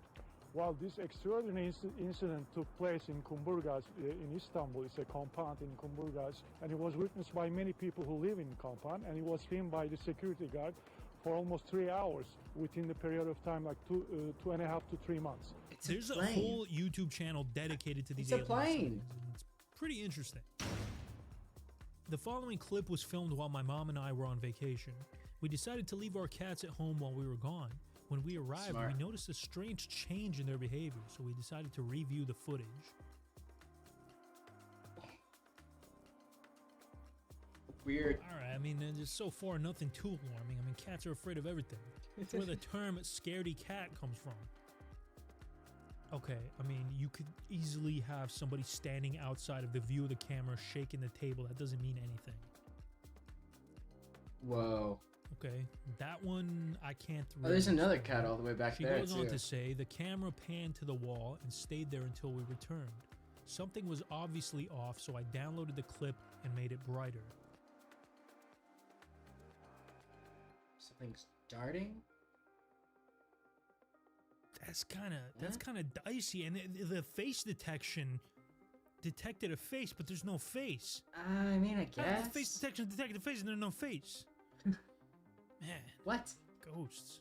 Well, this extraordinary incident took place in Kumburgaz in Istanbul. It's a compound in Kumburgaz, and it was witnessed by many people who live in the compound, and it was filmed by the security guard for almost 3 hours within the period of time, like 2.5 to 3 months. There's a whole YouTube channel dedicated to these It's a alien plane. sightings, and it's pretty interesting. The following clip was filmed while my mom and I were on vacation. We decided to leave our cats at home while we were gone. When we arrived, Smart. we noticed a strange change in their behavior, so we decided to review the footage. Weird. Alright, I mean, just so far, nothing too alarming. I mean, cats are afraid of everything. That's where the term scaredy cat comes from. Okay, I mean, you could easily have somebody standing outside of the view of the camera shaking the table. That doesn't mean anything. Whoa. Okay, that one I can't Oh, there's really another explain. cat all the way back She there, goes on too. to say, the camera panned to the wall and stayed there until we returned. Something was obviously off, so I downloaded the clip and made it brighter. Something's darting? That's kind of dicey, and the face detection detected a face, but there's no face. I mean, I How did guess. the face detection detected a face and there's no face? Man. What? Ghosts.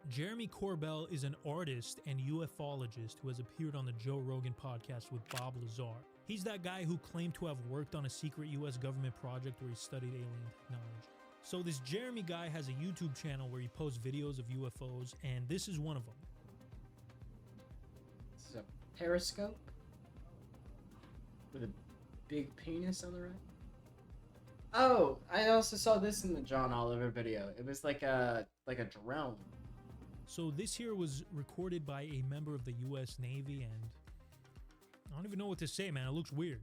Jeremy Corbell is an artist and ufologist who has appeared on the Joe Rogan podcast with Bob Lazar. He's that guy who claimed to have worked on a secret US government project where he studied alien technology. So this Jeremy guy has a YouTube channel where he posts videos of UFOs, and this is one of them. This is a periscope with a big penis on the right. Oh, I also saw this in the John Oliver video. It was like a drone. So this here was recorded by a member of the U.S. Navy, and I don't even know what to say, man. It looks weird.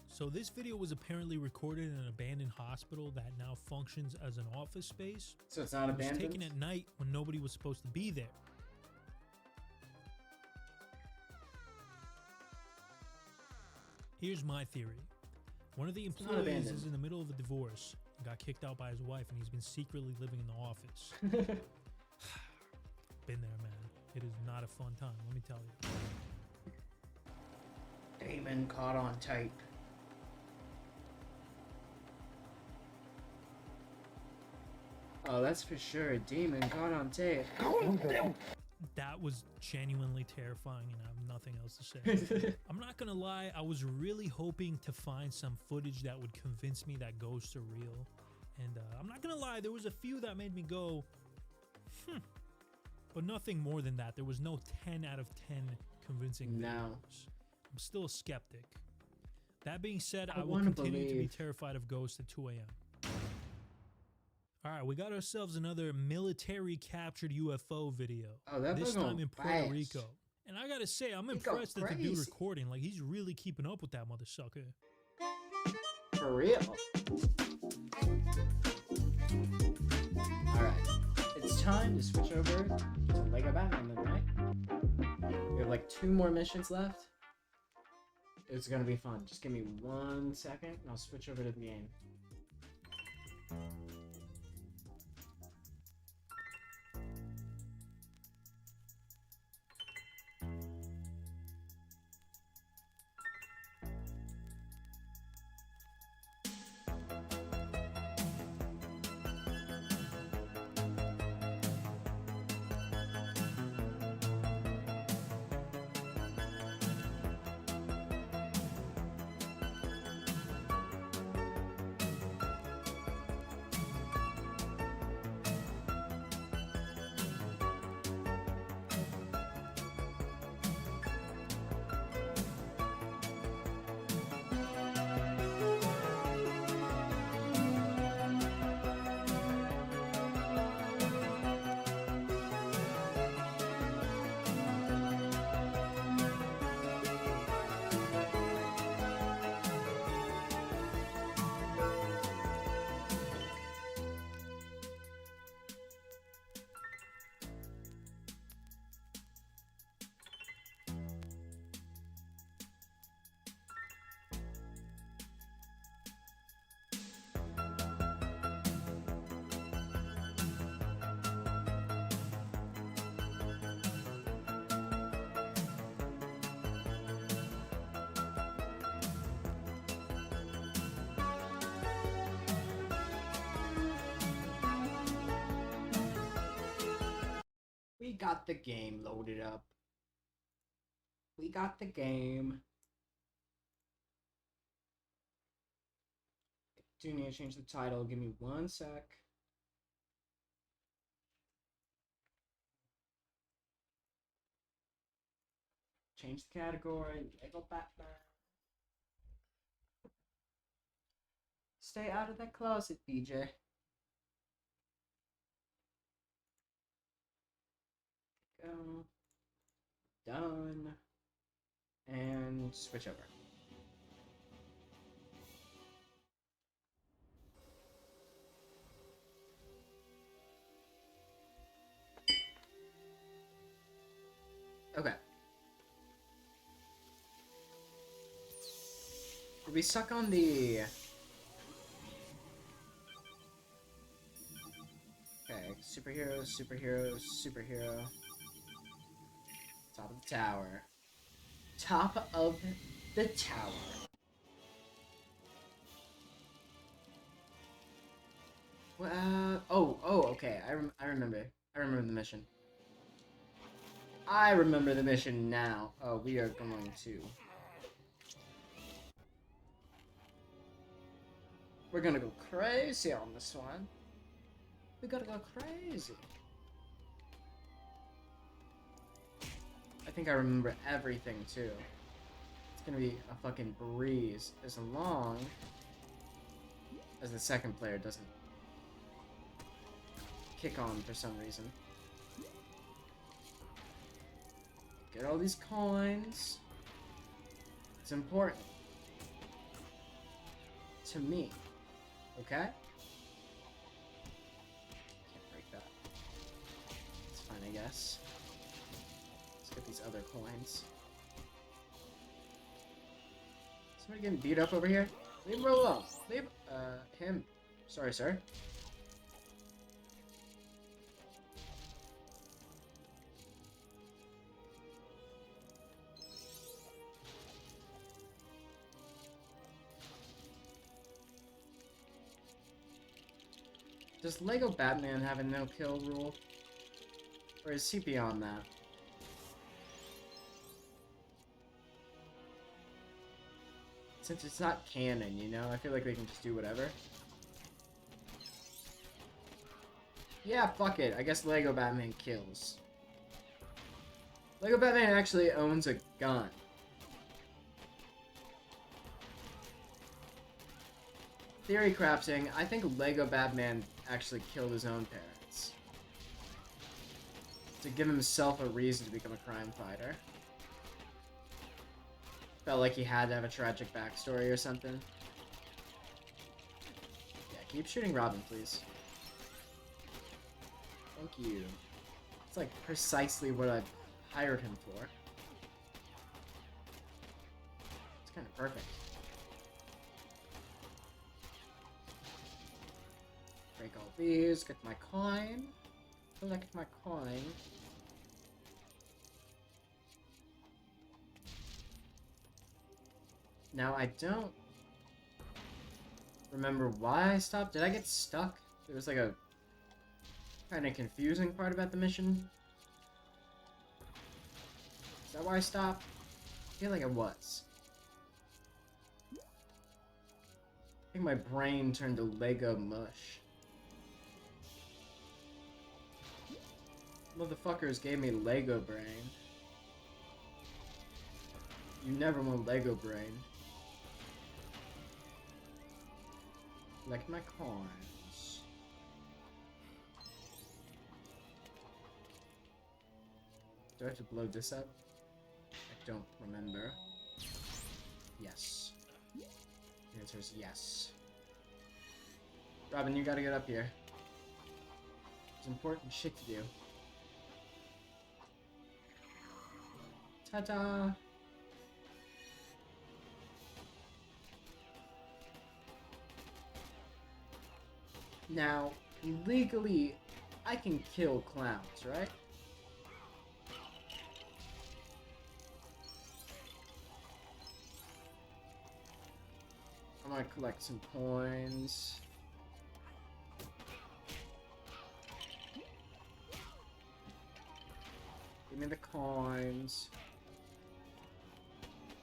So this video was apparently recorded in an abandoned hospital that now functions as an office space. So it's not abandoned? It was taken at night when nobody was supposed to be there. Here's my theory. One of the employees is in the middle of a divorce and got kicked out by his wife, and he's been secretly living in the office. Been there, man. It is not a fun time, let me tell you. Damon caught on tape. Oh, that's for sure. Demon caught on tape. That was genuinely terrifying, and I have nothing else to say. I'm not gonna lie, I was really hoping to find some footage that would convince me that ghosts are real. And I'm not gonna lie, there was a few that made me go, but nothing more than that. There was no 10 out of 10 convincing videos. I'm still a skeptic. That being said, I will continue to be terrified of ghosts at 2 a.m. Alright, we got ourselves another military captured UFO video. Oh, that this time in Puerto fast. Rico. And I gotta say, I'm impressed at the dude recording. Like, he's really keeping up with that mother sucker. For real. Alright. It's time to switch over to Lego Batman then, right? We have like 2 more missions left. It's gonna be fun. Just give me 1 second and I'll switch over to the game. We got the game loaded up. We got the game. Do need to change the title. Give me 1 sec. Change the category. Lego Batman. Stay out of that closet, BJ. Go. Done. And switch over. Okay. Did we suck on the... Okay, superheroes, superheroes, superhero. Top of the tower. Top of the tower. Okay. I remember. I remember the mission. I remember the mission now. Oh, we are going to... We're gonna go crazy on this one. We gotta go crazy. I think I remember everything too. It's gonna be a fucking breeze as long as the second player doesn't kick on for some reason. Get all these coins. It's important to me. Okay? Can't break that. It's fine, I guess. Let's get these other coins. Somebody getting beat up over here? Leave him alone. Leave him. Sorry, sir. Does Lego Batman have a no-kill rule? Or is he beyond that? Since it's not canon, you know? I feel like they can just do whatever. Yeah, fuck it. I guess Lego Batman kills. Lego Batman actually owns a gun. Theory crafting, I think Lego Batman actually killed his own parents. To give himself a reason to become a crime fighter. Felt like he had to have a tragic backstory or something. Yeah, keep shooting Robin, please. Thank you. It's like precisely what I hired him for. It's kind of perfect. Break all these, get my coin. Collect my coin. Now, I don't remember why I stopped. Did I get stuck? There was like a kind of confusing part about the mission. Is that why I stopped? I feel like it was. I think my brain turned to Lego mush. Motherfuckers gave me Lego brain. You never want Lego brain. Collect my coins. Do I have to blow this up? I don't remember. Yes. The answer is yes. Robin, you gotta get up here. There's important shit to do. Ta-da! Now, legally, I can kill clowns, right? I'm gonna collect some coins. Give me the coins.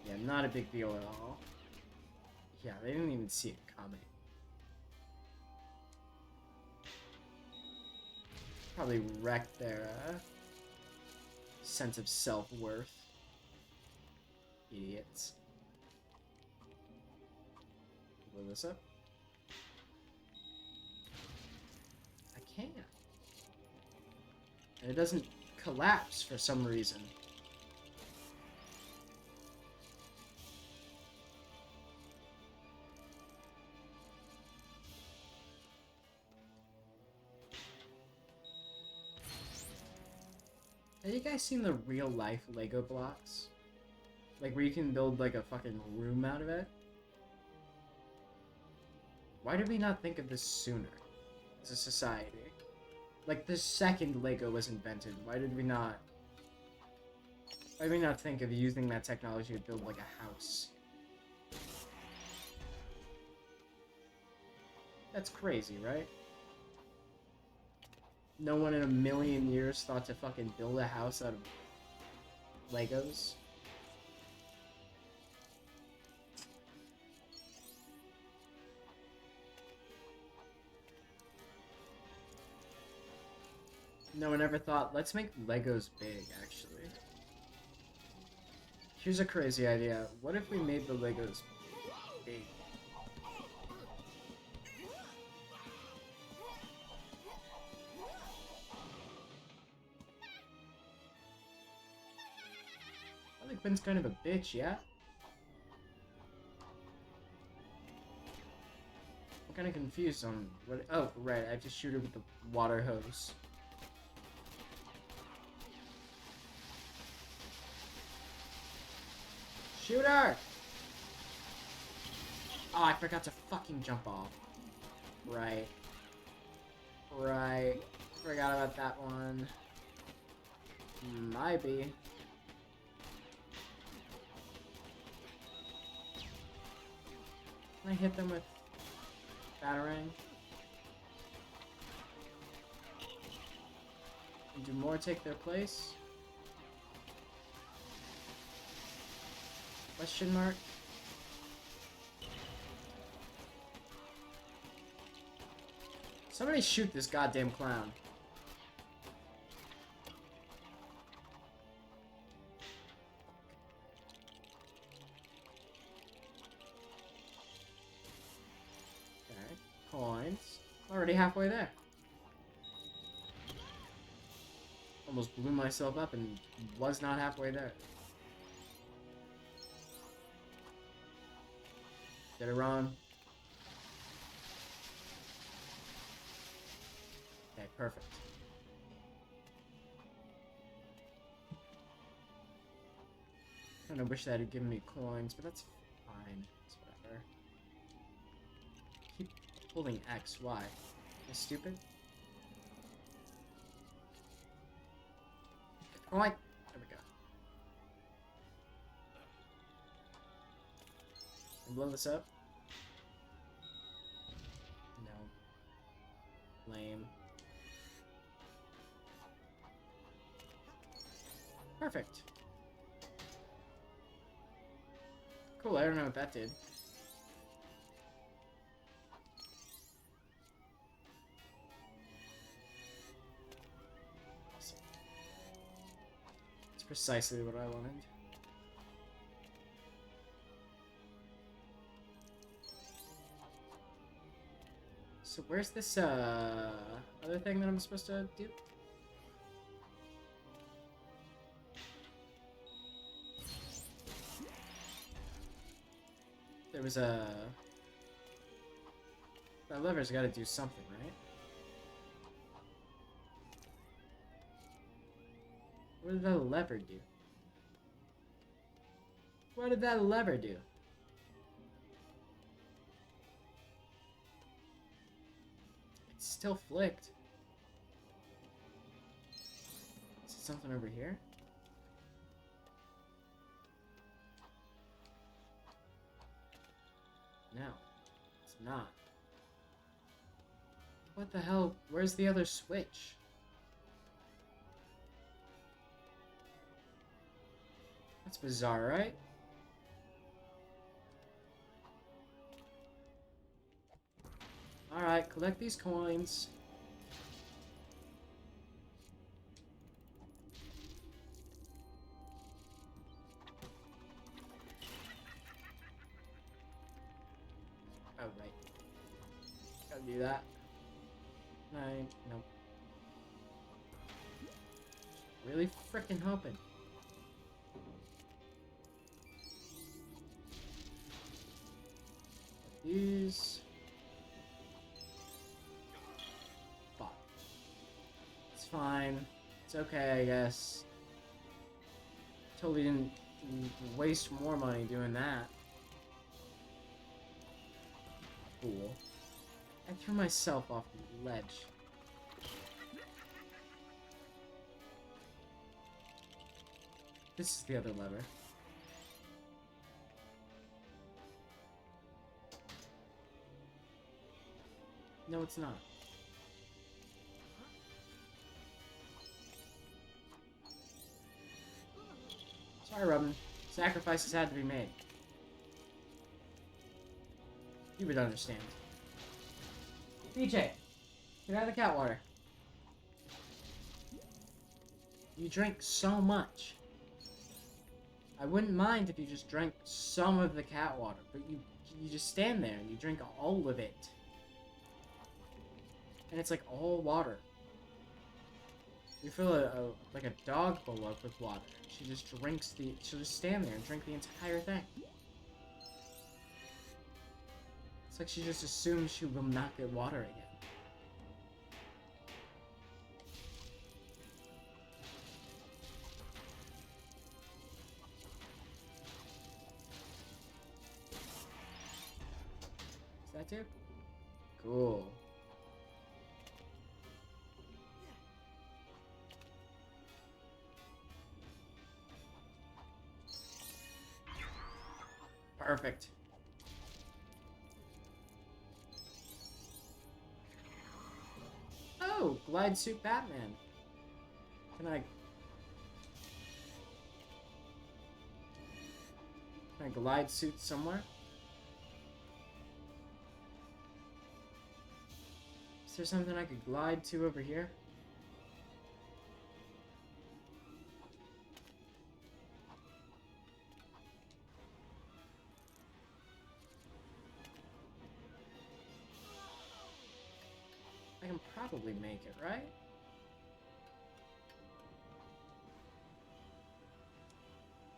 Yeah, not a big deal at all. Yeah, they didn't even see it coming. Probably wrecked their sense of self-worth. Idiots. Blow this up. I can't. And it doesn't collapse for some reason. Have you guys seen the real life Lego blocks? Like where you can build like a fucking room out of it? Why did we not think of this sooner as a society? Like the second Lego was invented, why did we not think of using that technology to build like a house? That's crazy, right? No one in a million years thought to fucking build a house out of Legos. No one ever thought, let's make Legos big, actually. Here's a crazy idea. What if we made the Legos big? Lupin's kind of a bitch, yeah? I'm kind of confused on what... Oh, right, I have to shoot her with the water hose. Shoot her! Oh, I forgot to fucking jump off. Right. Right. Forgot about that one. Maybe. Can I hit them with batarang? And do more take their place? Question mark? Somebody shoot this goddamn clown. Okay, coins. Already halfway there. Almost blew myself up and was not halfway there. Get it wrong. Okay, perfect. I kind of wish that had given me coins, but that's fine. It's whatever. Keep holding X. Why? Am I stupid? Coin! There we go. Can blow this up? No. Lame. Perfect. Cool, I don't know what that did. Awesome. It's precisely what I wanted. So where's this other thing that I'm supposed to do? There was a... That lever's gotta do something, right? What did that lever do? What did that lever do? It's still flicked. Is it something over here? No, it's not. What the hell? Where's the other switch? That's bizarre, right? Alright, collect these coins. Oh, right. Gotta do that. Nine. Nope. Really frickin' hoping. These. Fuck. It's fine. It's okay, I guess. Totally didn't waste more money doing that. Cool. I threw myself off the ledge. This is the other lever. No, it's not. Sorry, Robin. Sacrifices had to be made. You would understand. DJ, get out of the cat water. You drink so much. I wouldn't mind if you just drank some of the cat water, but you just stand there and you drink all of it. And it's like all water. We fill like a dog bowl up with water. She just drinks she'll just stand there and drink the entire thing. It's like she just assumes she will not get water again. Is that too? Cool. Perfect. Oh, glide suit Batman. Can I glide suit somewhere? Is there something I could glide to over here? I can probably make it, right?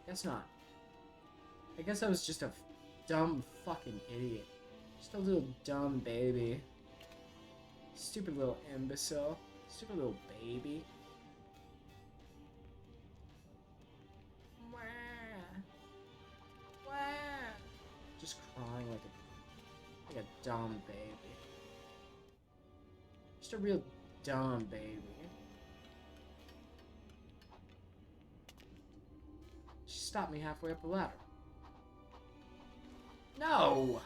Guess not. I guess I was just a dumb fucking idiot. Just a little dumb baby. Stupid little imbecile. Stupid little baby. Wah. Wah. Just crying like a dumb baby. Just a real dumb baby. She stopped me halfway up the ladder. No!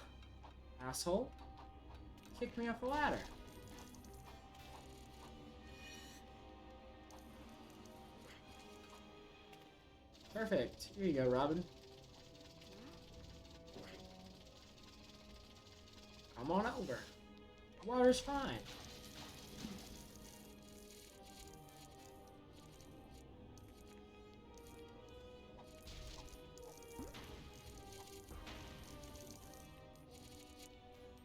Asshole. Kicked me off the ladder. Perfect. Here you go, Robin. Come on over. Water's fine.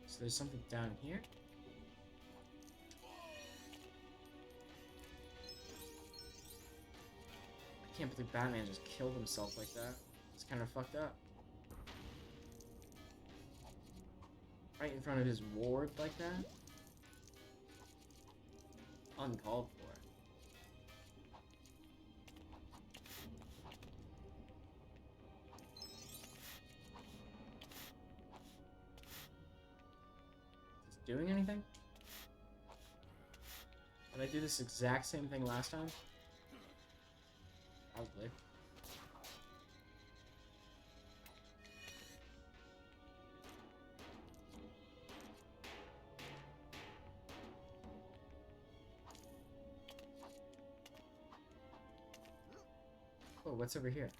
So there's something down here. I can't believe Batman just killed himself like that. It's kind of fucked up. Right in front of his ward like that? Uncalled for. Is it doing anything? Did I do this exact same thing last time? Probably. Oh, what's over here?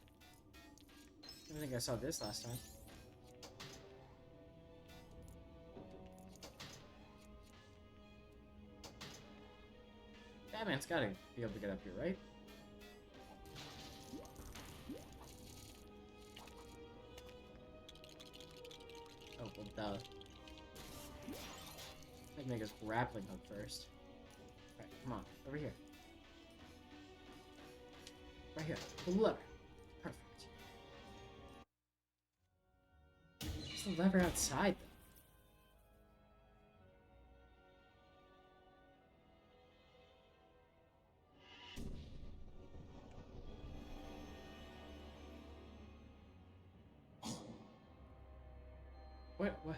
I don't think I saw this last time. Batman's gotta be able to get up here, right? Oh, well, duh. I'd make us grappling hook first. Alright, come on, over here. Right here, the lever. Perfect. There's the lever outside, though. What?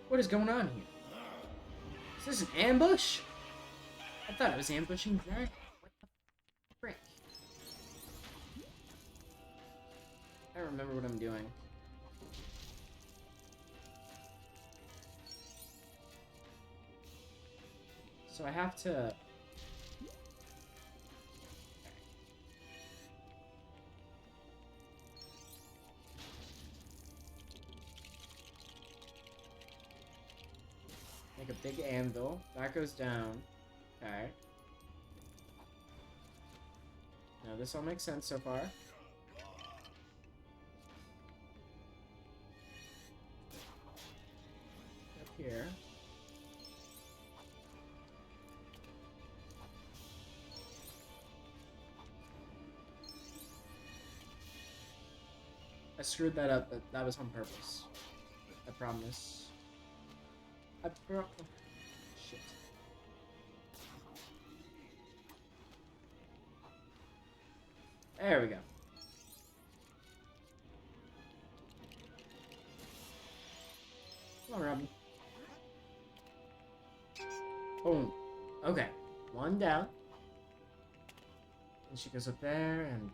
What is going on here? Is this an ambush? I thought I was ambushing that. What the frick? I don't remember what I'm doing. So I have to... make a big anvil. That goes down. Okay. Now this all makes sense so far. Up here. screwed that up, but that was on purpose. I promise. Shit. There we go. Come on, Robin. Boom. Okay. One down. And she goes up there and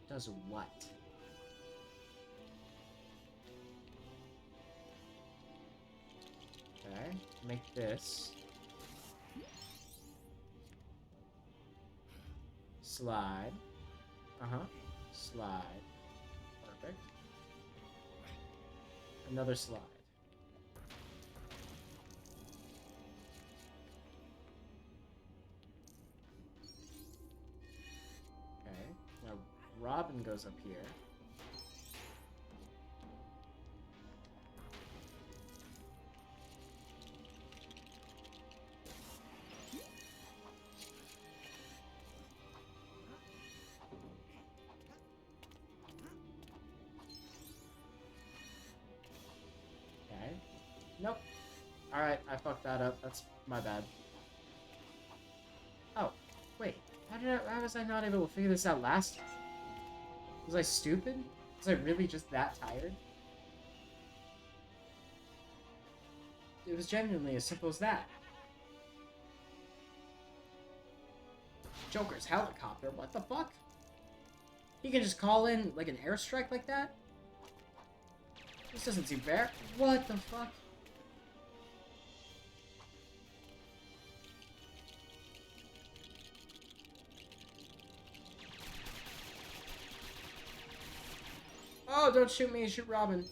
does what? Okay. Make this. Slide. Uh-huh. Slide. Perfect. Another slide. Okay. Now Robin goes up here. Nope. Alright, I fucked that up. That's my bad. Oh, wait. How was I not able to figure this out last time? Was I stupid? Was I really just that tired? It was genuinely as simple as that. Joker's helicopter? What the fuck? He can just call in, like, an airstrike like that? This doesn't seem fair. What the fuck? Oh, don't shoot me, shoot Robin.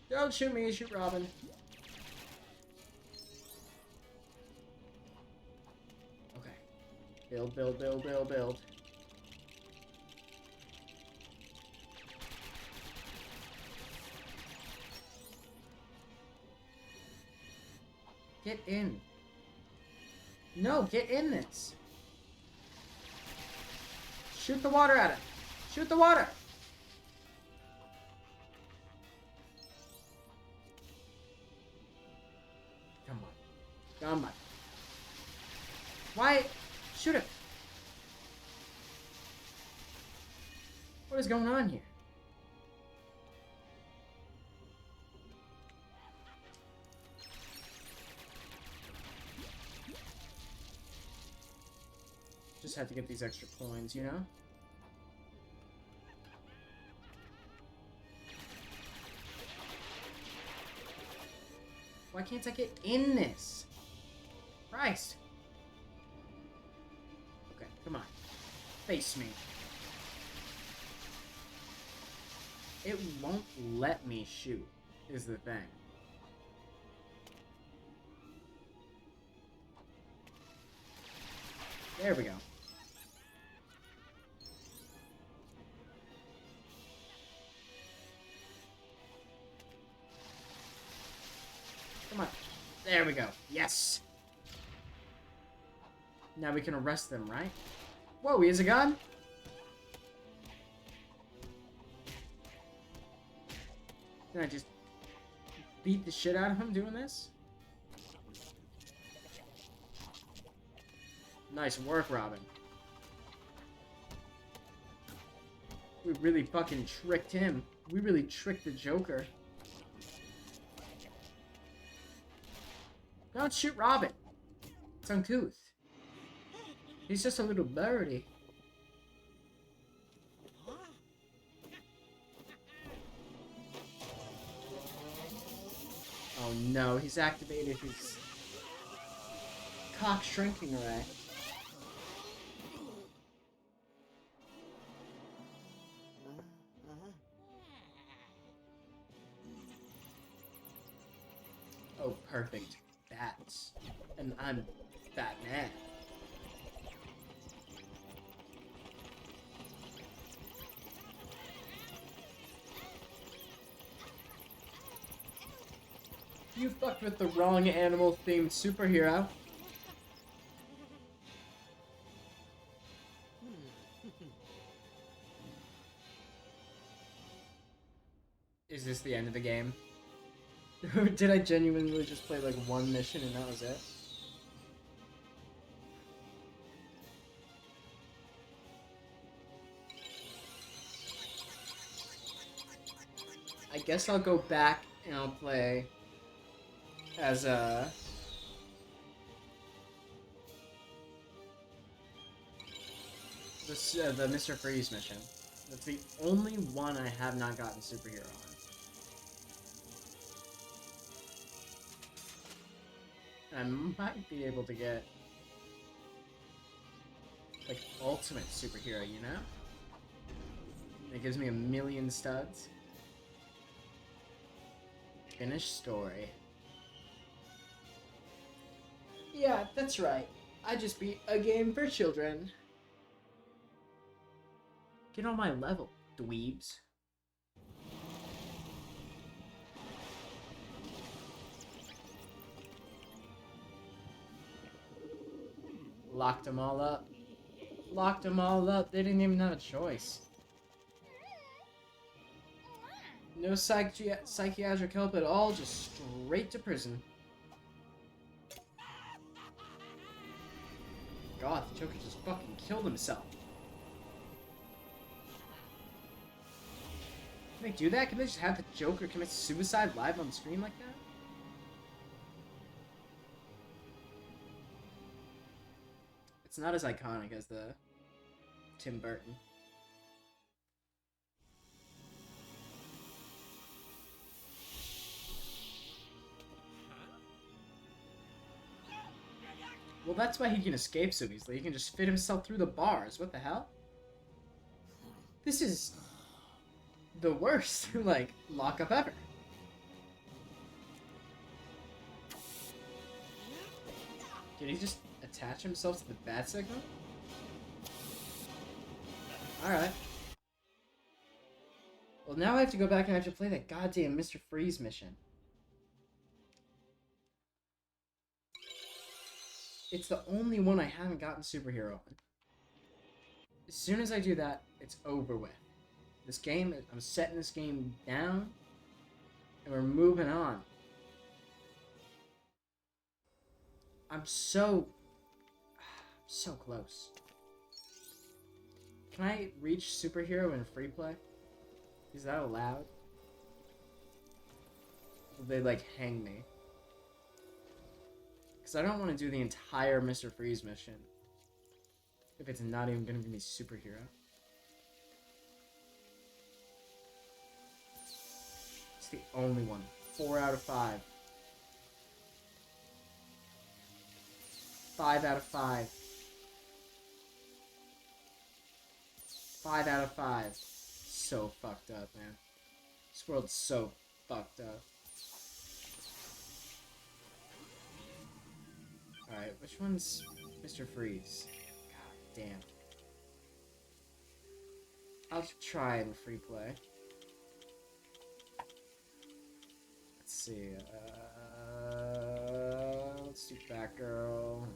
Don't shoot me, shoot Robin. Okay. Build, build, build, build, build. Get in. No, get in this. Shoot the water at him. Shoot the water. Come on. Come on. Why? Shoot him. What is going on here? Just have to get these extra coins, you know? Why can't I get in this? Christ. Okay, come on. Face me. It won't let me shoot, is the thing. There we go. Come on. There we go. Yes. Now we can arrest them, right? Whoa, he has a gun? Can I just beat the shit out of him doing this? Nice work, Robin. We really fucking tricked him. We really tricked the Joker. Don't shoot Robin. It's uncouth. He's just a little birdie. Oh no, he's activated his cock shrinking array. Oh, perfect. Bats. And I'm Batman. You fucked with the wrong animal-themed superhero. Is this the end of the game? Or did I genuinely just play like one mission and that was it? I guess I'll go back and I'll play as the Mr. Freeze mission. That's the only one I have not gotten superhero on. I might be able to get like ultimate superhero, you know? It gives me 1,000,000 studs. Finish story. Yeah, that's right. I just beat a game for children. Get on my level, dweebs. Locked them all up. Locked them all up. They didn't even have a choice. No psychiatric help at all, just straight to prison. God, the Joker just fucking killed himself. Can they do that? Can they just have the Joker commit suicide live on screen like that? It's not as iconic as the Tim Burton. Well, that's why he can escape so easily. He can just fit himself through the bars. What the hell? This is the worst, like, lockup ever. Did he just attach himself to the bat signal? Alright. Well, now I have to go back and I have to play that goddamn Mr. Freeze mission. It's the only one I haven't gotten superhero on. As soon as I do that, it's over with. This game, I'm setting this game down, and we're moving on. I'm so close. Can I reach superhero in free play? Is that allowed? Will they, like, hang me? Because I don't want to do the entire Mr. Freeze mission if it's not even going to give me superhero. It's the only one. 4 out of 5. 5 out of 5. 5 out of 5. So fucked up, man. This world's so fucked up. Alright, which one's Mr. Freeze? God damn. I'll try in free play. Let's see. Let's do Batgirl.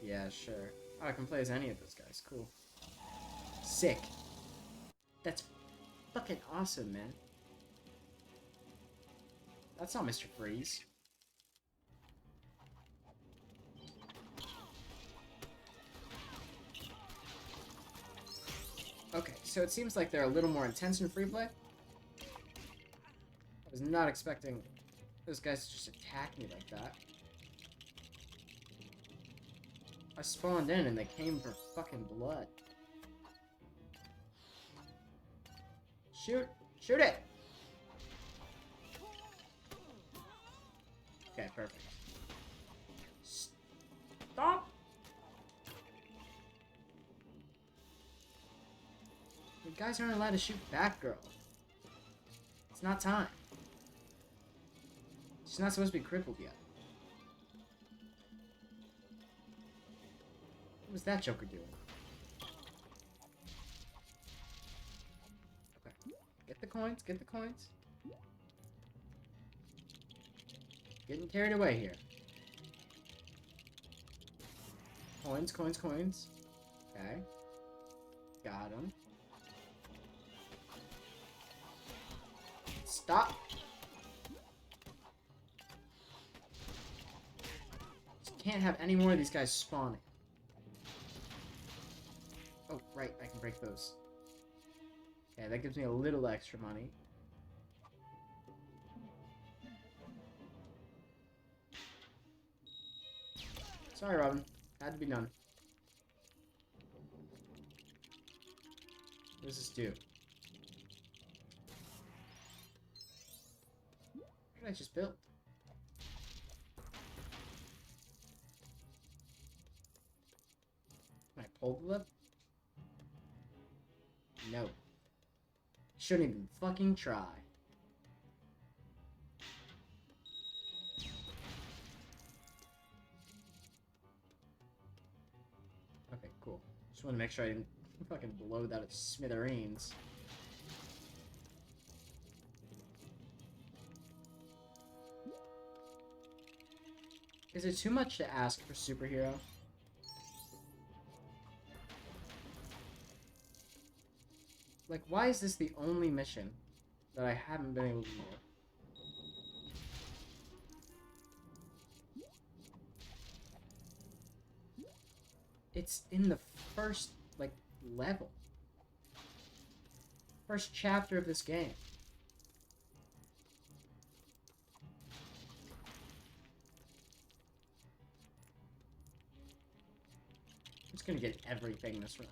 Yeah, sure. Oh, I can play as any of those guys. Cool. Sick. That's fucking awesome, man. That's not Mr. Freeze. Okay, so it seems like they're a little more intense in free play. I was not expecting those guys to just attack me like that. I spawned in and they came for fucking blood. Shoot! Shoot it! Okay, perfect. Stop! You guys aren't allowed to shoot Batgirl. It's not time. She's not supposed to be crippled yet. What was that Joker doing? Okay. Get the coins, get the coins. Getting carried away here. Coins, coins, coins. Okay. Got him. Stop. Just can't have any more of these guys spawning. Oh, right, I can break those. Okay, that gives me a little extra money. Sorry, Robin. Had to be done. What does this do? What did I just build? Can I pull the lever? No. Shouldn't even fucking try. Okay, cool. Just want to make sure I didn't fucking blow that at smithereens. Is it too much to ask for superhero? Like, why is this the only mission that I haven't been able to do? It's in the first, like, level. First chapter of this game. I'm just gonna get everything this run.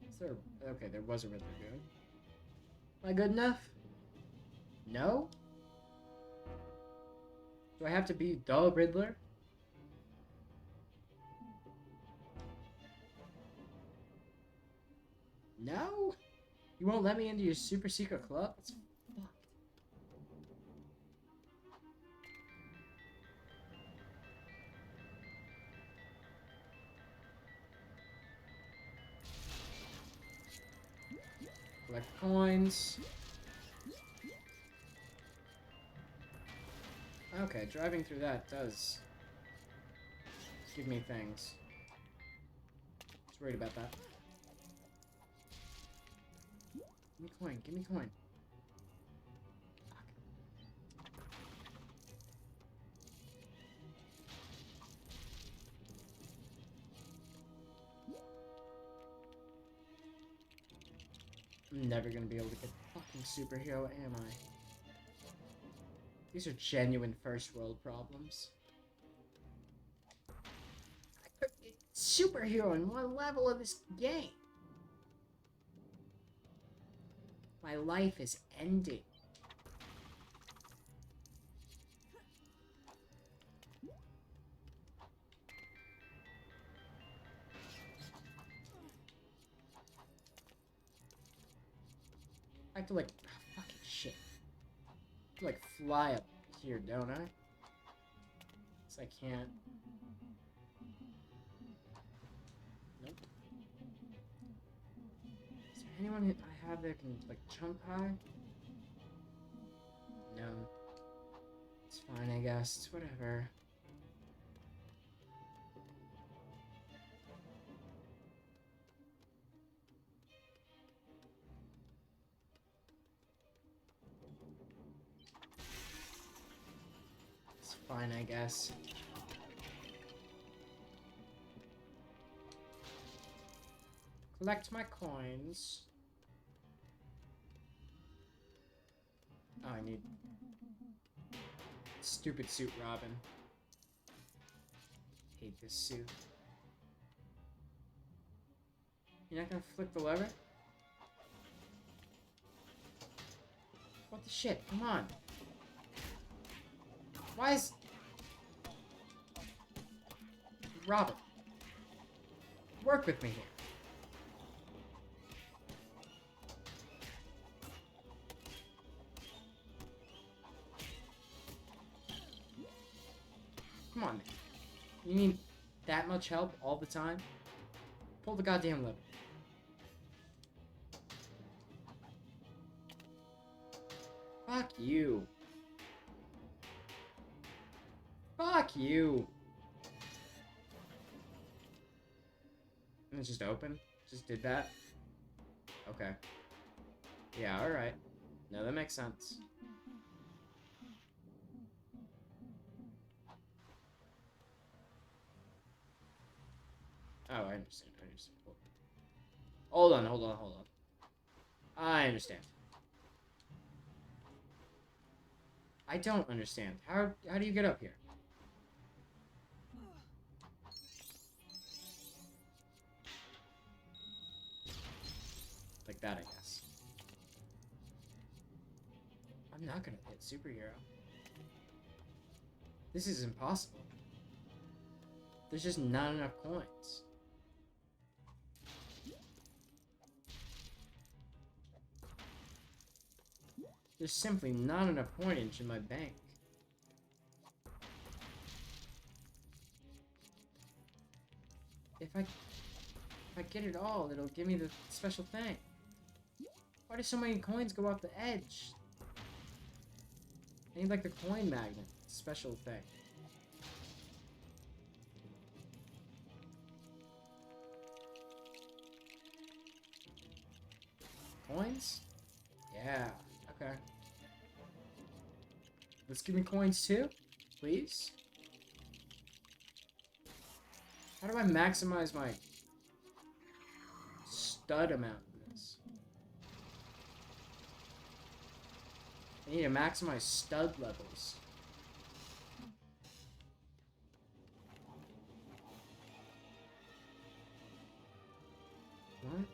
Is there... Okay, there was a Riddler doing. Am I good enough? No? Do I have to be the Riddler? No? You won't let me into your super secret club? That's fucked. Collect coins. Okay, driving through that does give me things. I was worried about that. Give me coin, give me coin. I'm never gonna be able to get fucking superhero, am I? These are genuine first world problems. Superhero in one level of this game. My life is ending. I have to, like, fucking shit. I have to, like, fly up here, don't I? Guess I can't. Nope. Is there anyone that I have that can, like, jump high? No. It's fine, I guess. It's whatever. It's fine, I guess. Collect my coins. Oh, I need... Stupid suit, Robin. Hate this suit. You're not gonna flick the lever? What the shit? Come on. Why is... Robin. Work with me here. Come on, man. You need that much help all the time? Pull the goddamn lever. Fuck you. Fuck you. And it's just open? Just did that? Okay. Yeah, alright. No, that makes sense. Oh, I understand. I understand. Hold on, hold on, hold on. I understand. I don't understand. How do you get up here? Like that, I guess. I'm not gonna hit superhero. This is impossible. There's just not enough coins. There's simply not enough coinage in my bank. If I get it all, it'll give me the special thing. Why do so many coins go off the edge? I need like the coin magnet special thing. Coins? Yeah, okay. Let's give me coins too, please. How do I maximize my stud amount of this? I need to maximize stud levels. What?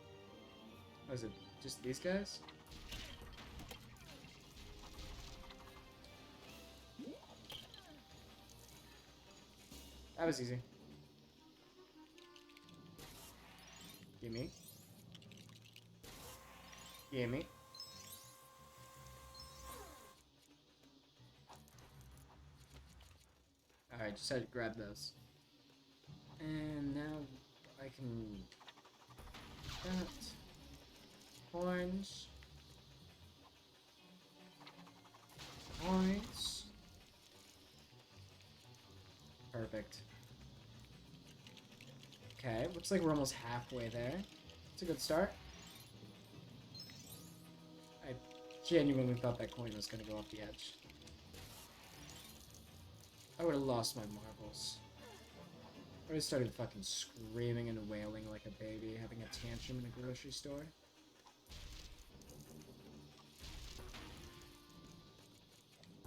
Was it just these guys? That was easy. Gimme. Gimme. Alright, just had to grab those. And now I can... that. Coins. Coins. Perfect. Okay, looks like we're almost halfway there. It's a good start. I genuinely thought that coin was gonna go off the edge. I would have lost my marbles. I would have started fucking screaming and wailing like a baby, having a tantrum in a grocery store.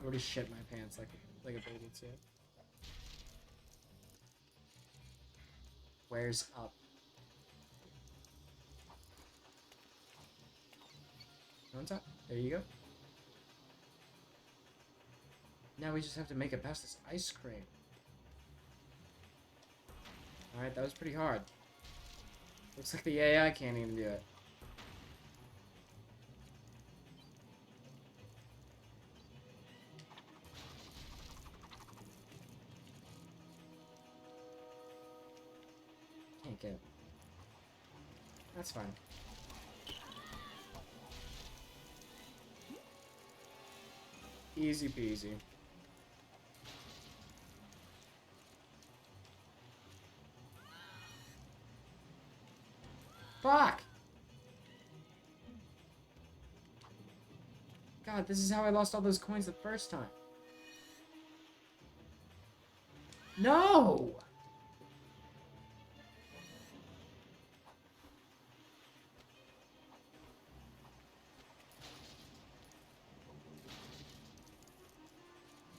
I would have shit my pants like a baby too. Where's up? On top. There you go. Now we just have to make it past this ice cream. Alright, that was pretty hard. Looks like the AI can't even do it. Can't get it. That's fine. Easy peasy. Fuck! God, this is how I lost all those coins the first time. No!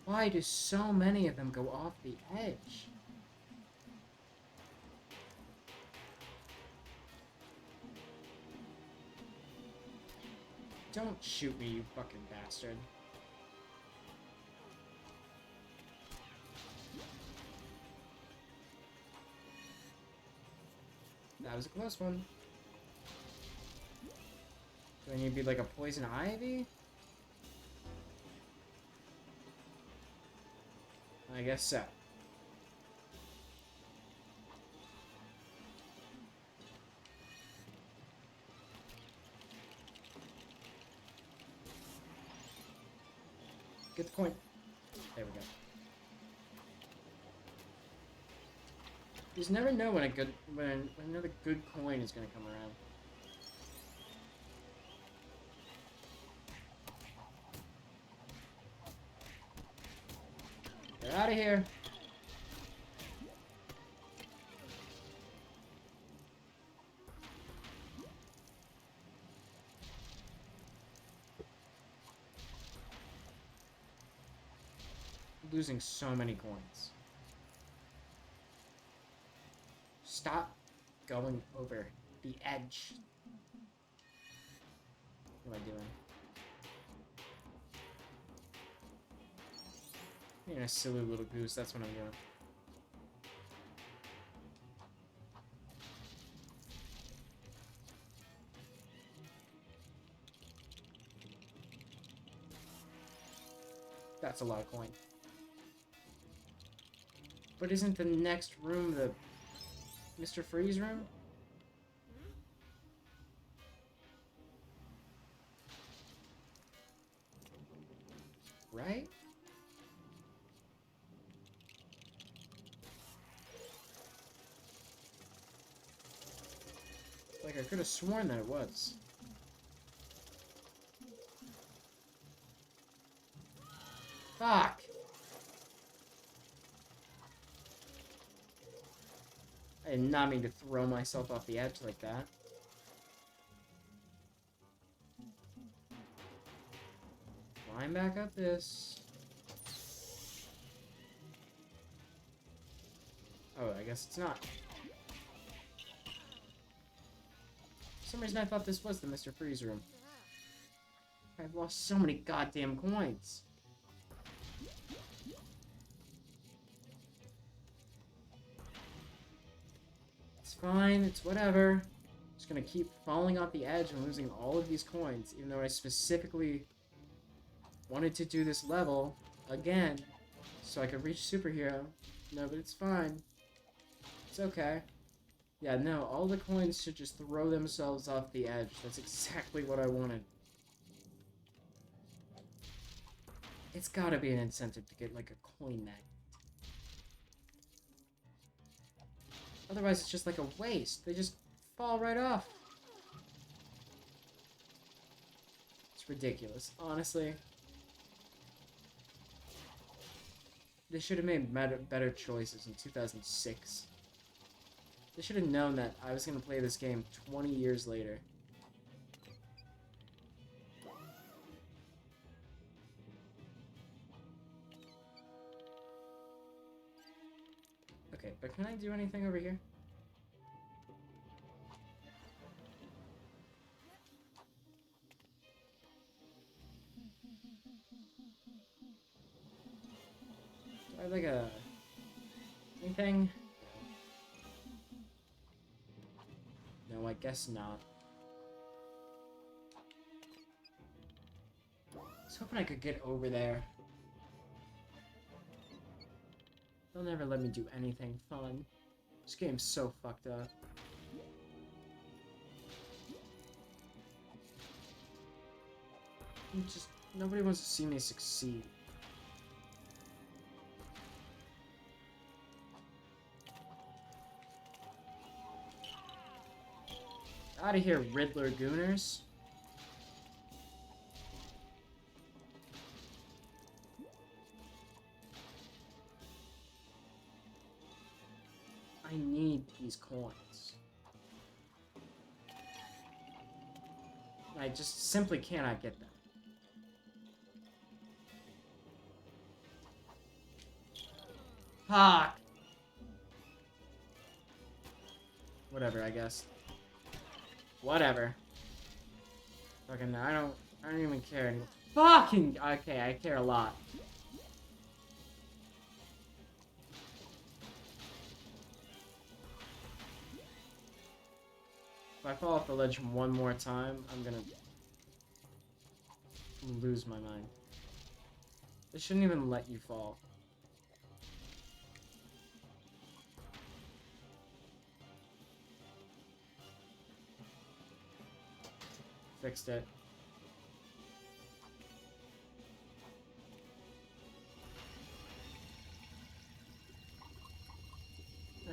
Why do so many of them go off the edge? Don't shoot me, you fucking bastard. That was a close one. Do I need to be like a poison ivy? I guess so. Get the coin. There we go. just never know when when another good coin is gonna come around. Get out of here. Losing so many coins. Stop going over the edge. What am I doing? Being a silly little goose, that's what I'm doing. That's a lot of coin. But isn't the next room the Mr. Freeze room? Right? Like, I could have sworn that it was. Fuck! I did not mean to throw myself off the edge like that. Climb back up this. Oh, I guess it's not. For some reason I thought this was the Mr. Freeze room. I've lost so many goddamn coins. It's fine, it's whatever. Just gonna keep falling off the edge and losing all of these coins, even though I specifically wanted to do this level again so I could reach superhero. No, but it's fine. It's okay. Yeah, no, all the coins should just throw themselves off the edge. That's exactly what I wanted. It's gotta be an incentive to get, like, a coin magnet. Otherwise, it's just like a waste. They just fall right off. It's ridiculous, honestly. They should have made better choices in 2006. They should have known that I was going to play this game 20 years later. Okay, but can I do anything over here? Do I have like a... anything? No, I guess not. I was hoping I could get over there. They'll never let me do anything fun. This game's so fucked up. Nobody wants to see me succeed. Out of here, Riddler Gooners. I need these coins. I just simply cannot get them. Fuck! Whatever, I guess. Whatever. Fucking, I don't even care anymore. Fucking, okay, I care a lot. If I fall off the ledge one more time, I'm gonna lose my mind. They shouldn't even let you fall. Fixed it.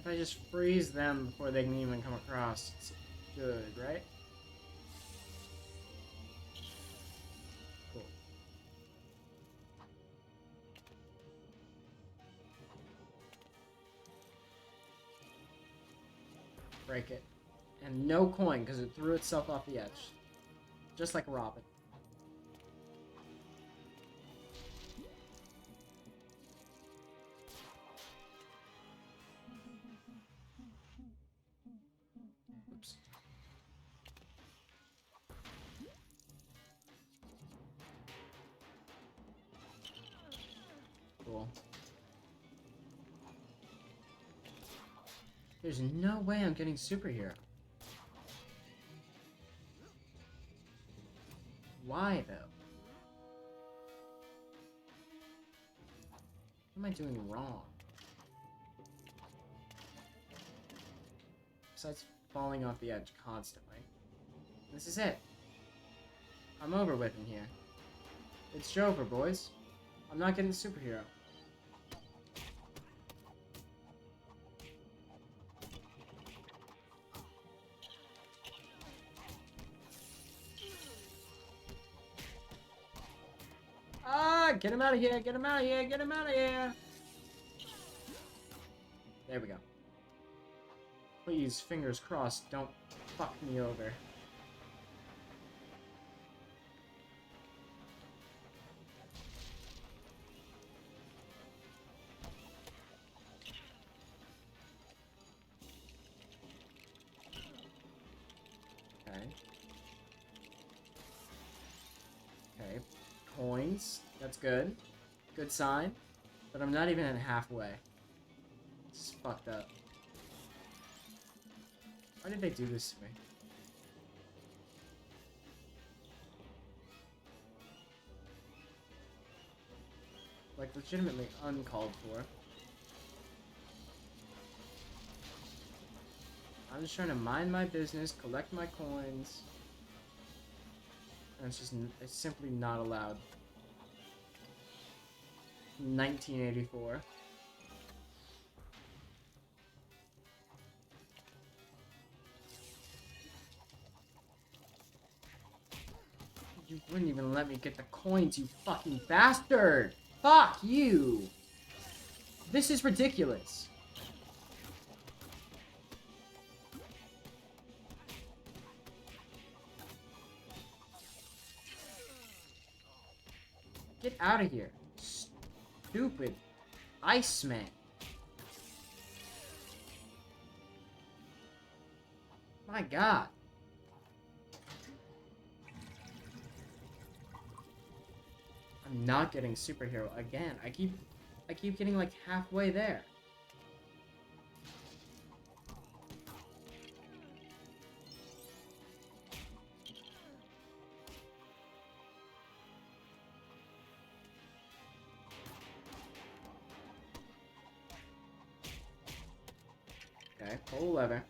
If I just freeze them before they can even come across, it's good, right? Cool. Break it. And no coin, because it threw itself off the edge. Just like a robin. Oops. Cool. There's no way I'm getting superhero. Why, though? What am I doing wrong? Besides falling off the edge constantly. This is it. I'm over with in here. It's over, boys. I'm not getting the superhero. Ah, get him out of here, get him out of here, get him out of here. There we go. Please, fingers crossed, don't fuck me over. Okay. Okay. Coins. That's good. Good sign. But I'm not even at halfway. This is fucked up. Why did they do this to me? Like, legitimately uncalled for. I'm just trying to mind my business, collect my coins. And it's simply not allowed. 1984. You wouldn't even let me get the coins, you fucking bastard! Fuck you! This is ridiculous. Get out of here. Stupid Iceman. My god. I'm not getting superhero again. I keep getting like halfway there. Okay, pull the lever.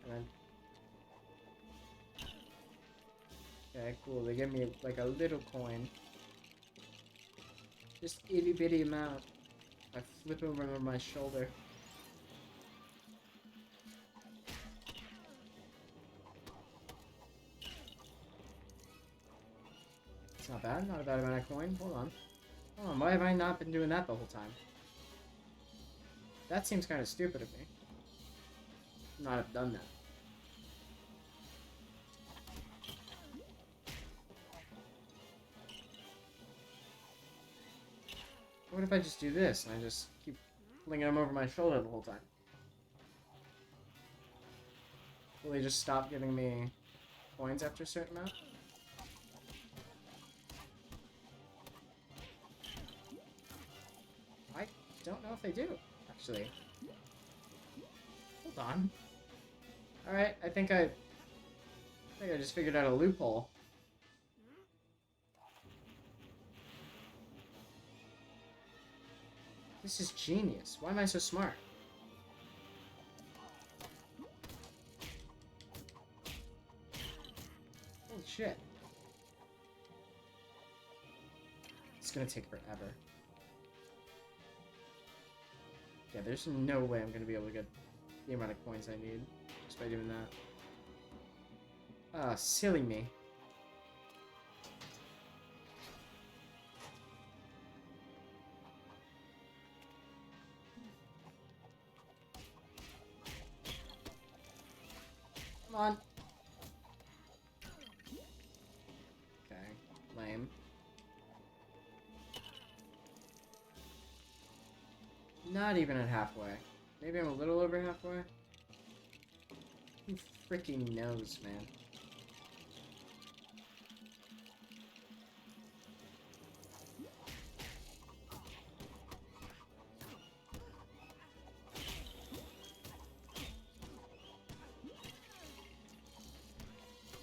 And then, okay, cool. They give me like a little coin. Just itty bitty amount. I flip over my shoulder. It's not bad. Not a bad amount of coin. Hold on. Hold on. Why have I not been doing that the whole time? That seems kind of stupid of me. Not have done that. What if I just do this and I just keep flinging them over my shoulder the whole time? Will they just stop giving me coins after a certain amount? I don't know if they do, actually. Hold on. Alright, I think I just figured out a loophole. This is genius. Why am I so smart? Holy shit. It's gonna take forever. Yeah, there's no way I'm gonna be able to get the amount of coins I need just by doing that. Ah, silly me. Come on. Okay, lame. Not even at halfway. Maybe I'm a little over halfway? Who freaking knows, man?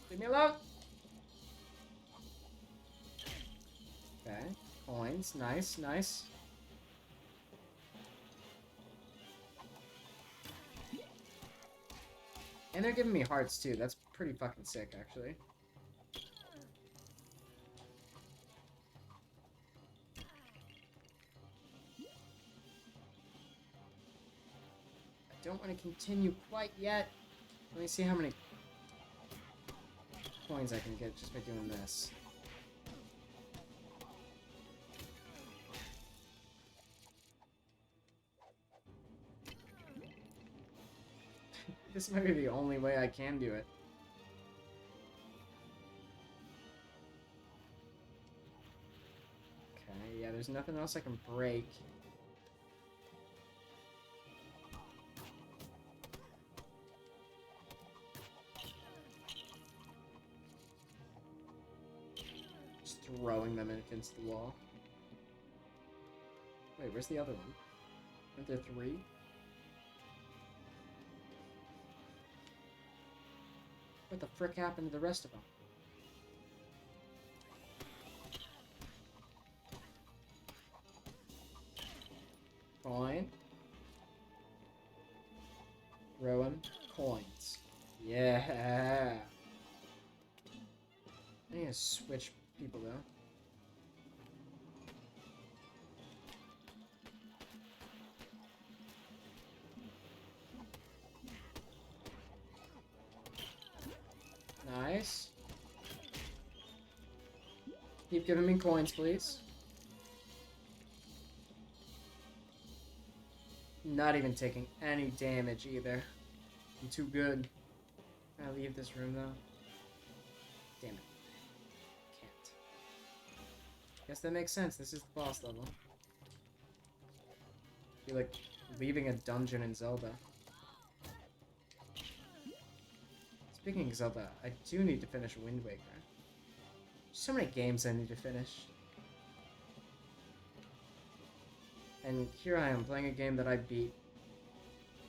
Leave me alone! Okay, coins. Nice, nice. And they're giving me hearts too. That's pretty fucking sick, actually. I don't want to continue quite yet. Let me see how many coins I can get just by doing this. This might be the only way I can do it. Okay, yeah, there's nothing else I can break. Just throwing them against the wall. Wait, where's the other one? Aren't there 3? What the frick happened to the rest of them? Coin. Throw him. Coins. Yeah. I need to switch people though. Nice. Keep giving me coins, please. Not even taking any damage either. I'm too good. Can I leave this room though? Damn it. Can't. Guess that makes sense. This is the boss level. Be like leaving a dungeon in Zelda. Speaking of Zelda, I do need to finish Wind Waker. So many games I need to finish. And here I am playing a game that I beat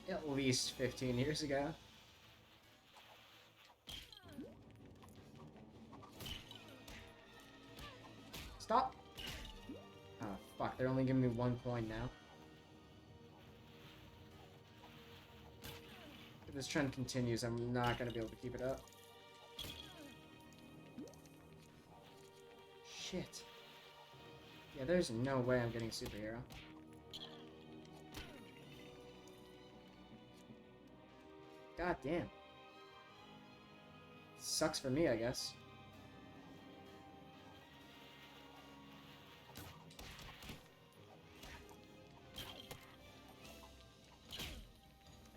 at least 15 years ago. Stop! Oh fuck, they're only giving me 1 coin now. If this trend continues, I'm not going to be able to keep it up. Shit. Yeah, there's no way I'm getting a superhero. God damn. Sucks for me, I guess.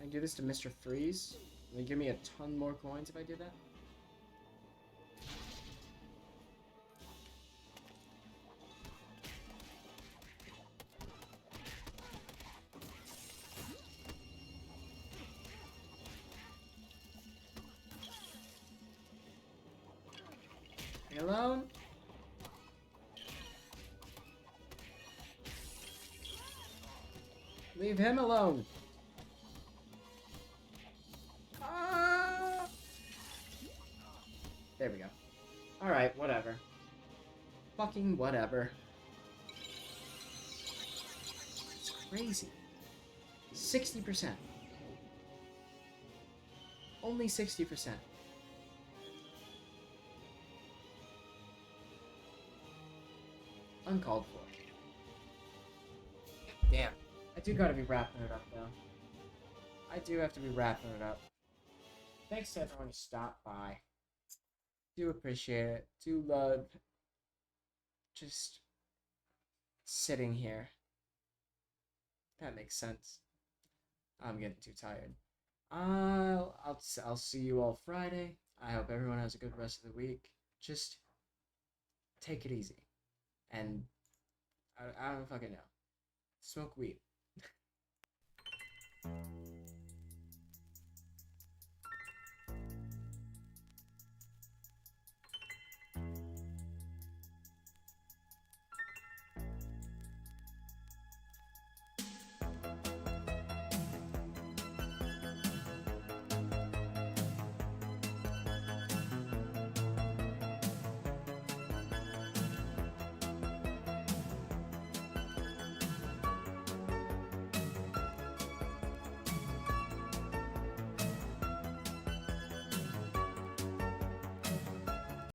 I do this to Mr. Freeze. Will he give me a ton more coins if I do that? Leave me alone. Leave him alone. There we go. Alright, whatever. Fucking whatever. It's crazy. 60%. Only 60%. Uncalled for. Damn. I do gotta be wrapping it up, though. I do have to be wrapping it up. Thanks to everyone who stopped by. Do appreciate it. Do love just sitting here. That makes sense. I'm getting too tired. I'll see you all Friday. I hope everyone has a good rest of the week. Just take it easy. And I don't fucking know. Smoke weed.